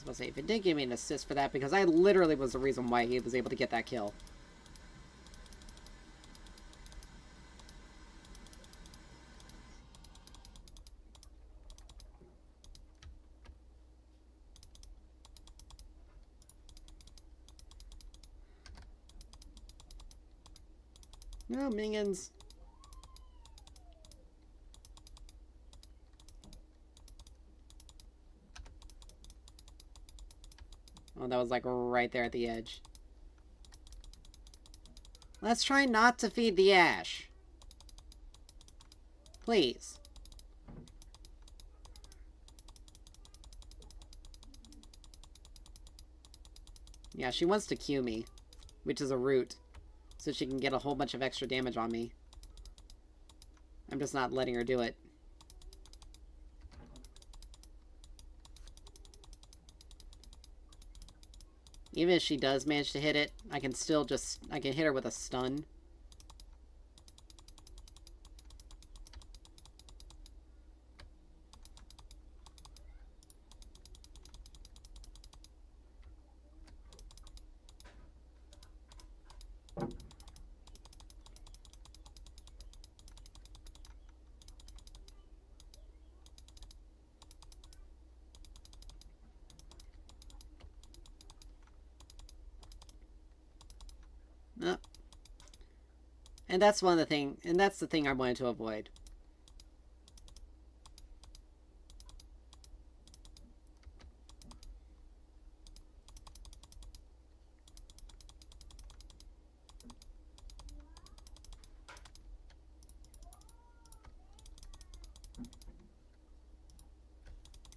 I was going to say, if it did give me an assist for that, because I literally was the reason why he was able to get that kill. No, minions. Oh, that was like right there at the edge. Let's try not to feed the ash. Please. Yeah, she wants to Q me, which is a root, so she can get a whole bunch of extra damage on me. I'm just not letting her do it. Even if she does manage to hit it, I can still just... I can hit her with a stun. And that's one of the thing, and that's the thing I wanted to avoid.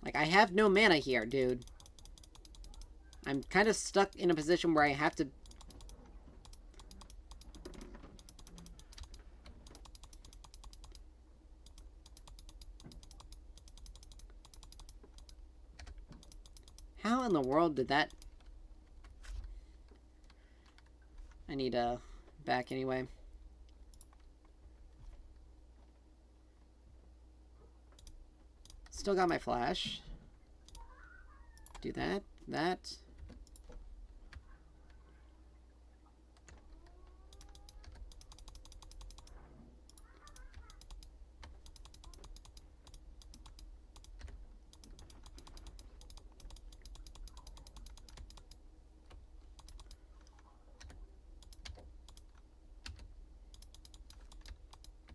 Like, I have no mana here, dude. I'm kind of stuck in a position where I have to... How in the world did that... I need a back anyway. Still got my flash. Do that, that.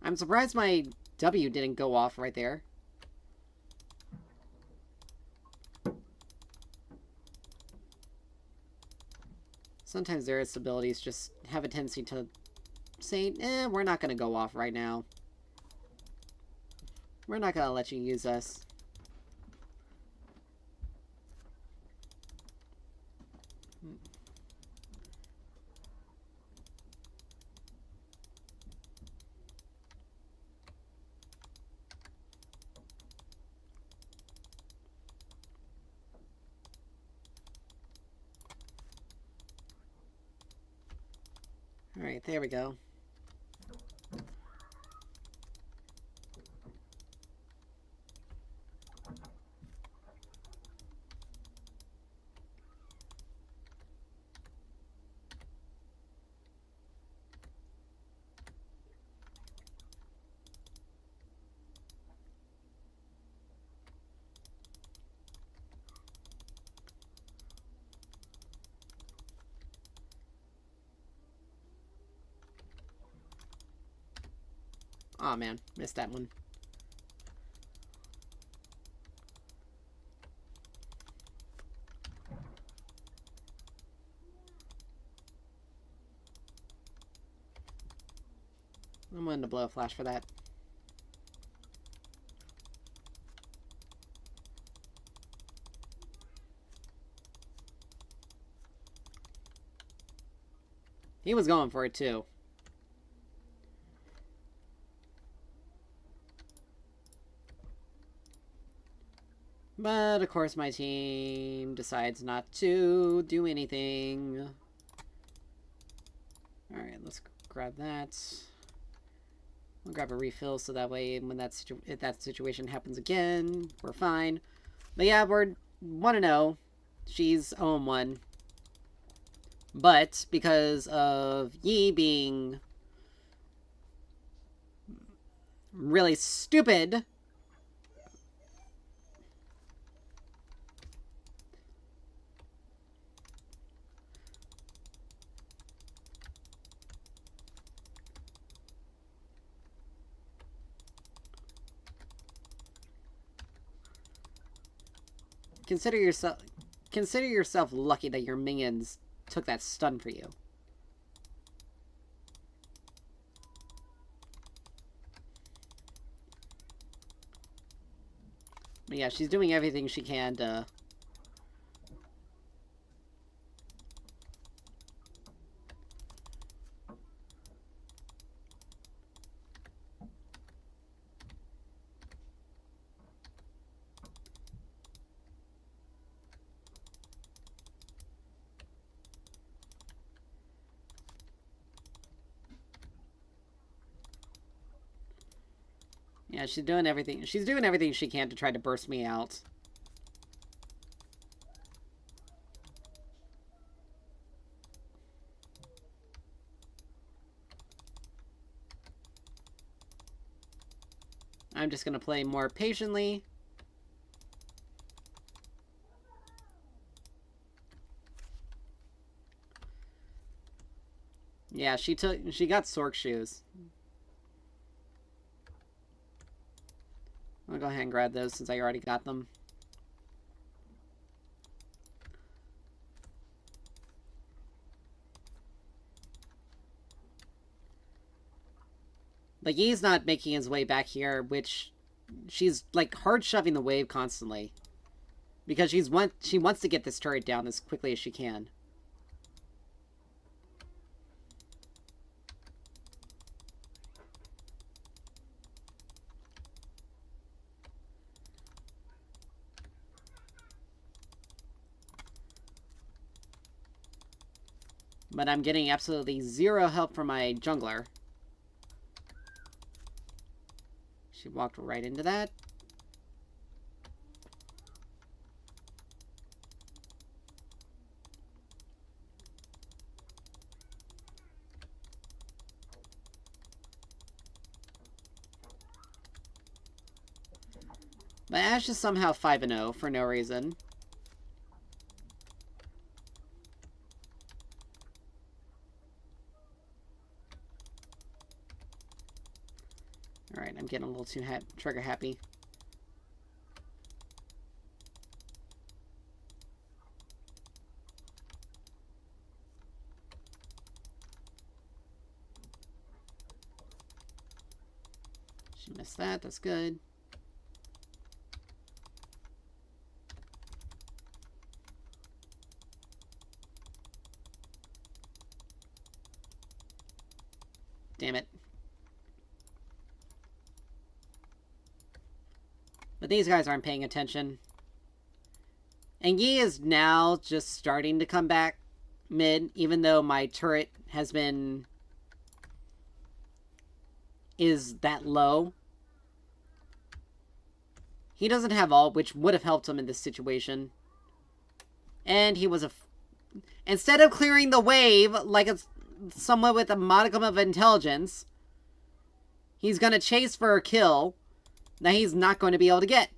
I'm surprised my W didn't go off right there. Sometimes their abilities just have a tendency to say, we're not going to go off right now. We're not going to let you use us. Alright, there we go. Aw, man. Missed that one. I'm willing to blow a flash for that. He was going for it, too. But, of course, my team decides not to do anything. Alright, let's grab that. We'll grab a refill so that way when if that situation happens again, we're fine. But yeah, we're 1-0. She's 0-1. But, because of Yi being really stupid... Consider yourself lucky that your minions took that stun for you. But yeah, she's doing everything she can to... Yeah, she's doing everything. She's doing everything she can to try to burst me out. I'm just gonna play more patiently. Yeah, she got Sork shoes. I'll go ahead and grab those since I already got them. Like, he's not making his way back here, which she's, like, hard shoving the wave constantly. Because she wants to get this turret down as quickly as she can. But I'm getting absolutely zero help from my jungler. She walked right into that. But Ash is somehow 5-0 for no reason. Alright, I'm getting a little too trigger happy. She missed that, that's good. Damn it. But these guys aren't paying attention. And Yi is now just starting to come back mid, even though my turret has been... is that low. He doesn't have ult, which would have helped him in this situation. And he was a... instead of clearing the wave like it's someone with a modicum of intelligence, he's gonna chase for a kill that he's not going to be able to get.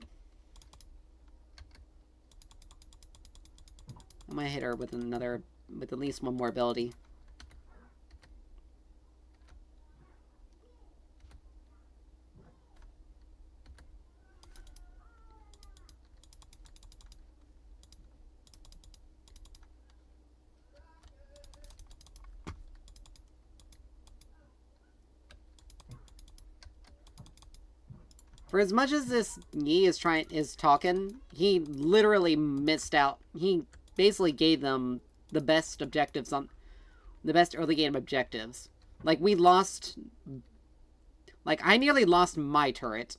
I'm gonna hit her with with at least one more ability. For as much as this Yi is talking, he literally missed out. He basically gave them the best objectives on the best early game objectives. Like we lost, like I nearly lost my turret.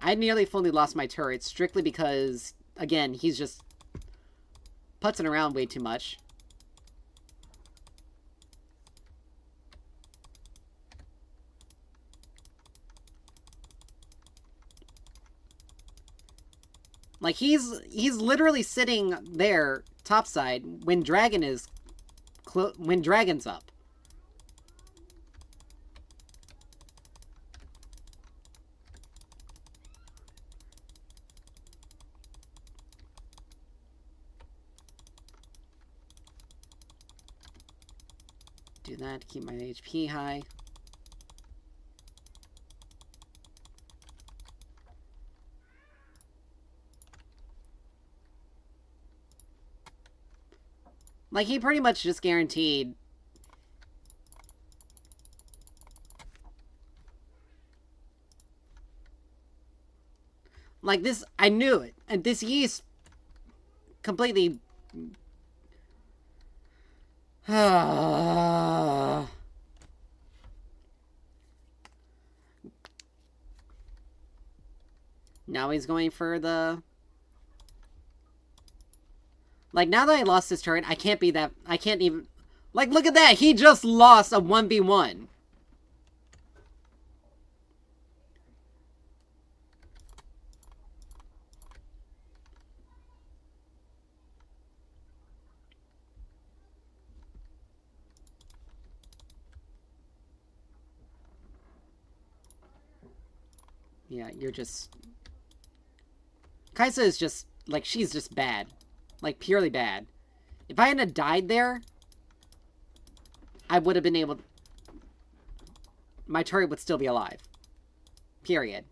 I nearly fully lost my turret strictly because, again, he's just putzing around way too much. Like, he's literally sitting there, topside, when Dragon's up. Do that to keep my HP high. Like, he pretty much just guaranteed... Like, this... I knew it. And this yeast... completely... Now he's going for the... Like, now that I lost this turret, I can't be that... I can't even... Like, look at that! He just lost a 1v1. Yeah, you're just... Kaisa is just... Like, she's just bad. Like, purely bad. If I hadn't died there, I would have been able... My turret would still be alive. Period.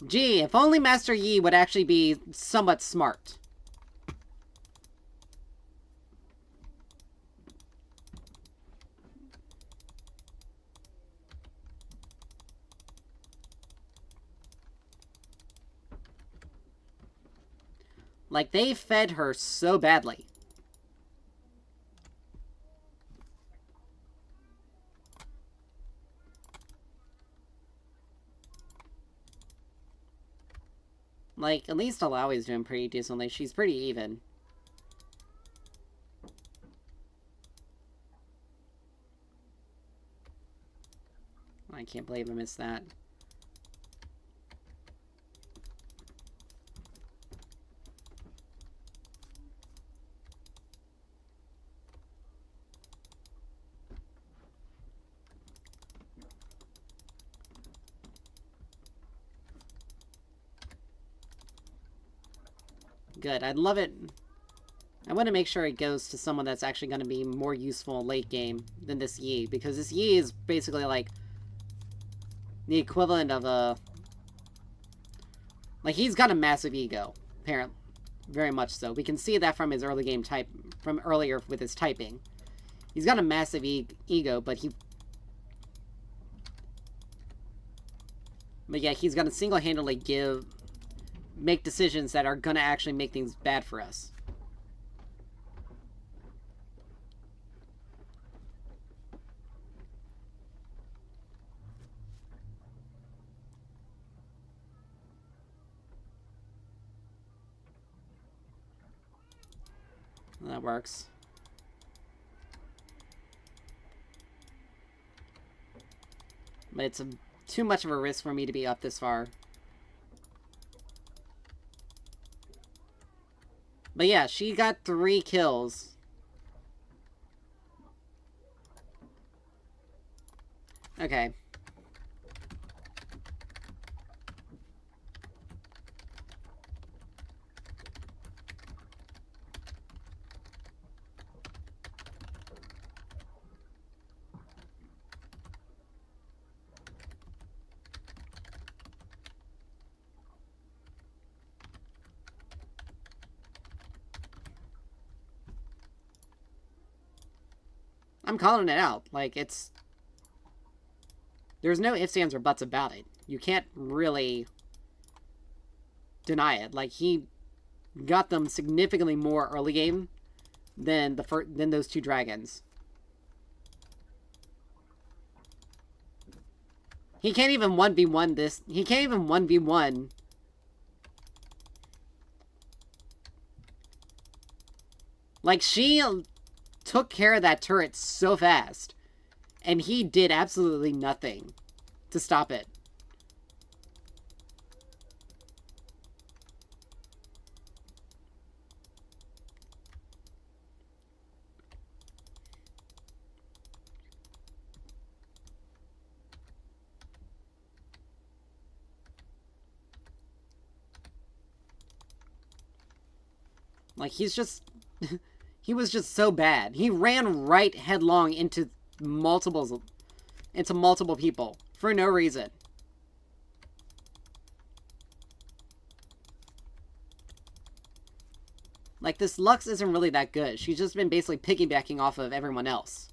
Gee, if only Master Yi would actually be somewhat smart. Like, they fed her so badly. Like, at least Alawi's doing pretty decently. She's pretty even. I can't believe I missed that. Good. I'd love it. I want to make sure it goes to someone that's actually going to be more useful late game than this Yi, because this Yi is basically like the equivalent of a... Like, he's got a massive ego, apparently. Very much so. We can see that from his early game type, from earlier with his typing. He's got a massive ego, but he... But yeah, he's going to single-handedly make decisions that are going to actually make things bad for us. That works. But it's too much of a risk for me to be up this far. But yeah, she got 3 kills. Okay. I'm calling it out. Like, it's... There's no ifs, ands, or buts about it. You can't really deny it. Like, he got them significantly more early game than than those 2 dragons. He can't even 1v1 this. He can't even 1v1. Like, she took care of that turret so fast, and he did absolutely nothing to stop it. Like, he's just... He was just so bad. He ran right headlong into multiple people for no reason. Like, this Lux isn't really that good. She's just been basically piggybacking off of everyone else.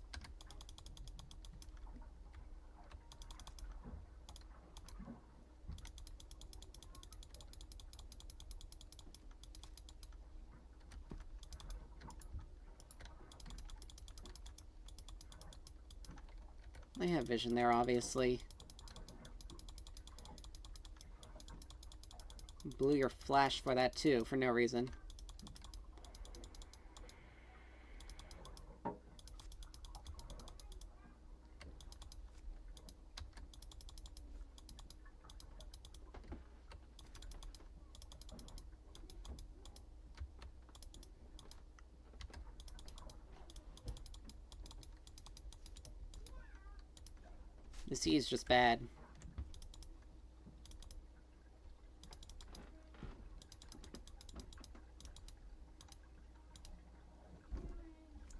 They have vision there, obviously. Blew your flash for that, too, for no reason. The sea is just bad.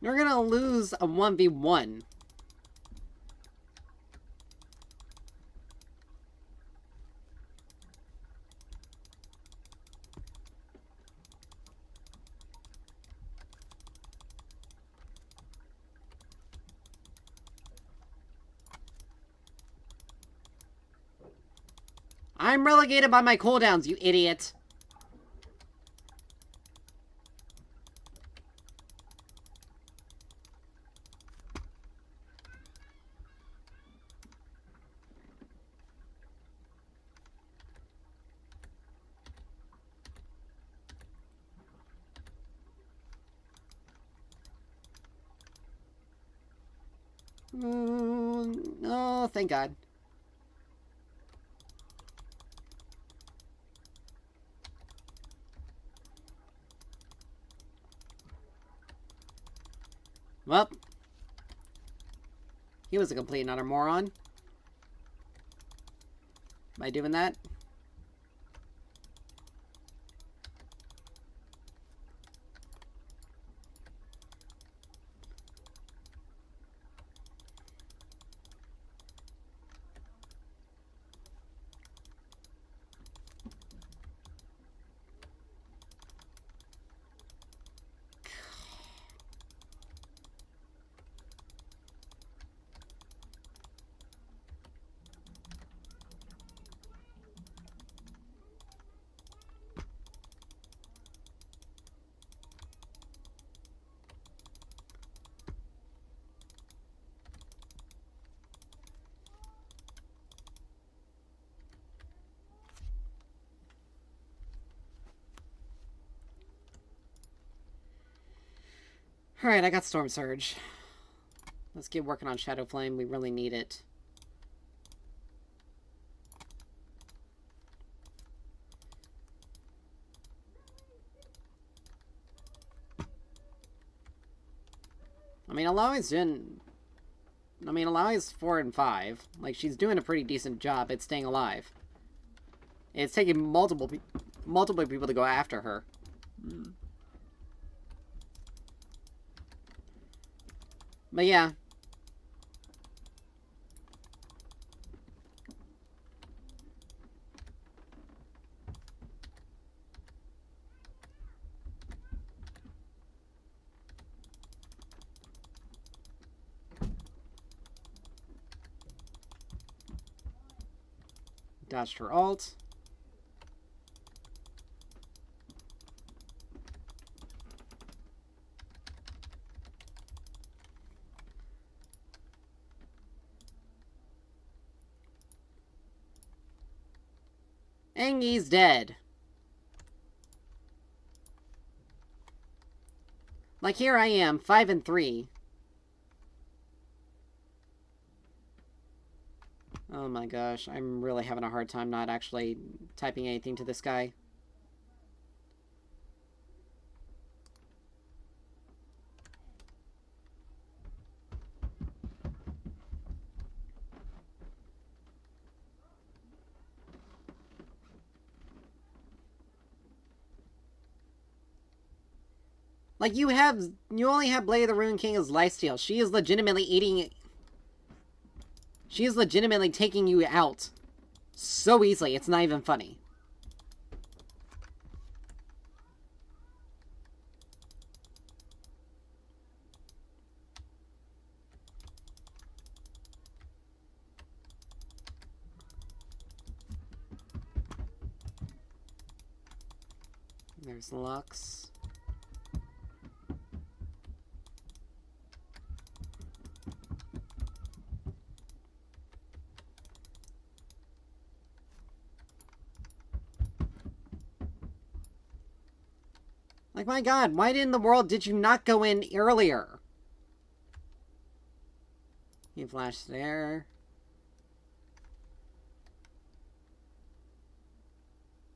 You're gonna lose a 1v1. I'm relegated by my cooldowns, you idiot. Oh, thank God. Well, he was a complete and utter moron by doing that. Alright, I got Storm Surge. Let's get working on Shadow Flame. We really need it. I mean, Alawi's 4 and 5. Like, she's doing a pretty decent job at staying alive. It's taking multiple people to go after her. But yeah. Dodged her ult. And he's dead. Like, here I am, 5 and 3. Oh my gosh, I'm really having a hard time not actually typing anything to this guy. Like, you only have Blade of the Ruined King as lifesteal. She is legitimately eating... She is legitimately taking you out so easily, it's not even funny. There's Lux. Like, my God, why in the world did you not go in earlier? He flashed there.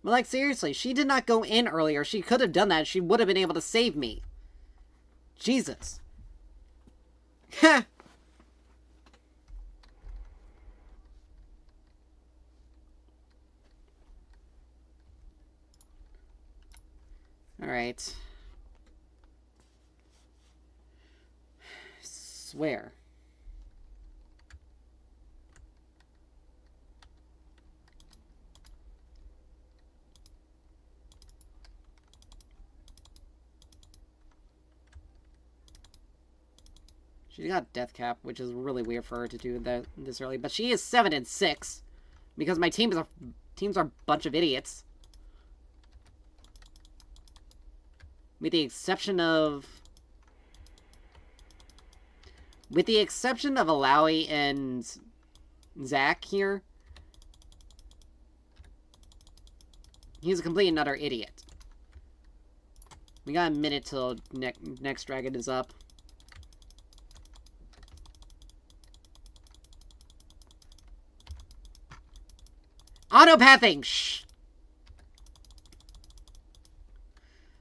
But, like, seriously, she did not go in earlier. She could have done that. She would have been able to save me. Jesus. Heh. Alright. Swear. She got death cap, which is really weird for her to do that this early. But she is 7 and 6 because my team is a teams are a bunch of idiots. With the exception of... With the exception of Alawi and Zach here. He's a complete and utter idiot. We got a minute till next dragon is up. Autopathing! Shh!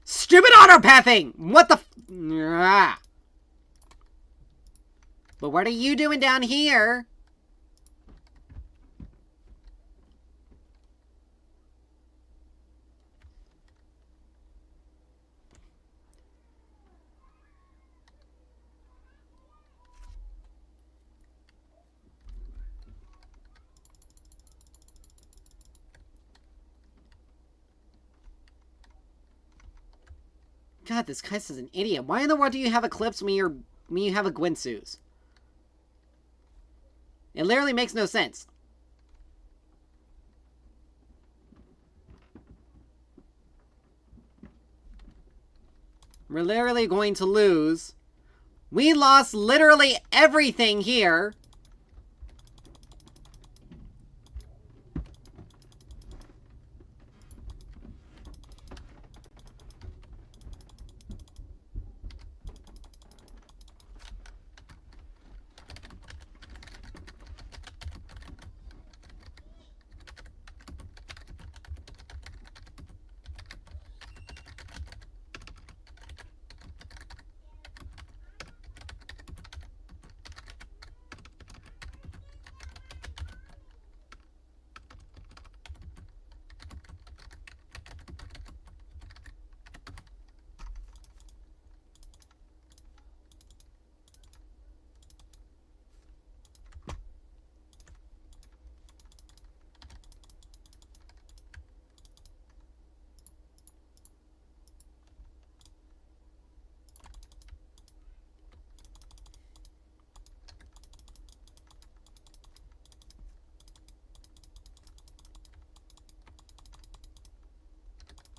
Stupid autopathing! What the f- But what are you doing down here? God, this Kais is an idiot. Why in the world do you have Eclipse when you have a Gwynsu's? It literally makes no sense. We're literally going to lose. We lost literally everything here.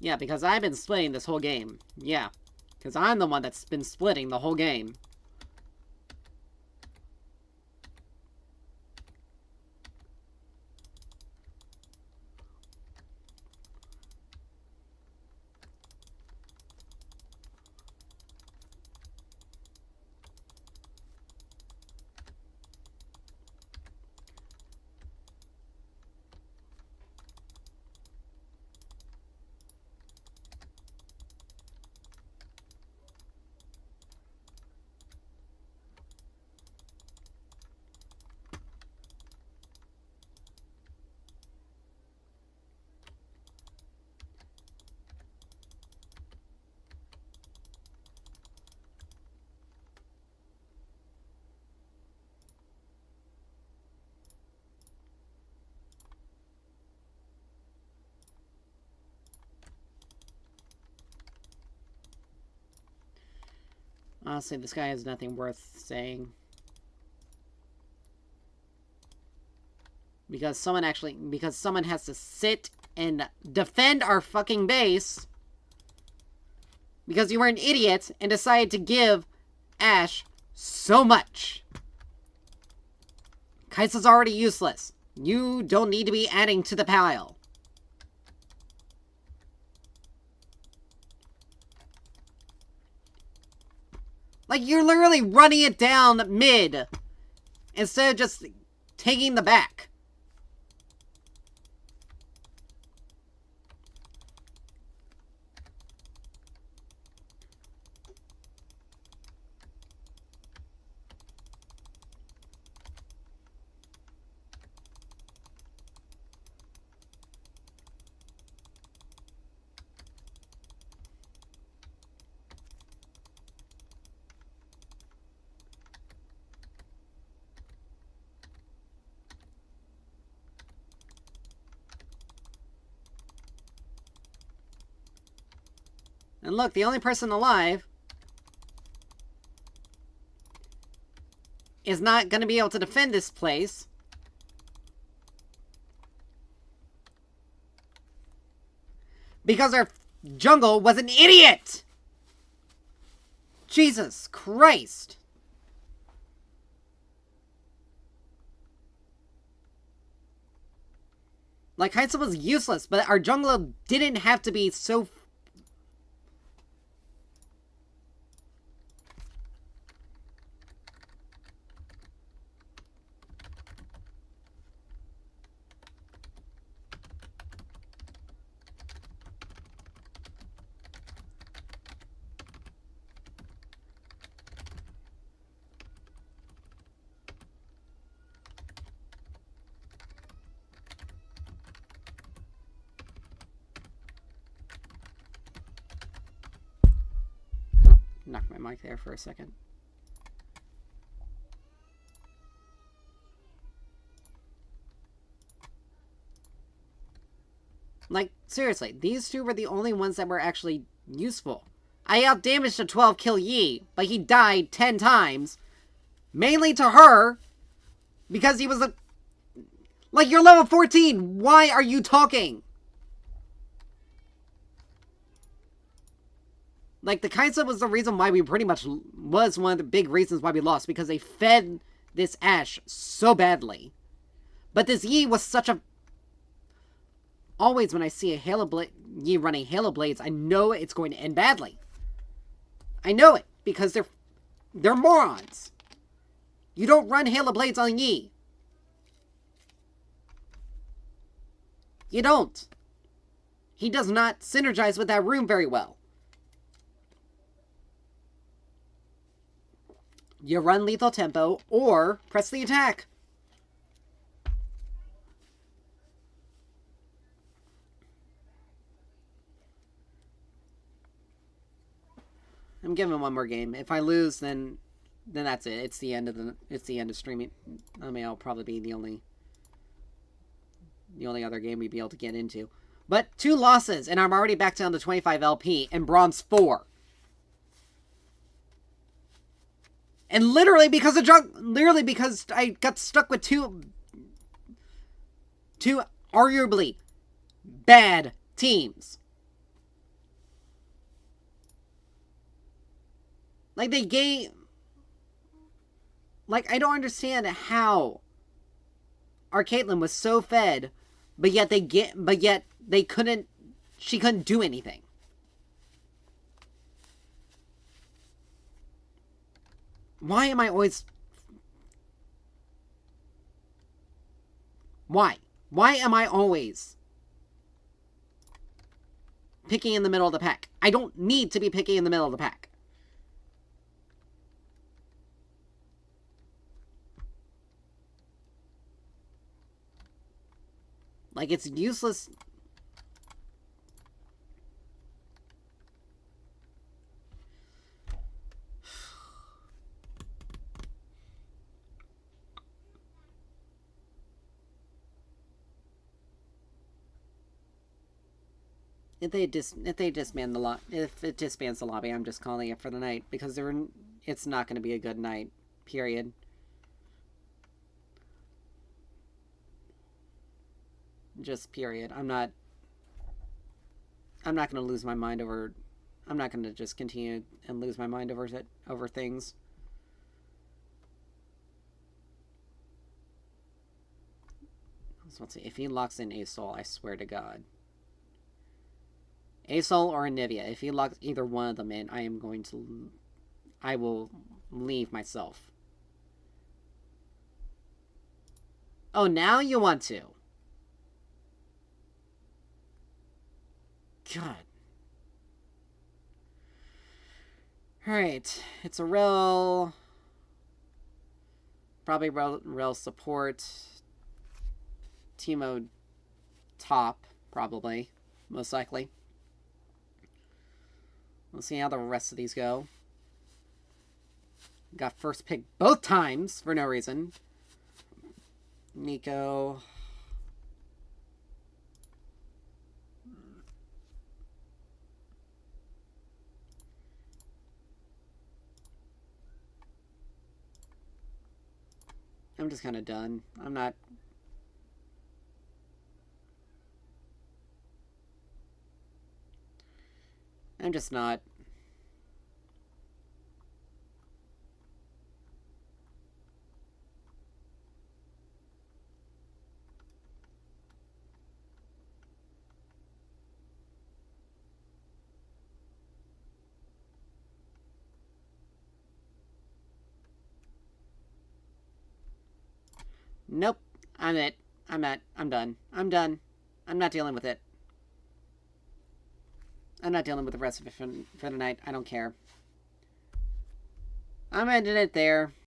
Yeah, because I've been splitting this whole game. Yeah. Because I'm the one that's been splitting the whole game. Honestly, this guy has nothing worth saying. Because someone has to sit and defend our fucking base. Because you were an idiot and decided to give Ash so much. Kaisa's already useless. You don't need to be adding to the pile. Like, you're literally running it down mid instead of just taking the back. And look, the only person alive is not going to be able to defend this place. Because our jungle was an idiot! Jesus Christ! Like, Heisa was useless, but our jungler didn't have to be so... Knocked my mic there for a second. Like, seriously, these two were the only ones that were actually useful. I outdamaged a 12 kill Yi, but he died 10 times. Mainly to her, because he was a... Like, you're level 14, why are you talking? Like, the Kaisa was the reason why we pretty much... was one of the big reasons why we lost, because they fed this Ashe so badly. But this Yi was such a... Always when I see a Halo Blade, Yi running Halo Blades, I know it's going to end badly. I know it, because they're morons. You don't run Halo Blades on Yi. You don't. He does not synergize with that room very well. You run lethal tempo, or press the attack. I'm giving one more game. If I lose, then that's it. It's the end of streaming. I mean, I'll probably be the only other game we'd be able to get into. But 2 losses, and I'm already back down to 25 LP, and bronze 4. And literally because I got stuck with two arguably bad teams. Like, they gave... Like, I don't understand how our Caitlyn was so fed, but yet they couldn't... She couldn't do anything. Why am I always... Why? Why am I always picking in the middle of the pack? I don't need to be picking in the middle of the pack. Like, it's useless. If it disbands the lobby, I'm just calling it for the night, because it's not going to be a good night. Period. Just period. I'm not going to lose my mind over... I'm not going to just continue and lose my mind over things. So let's see. If he locks in ASOL, I swear to God. ASOL or Anivia. If he locks either one of them in, I will leave myself. Oh, now you want to? God. Alright. It's a rel. Probably rel support. Teemo top, probably. Most likely. We'll see how the rest of these go. Got first pick both times for no reason. Nico. I'm just kind of done. I'm not... I'm just not. Nope. I'm it. I'm done. I'm done. I'm not dealing with it. I'm not dealing with the rest of it for the night. I don't care. I'm ending it there.